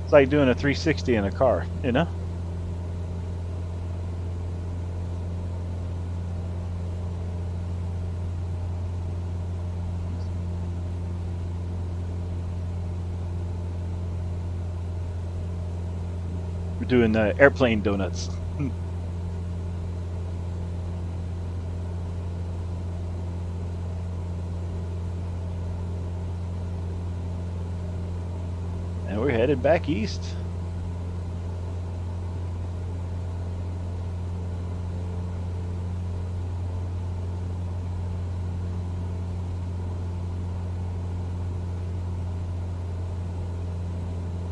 It's like doing a 360 in a car, you know? We're doing airplane donuts. And we're headed back east.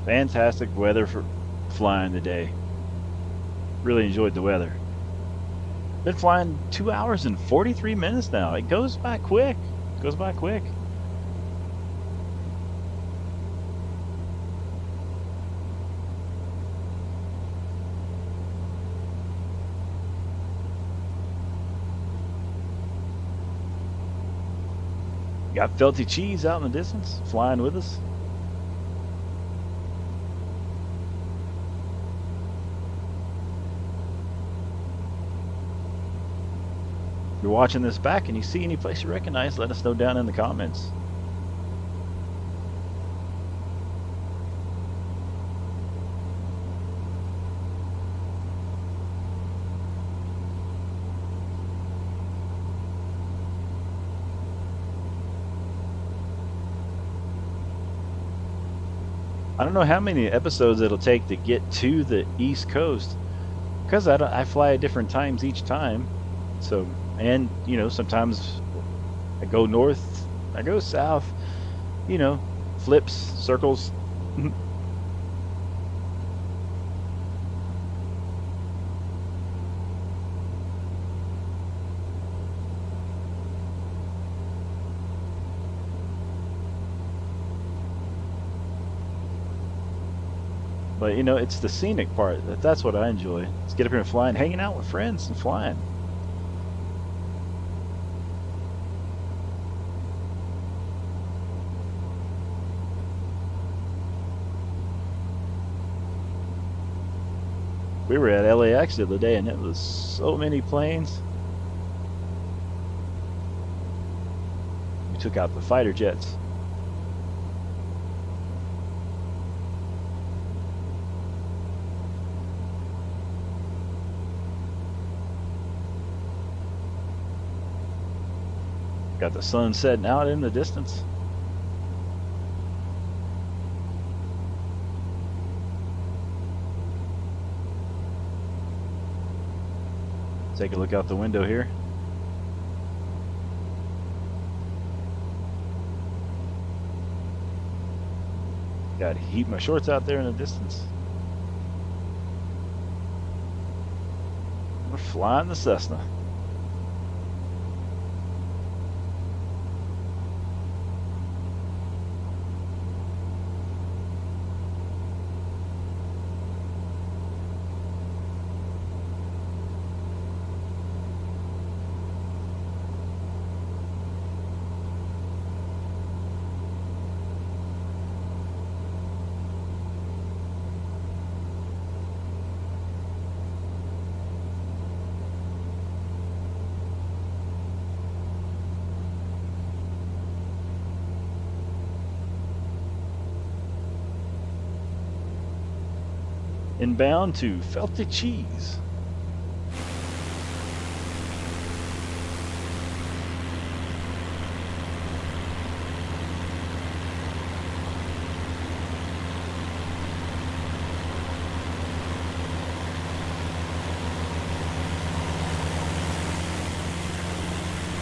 Fantastic weather for flying today. Really enjoyed the weather. Been flying 2 hours and 43 minutes now. It goes by quick. Goes by quick. Got Felty Cheese out in the distance, flying with us. If you're watching this back and you see any place you recognize, let us know down in the comments. I don't know how many episodes it'll take to get to the East Coast, because I fly at different times each time. So, and sometimes I go north, I go south, flips, circles. But it's the scenic part. That's what I enjoy. Let's get up here and flying, hanging out with friends and flying. We were at LAX the other day, and it was so many planes. We took out the fighter jets. Got the sun setting out in the distance. Take a look out the window here. Got to heat my shorts out there in the distance. We're flying the Cessna. Inbound to Felty Cheese.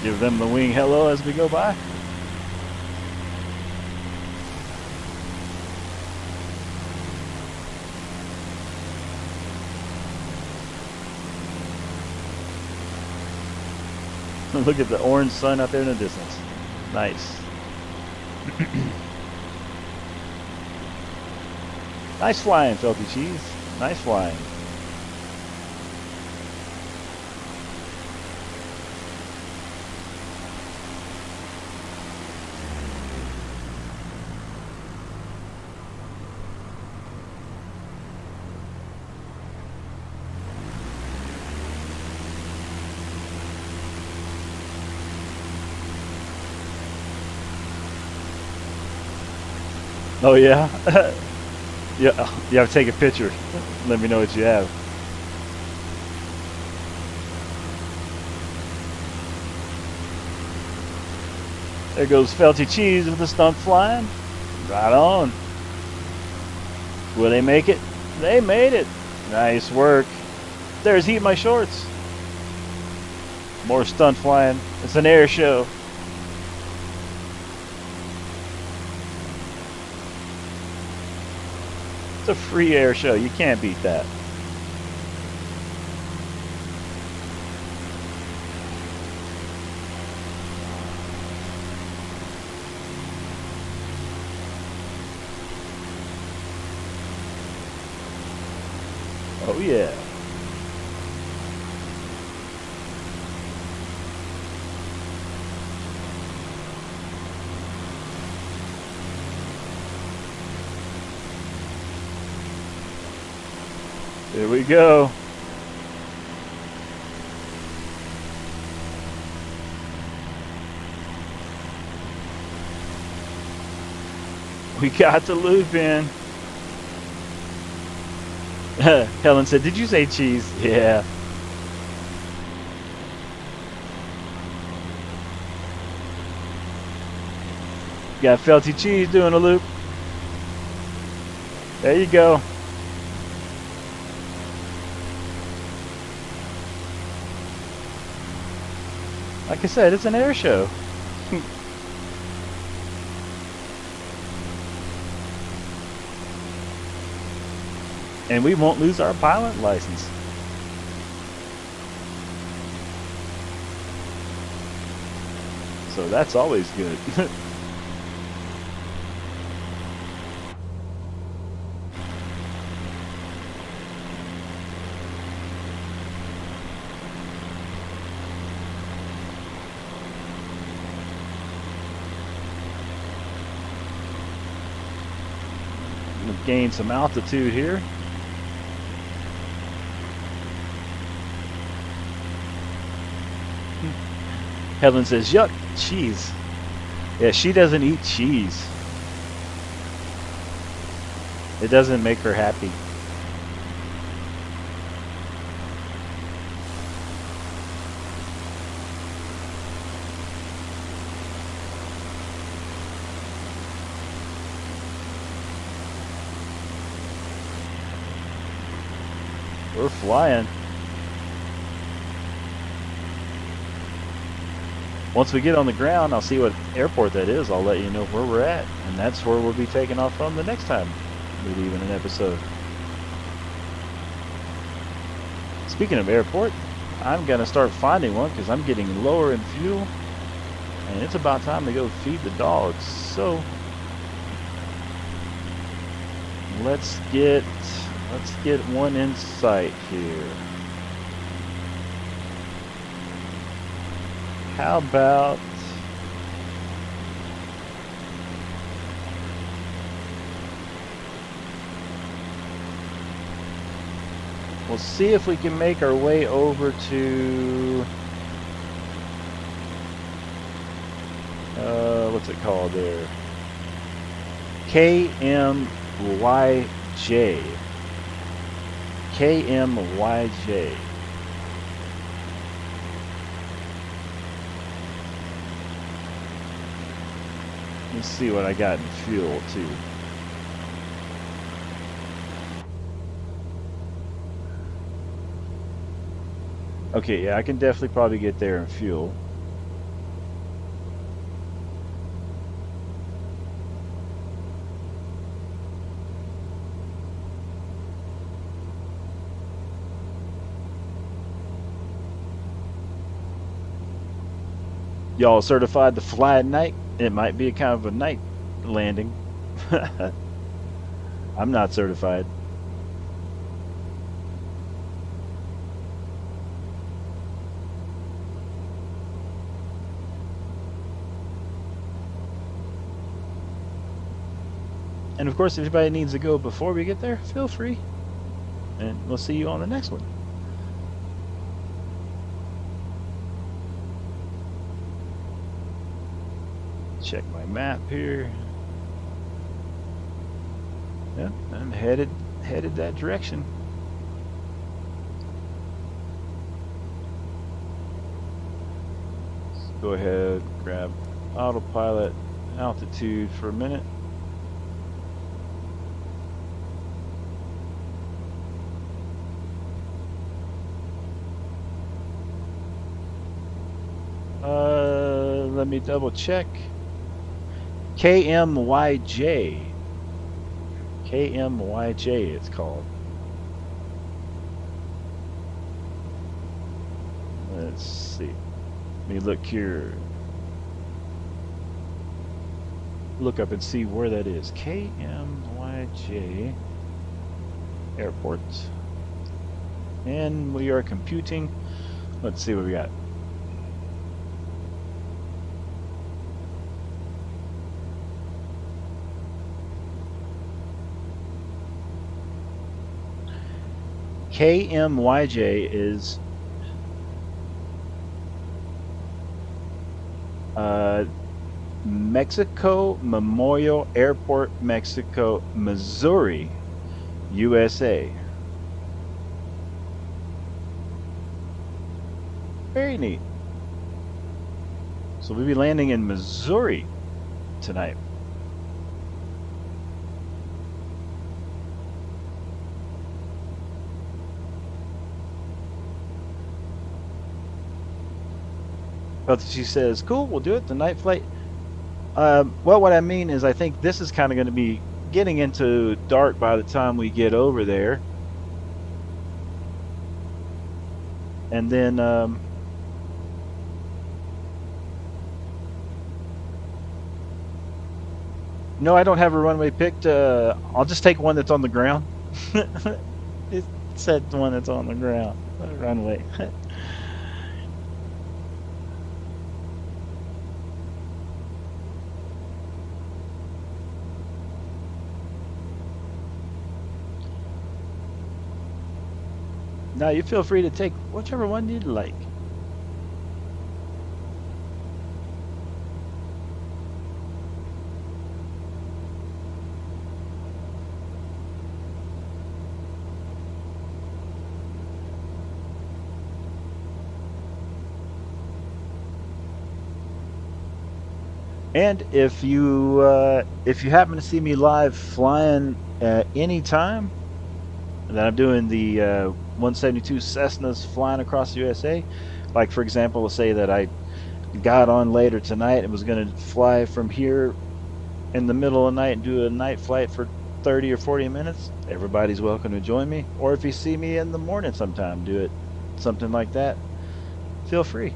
Give them the wing hello as we go by. Look at the orange sun out there in the distance. Nice. Nice flying, Felty Cheese. Nice flying. Oh yeah? Yeah, you have to take a picture. Let me know what you have. There goes Felty Cheese with the stunt flying. Right on. Will they make it? They made it. Nice work. There's Heat My Shorts. More stunt flying. It's an air show. It's a free air show. You can't beat that. Oh yeah. There we go. We got the loop in. Helen said, "Did you say cheese?" Yeah. Got felty cheese doing a loop. There you go. Like I said, it's an air show. And we won't lose our pilot license. So that's always good. We'll gain some altitude here. Helen says, "Yuck, cheese." Yeah, she doesn't eat cheese. It doesn't make her happy. We're flying. Once we get on the ground, I'll see what airport that is. I'll let you know where we're at. And that's where we'll be taking off from the next time we leave in an episode. Speaking of airport, I'm going to start finding one because I'm getting lower in fuel. And it's about time to go feed the dogs. So let's get one in sight here. How about we'll see if we can make our way over to what's it called there? KMYJ. KMYJ. Let's see what I got in fuel too. Okay, yeah, I can definitely probably get there in fuel. Y'all certified to fly at night? It might be a kind of a night landing. I'm not certified. And of course, if anybody needs to go before we get there, feel free. And we'll see you on the next one. Check my map here. Yeah, I'm headed that direction. Let's go ahead, grab autopilot altitude for a minute. Let me double check. KMYJ. KMYJ it's called. Let's see. Let me look here. Look up and see where that is. KMYJ Airport. And we are computing. Let's see what we got. KMYJ is Mexico Memorial Airport, Mexico, Missouri, USA. Very neat. So we'll be landing in Missouri tonight. But she says, cool, we'll do it, the night flight. Well, what I mean is I think this is kind of going to be getting into dark by the time we get over there. And then no, I don't have a runway picked. I'll just take one that's on the ground. It said the one that's on the ground. Runway. Now you feel free to take whichever one you'd like. And if you happen to see me live flying at any time that I'm doing the 172 Cessnas flying across the USA, like for example, let's say that I got on later tonight and was going to fly from here in the middle of the night and do a night flight for 30 or 40 minutes, everybody's welcome to join me. Or if you see me in the morning sometime, do it, something like that, feel free.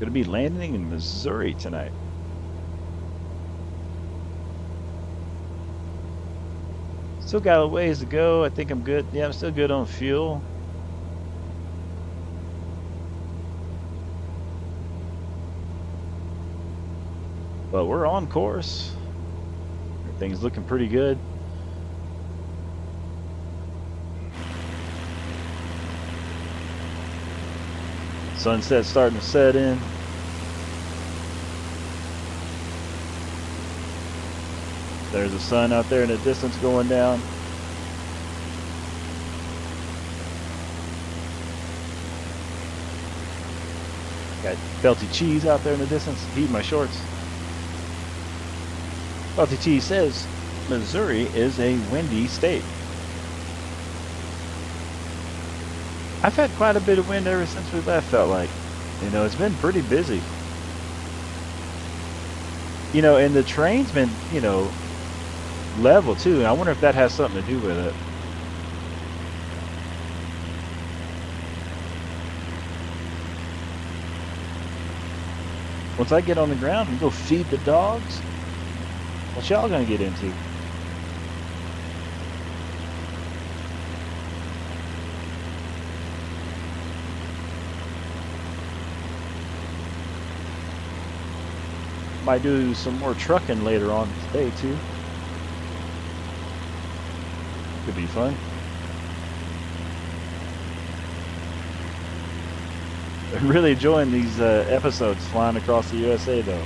Going to be landing in Missouri tonight. Still got a ways to go. I think I'm good. Yeah, I'm still good on fuel. But we're on course. Everything's looking pretty good. Sunset's starting to set in. There's the sun out there in the distance going down. Got Belty Cheese out there in the distance, heating my shorts. Belty Cheese says Missouri is a windy state. I've had quite a bit of wind ever since we left, felt like. You know, it's been pretty busy. You know, and the train's been, you know, level too. I wonder if that has something to do with it. Once I get on the ground and go feed the dogs, what y'all gonna get into? Might do some more trucking later on today too. Could be fun. I'm really enjoying these episodes flying across the USA though.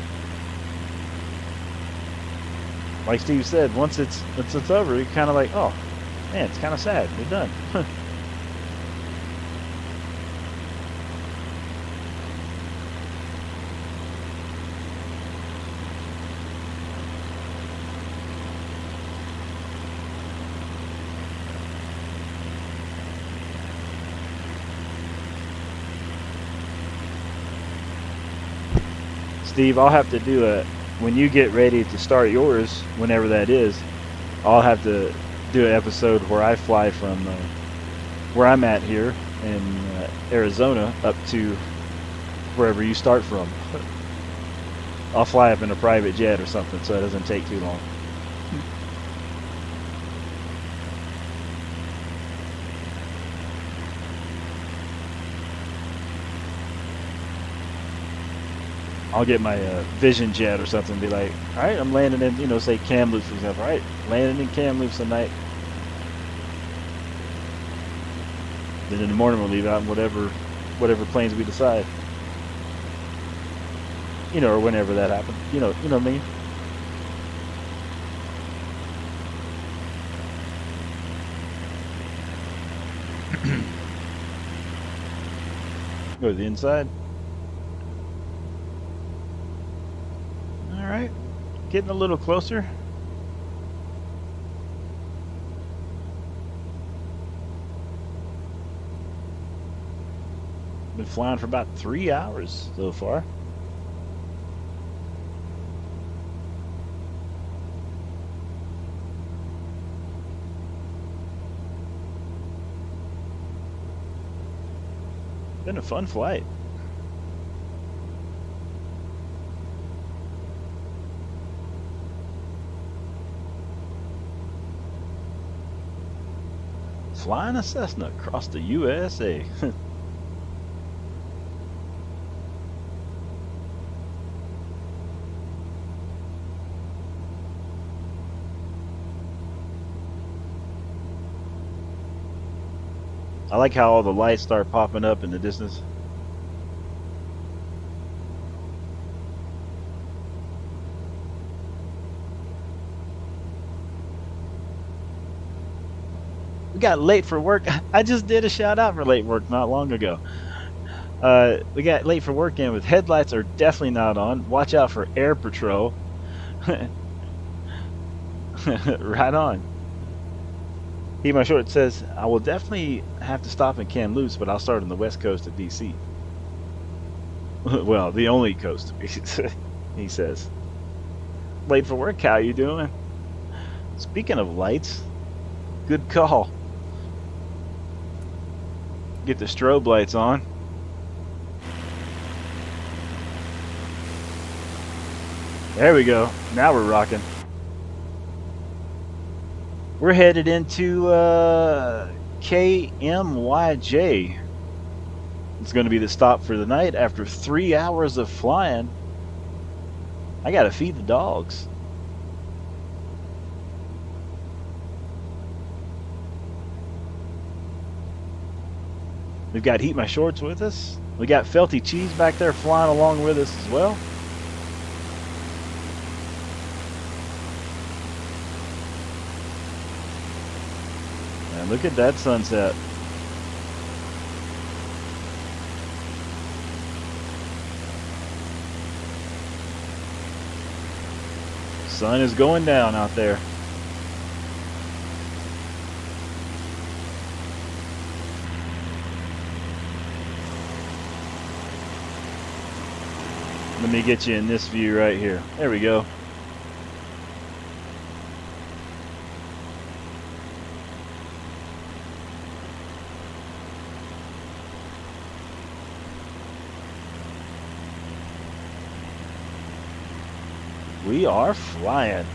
Like Steve said, once it's over, you're kind of like, oh man, it's kind of sad. We're done. Steve, I'll have to do when you get ready to start yours, whenever that is, I'll have to do an episode where I fly from where I'm at here in Arizona up to wherever you start from. I'll fly up in a private jet or something, so it doesn't take too long. I'll get my Vision jet or something and be like, all right, I'm landing in, say Kamloops, for example. All right, landing in Kamloops tonight. Then in the morning we'll leave out in whatever planes we decide. Or whenever that happens. You know what I mean? Go to the inside. All right, getting a little closer. Been flying for about 3 hours so far. Been a fun flight. Flying a Cessna across the USA. I like how all the lights start popping up in the distance. We got late for work. I just did a shout out for late work not long ago. We got late for work in with headlights are definitely not on. Watch out for air patrol. Right on. He my short says, I will definitely have to stop in Kamloops, but I'll start on the west coast of DC. Well, the only coast, he says. Late for work, how you doing? Speaking of lights, good call. Get the strobe lights on. There we go. Now we're rocking. We're headed into KMYJ. It's going to be the stop for the night after 3 hours of flying. I got to feed the dogs. We've got Heat My Shorts with us. We got Felty Cheese back there flying along with us as well. And look at that sunset. Sun is going down out there. Let me get you in this view right here. There we go. We are flying.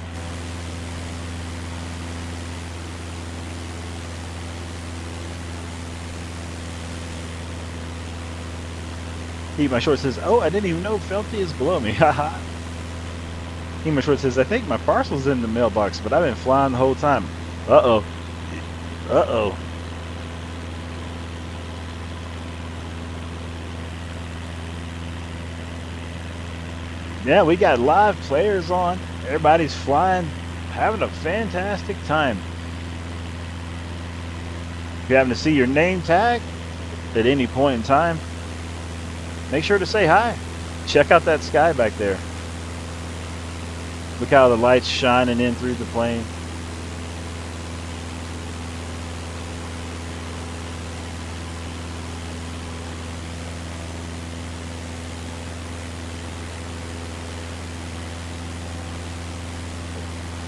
He My Short says, oh, I didn't even know Felty is below me. Haha. He My Short says, I think my parcel's in the mailbox, but I've been flying the whole time. Uh-oh. Uh-oh. Yeah, we got live players on. Everybody's flying, having a fantastic time. If you happen to see your name tag at any point in time, make sure to say hi. Check out that sky back there. Look how the light's shining in through the plane.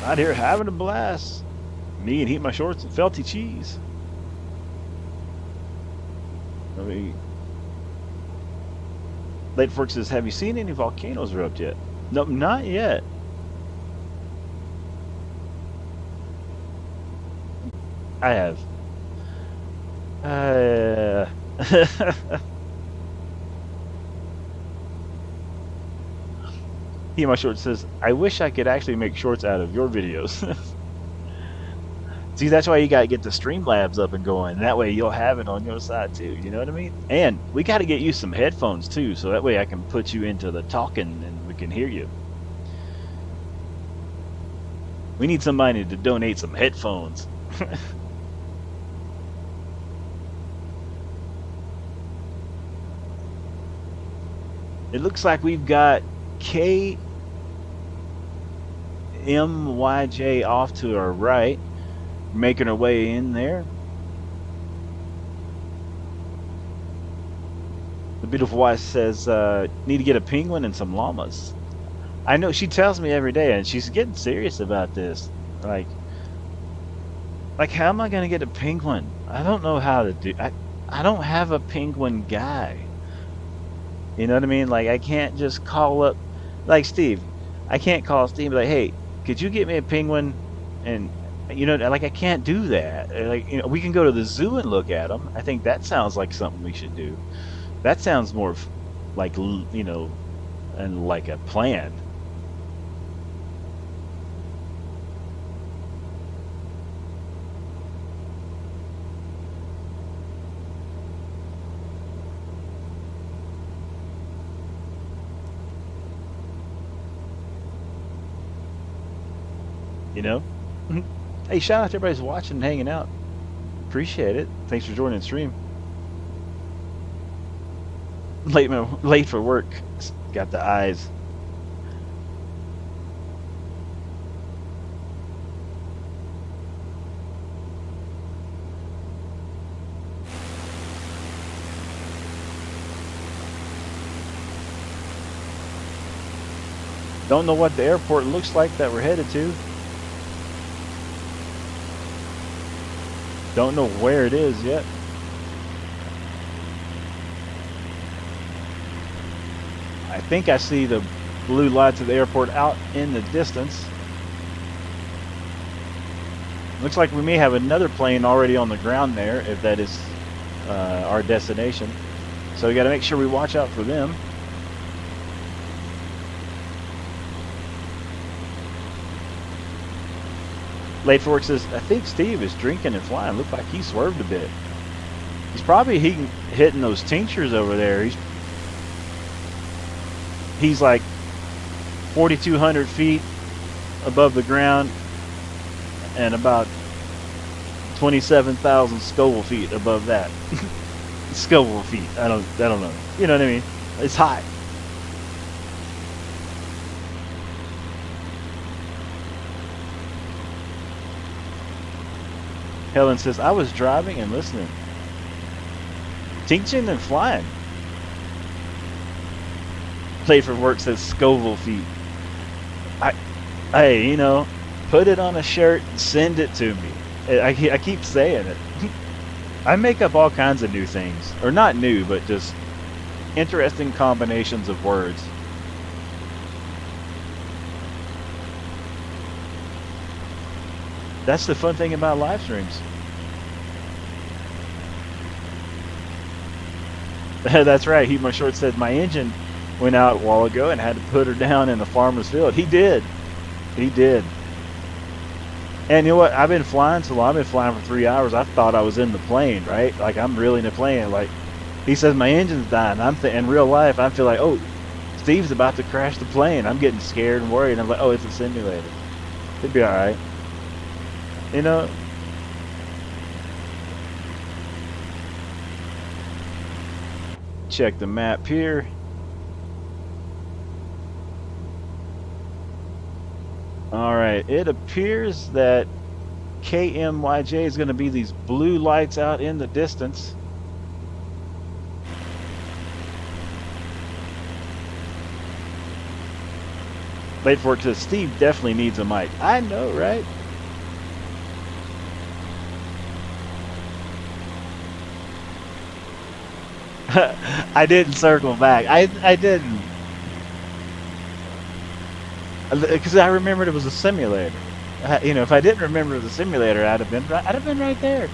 Out here having a blast. Me and Heat My Shorts and Felty Cheese. I mean, Late Fork says, have you seen any volcanoes erupt yet? Nope, not yet. I have. He My Shorts says, I wish I could actually make shorts out of your videos. See, that's why you gotta get the Streamlabs up and going. That way you'll have it on your side too. You know what I mean? And we gotta get you some headphones too, so that way I can put you into the talking and we can hear you. We need somebody to donate some headphones. It looks like we've got KMYJ off to our right, making her way in there. The beautiful wife says, need to get a penguin and some llamas. I know, she tells me every day, and she's getting serious about this. Like how am I going to get a penguin? I don't know how to do. I don't have a penguin guy. You know what I mean? Like, I can't just call up, like Steve. I can't call Steve and be like, hey, could you get me a penguin? And, you know, like, I can't do that. Like, you know, we can go to the zoo and look at them. I think that sounds like something we should do. That sounds more like, you know, and like a plan. You know? Hey, shout out to everybody's watching and hanging out. Appreciate it. Thanks for joining the stream. Late for work. Got the eyes. Don't know what the airport looks like that we're headed to. Don't know where it is yet. I think I see the blue lights of the airport out in the distance. Looks like we may have another plane already on the ground there, if that is our destination. So we got to make sure we watch out for them. Late for Work says, I think Steve is drinking and flying. Looked like he swerved a bit. He's probably hitting those tinctures over there. He's like 4,200 feet above the ground and about 27,000 Scoville feet above that. Scoville feet. I don't know. You know what I mean? It's high. Helen says, I was driving and listening. Teaching and flying. Late for Work says Scoville feet. Hey, you know, put it on a shirt and send it to me. I keep saying it. I make up all kinds of new things. Or not new, but just interesting combinations of words. That's the fun thing about live streams. That's right. Heat My Short said my engine went out a while ago and had to put her down in the farmer's field. He did. He did. And you know what? I've been flying so long. I've been flying for 3 hours. I thought I was in the plane, right? Like I'm really in the plane. Like he says my engine's dying. In real life, I feel like, oh, Steve's about to crash the plane. I'm getting scared and worried. I'm like, oh, it's a simulator. It'd be all right. You know, check the map here. All right, it appears that KMYJ is going to be these blue lights out in the distance. Late for it because Steve definitely needs a mic. I know, right? I didn't circle back. I didn't because I remembered it was a simulator. If I didn't remember it was a simulator, I'd have been right there.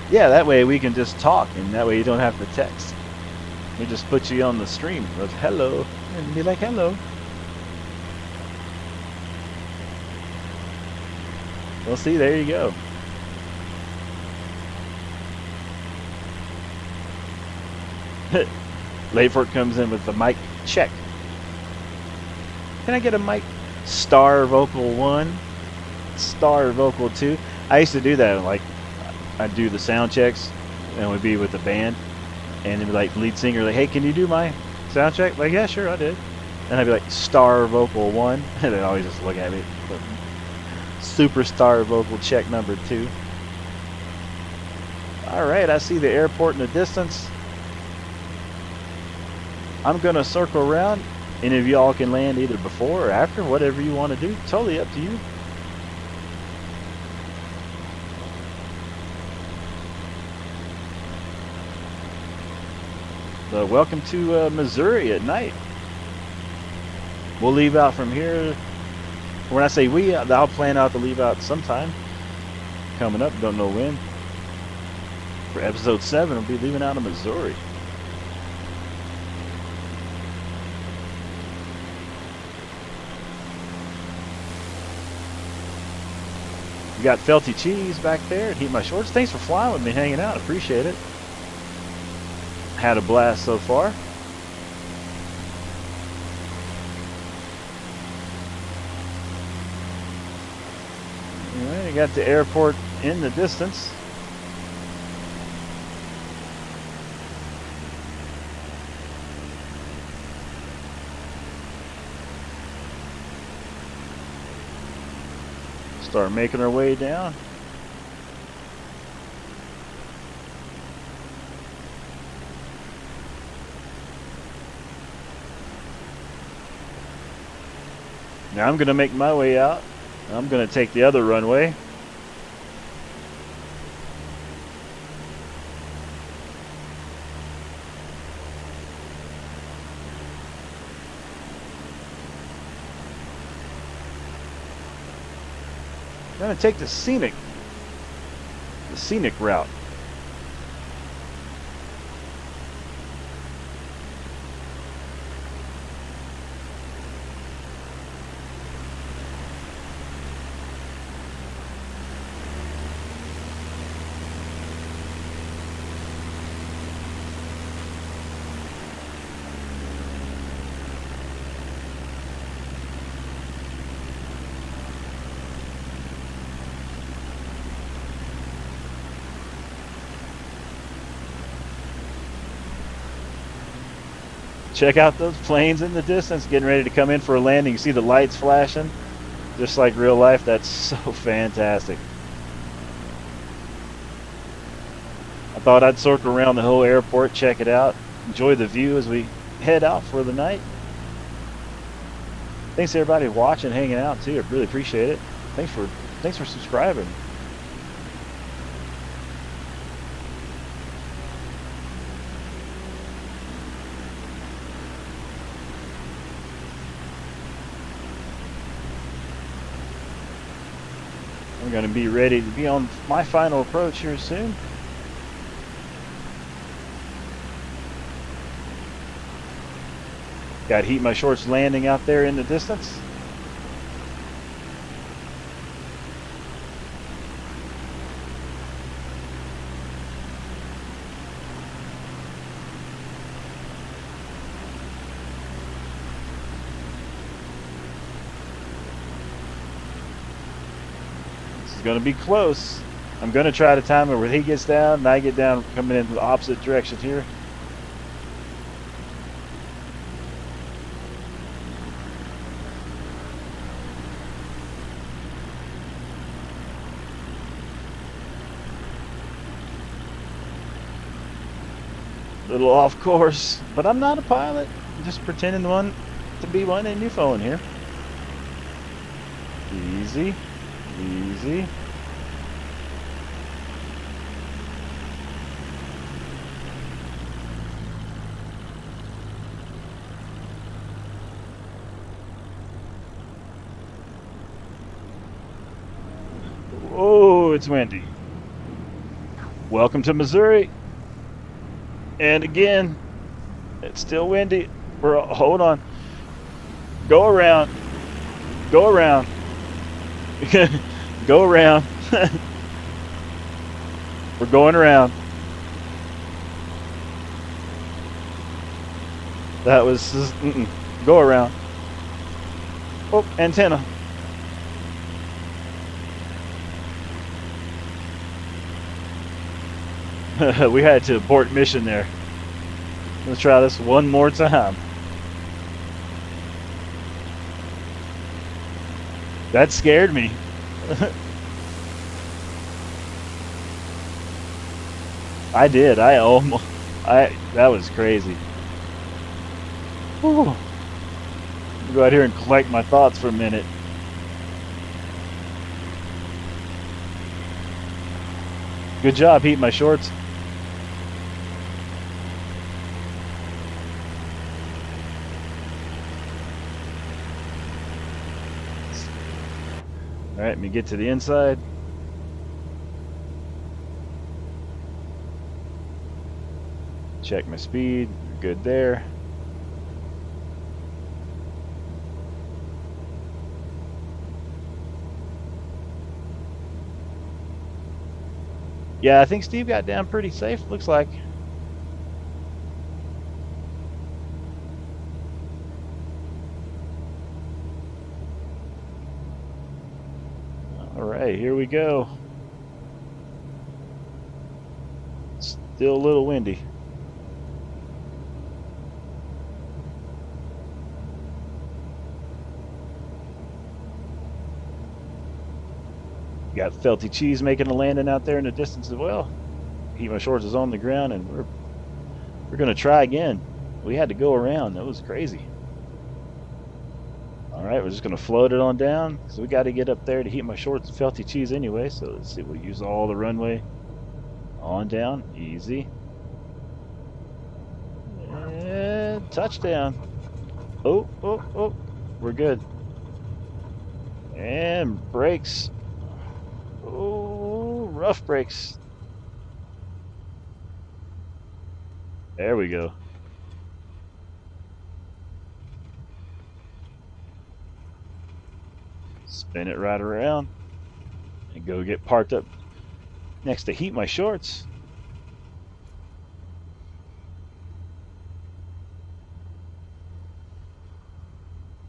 Yeah, that way we can just talk, and that way you don't have to text. We just put you on the stream with hello, and be like hello. Well, see, there you go. Layford comes in with the mic check. Can I get a mic? Star vocal 1, star vocal 2. I used to do that. Like, I'd do the sound checks, and we'd be with the band, and it'd be like lead singer, like, hey, can you do my sound check? Like, yeah, sure, I did. And I'd be like, star vocal 1, and they'd always just look at me. Superstar vocal check number 2. All right, I see the airport in the distance. I'm gonna circle around. Any of y'all can land either before or after, whatever you want to do. Totally up to you. Welcome to Missouri at night. We'll leave out from here. When I say we, I'll plan out to leave out sometime coming up. Don't know when. For episode 7, we'll be leaving out of Missouri. We got Felty Cheese back there and Heat My Shorts. Thanks for flying with me, hanging out. Appreciate it. Had a blast so far. Anyway, you got the airport in the distance. Start making our way down. Now I'm going to make my way out. I'm going to take the other runway. I'm going to take the scenic route. Check out those planes in the distance getting ready to come in for a landing. You see the lights flashing just like real life. That's so fantastic. I thought I'd circle around the whole airport, check it out, enjoy the view as we head out for the night. Thanks to everybody watching, hanging out too. I really appreciate it. Thanks for subscribing. I'm going to be ready to be on my final approach here soon. Got Heat My Shorts landing out there in the distance. Going to be close. I'm going to try to time it where he gets down and I get down, coming in the opposite direction here. Little off course, but I'm not a pilot. I'm just pretending to be one in your phone here. Easy, easy. Oh, it's windy. Welcome to Missouri. And again, it's still windy. Hold on. Go around. Go around. Go around. We're going around. That was go around. Oh, antenna. We had to abort mission there. Let's try this one more time. That scared me. I did. That was crazy. Whew. Go out here and collect my thoughts for a minute. Good job heating my shorts. All right, let me get to the inside. Check my speed. Good there. Yeah, I think Steve got down pretty safe, looks like. All right, here we go. Still a little windy. Got Felty Cheese making a landing out there in the distance as well. Heat My Shorts is on the ground, and we're gonna try again. We had to go around. That was crazy. All right, we're just gonna float it on down because we got to get up there to Heat My Shorts and Felty Cheese anyway. So let's see. We'll use all the runway on down. Easy. And touchdown. Oh, oh, oh. We're good. And brakes. Oh, rough brakes. There we go. Spin it right around and go get parked up next to Heat My Shorts.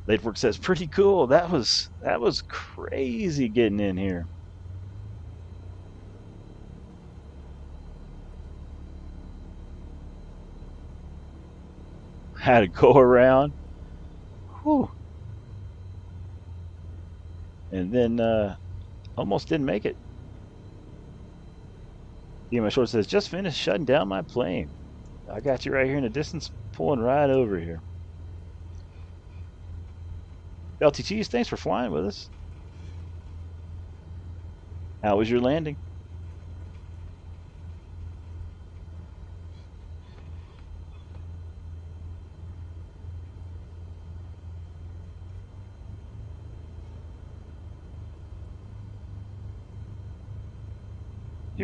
Latework says pretty cool. That was crazy getting in here. Had to go around. Whew. And then almost didn't make it. My Short says, just finished shutting down my plane. I got you right here in the distance, pulling right over here. Felty Cheese, thanks for flying with us. How was your landing?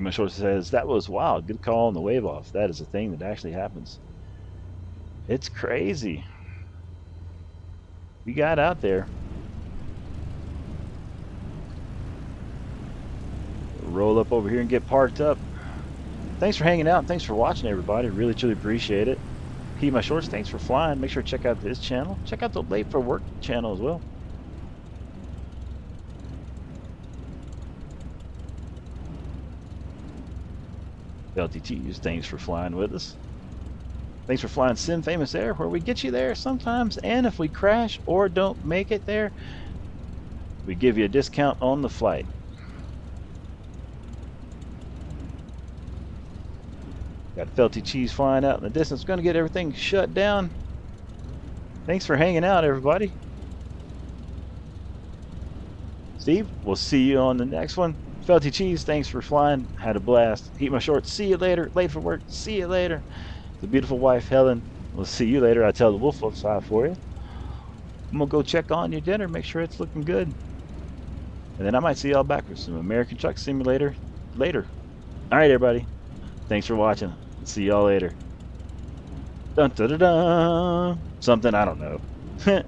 My Short says, that was wild. Good call on the wave off. That is a thing that actually happens. It's crazy. We got out there. Roll up over here and get parked up. Thanks for hanging out. Thanks for watching, everybody. Really, truly appreciate it. Keep My Shorts, thanks for flying. Make sure to check out this channel. Check out the Late for Work channel as well. LTTs, thanks for flying with us. Thanks for flying Sim Famous Air, where we get you there sometimes, and if we crash or don't make it there, we give you a discount on the flight. Got felty cheese flying out in the distance. Going to get everything shut down. Thanks for hanging out, everybody. Steve, we'll see you on the next one. Felty cheese, thanks for flying. Had a blast. Eat my shorts. See you later. Late for work. See you later. The beautiful wife, Helen. We'll see you later. I tell the wolf outside for you. I'm going to go check on your dinner. Make sure it's looking good. And then I might see y'all back with some American Truck Simulator later. All right, everybody. Thanks for watching. See y'all later. Dun, dun, dun, dun. Something, I don't know.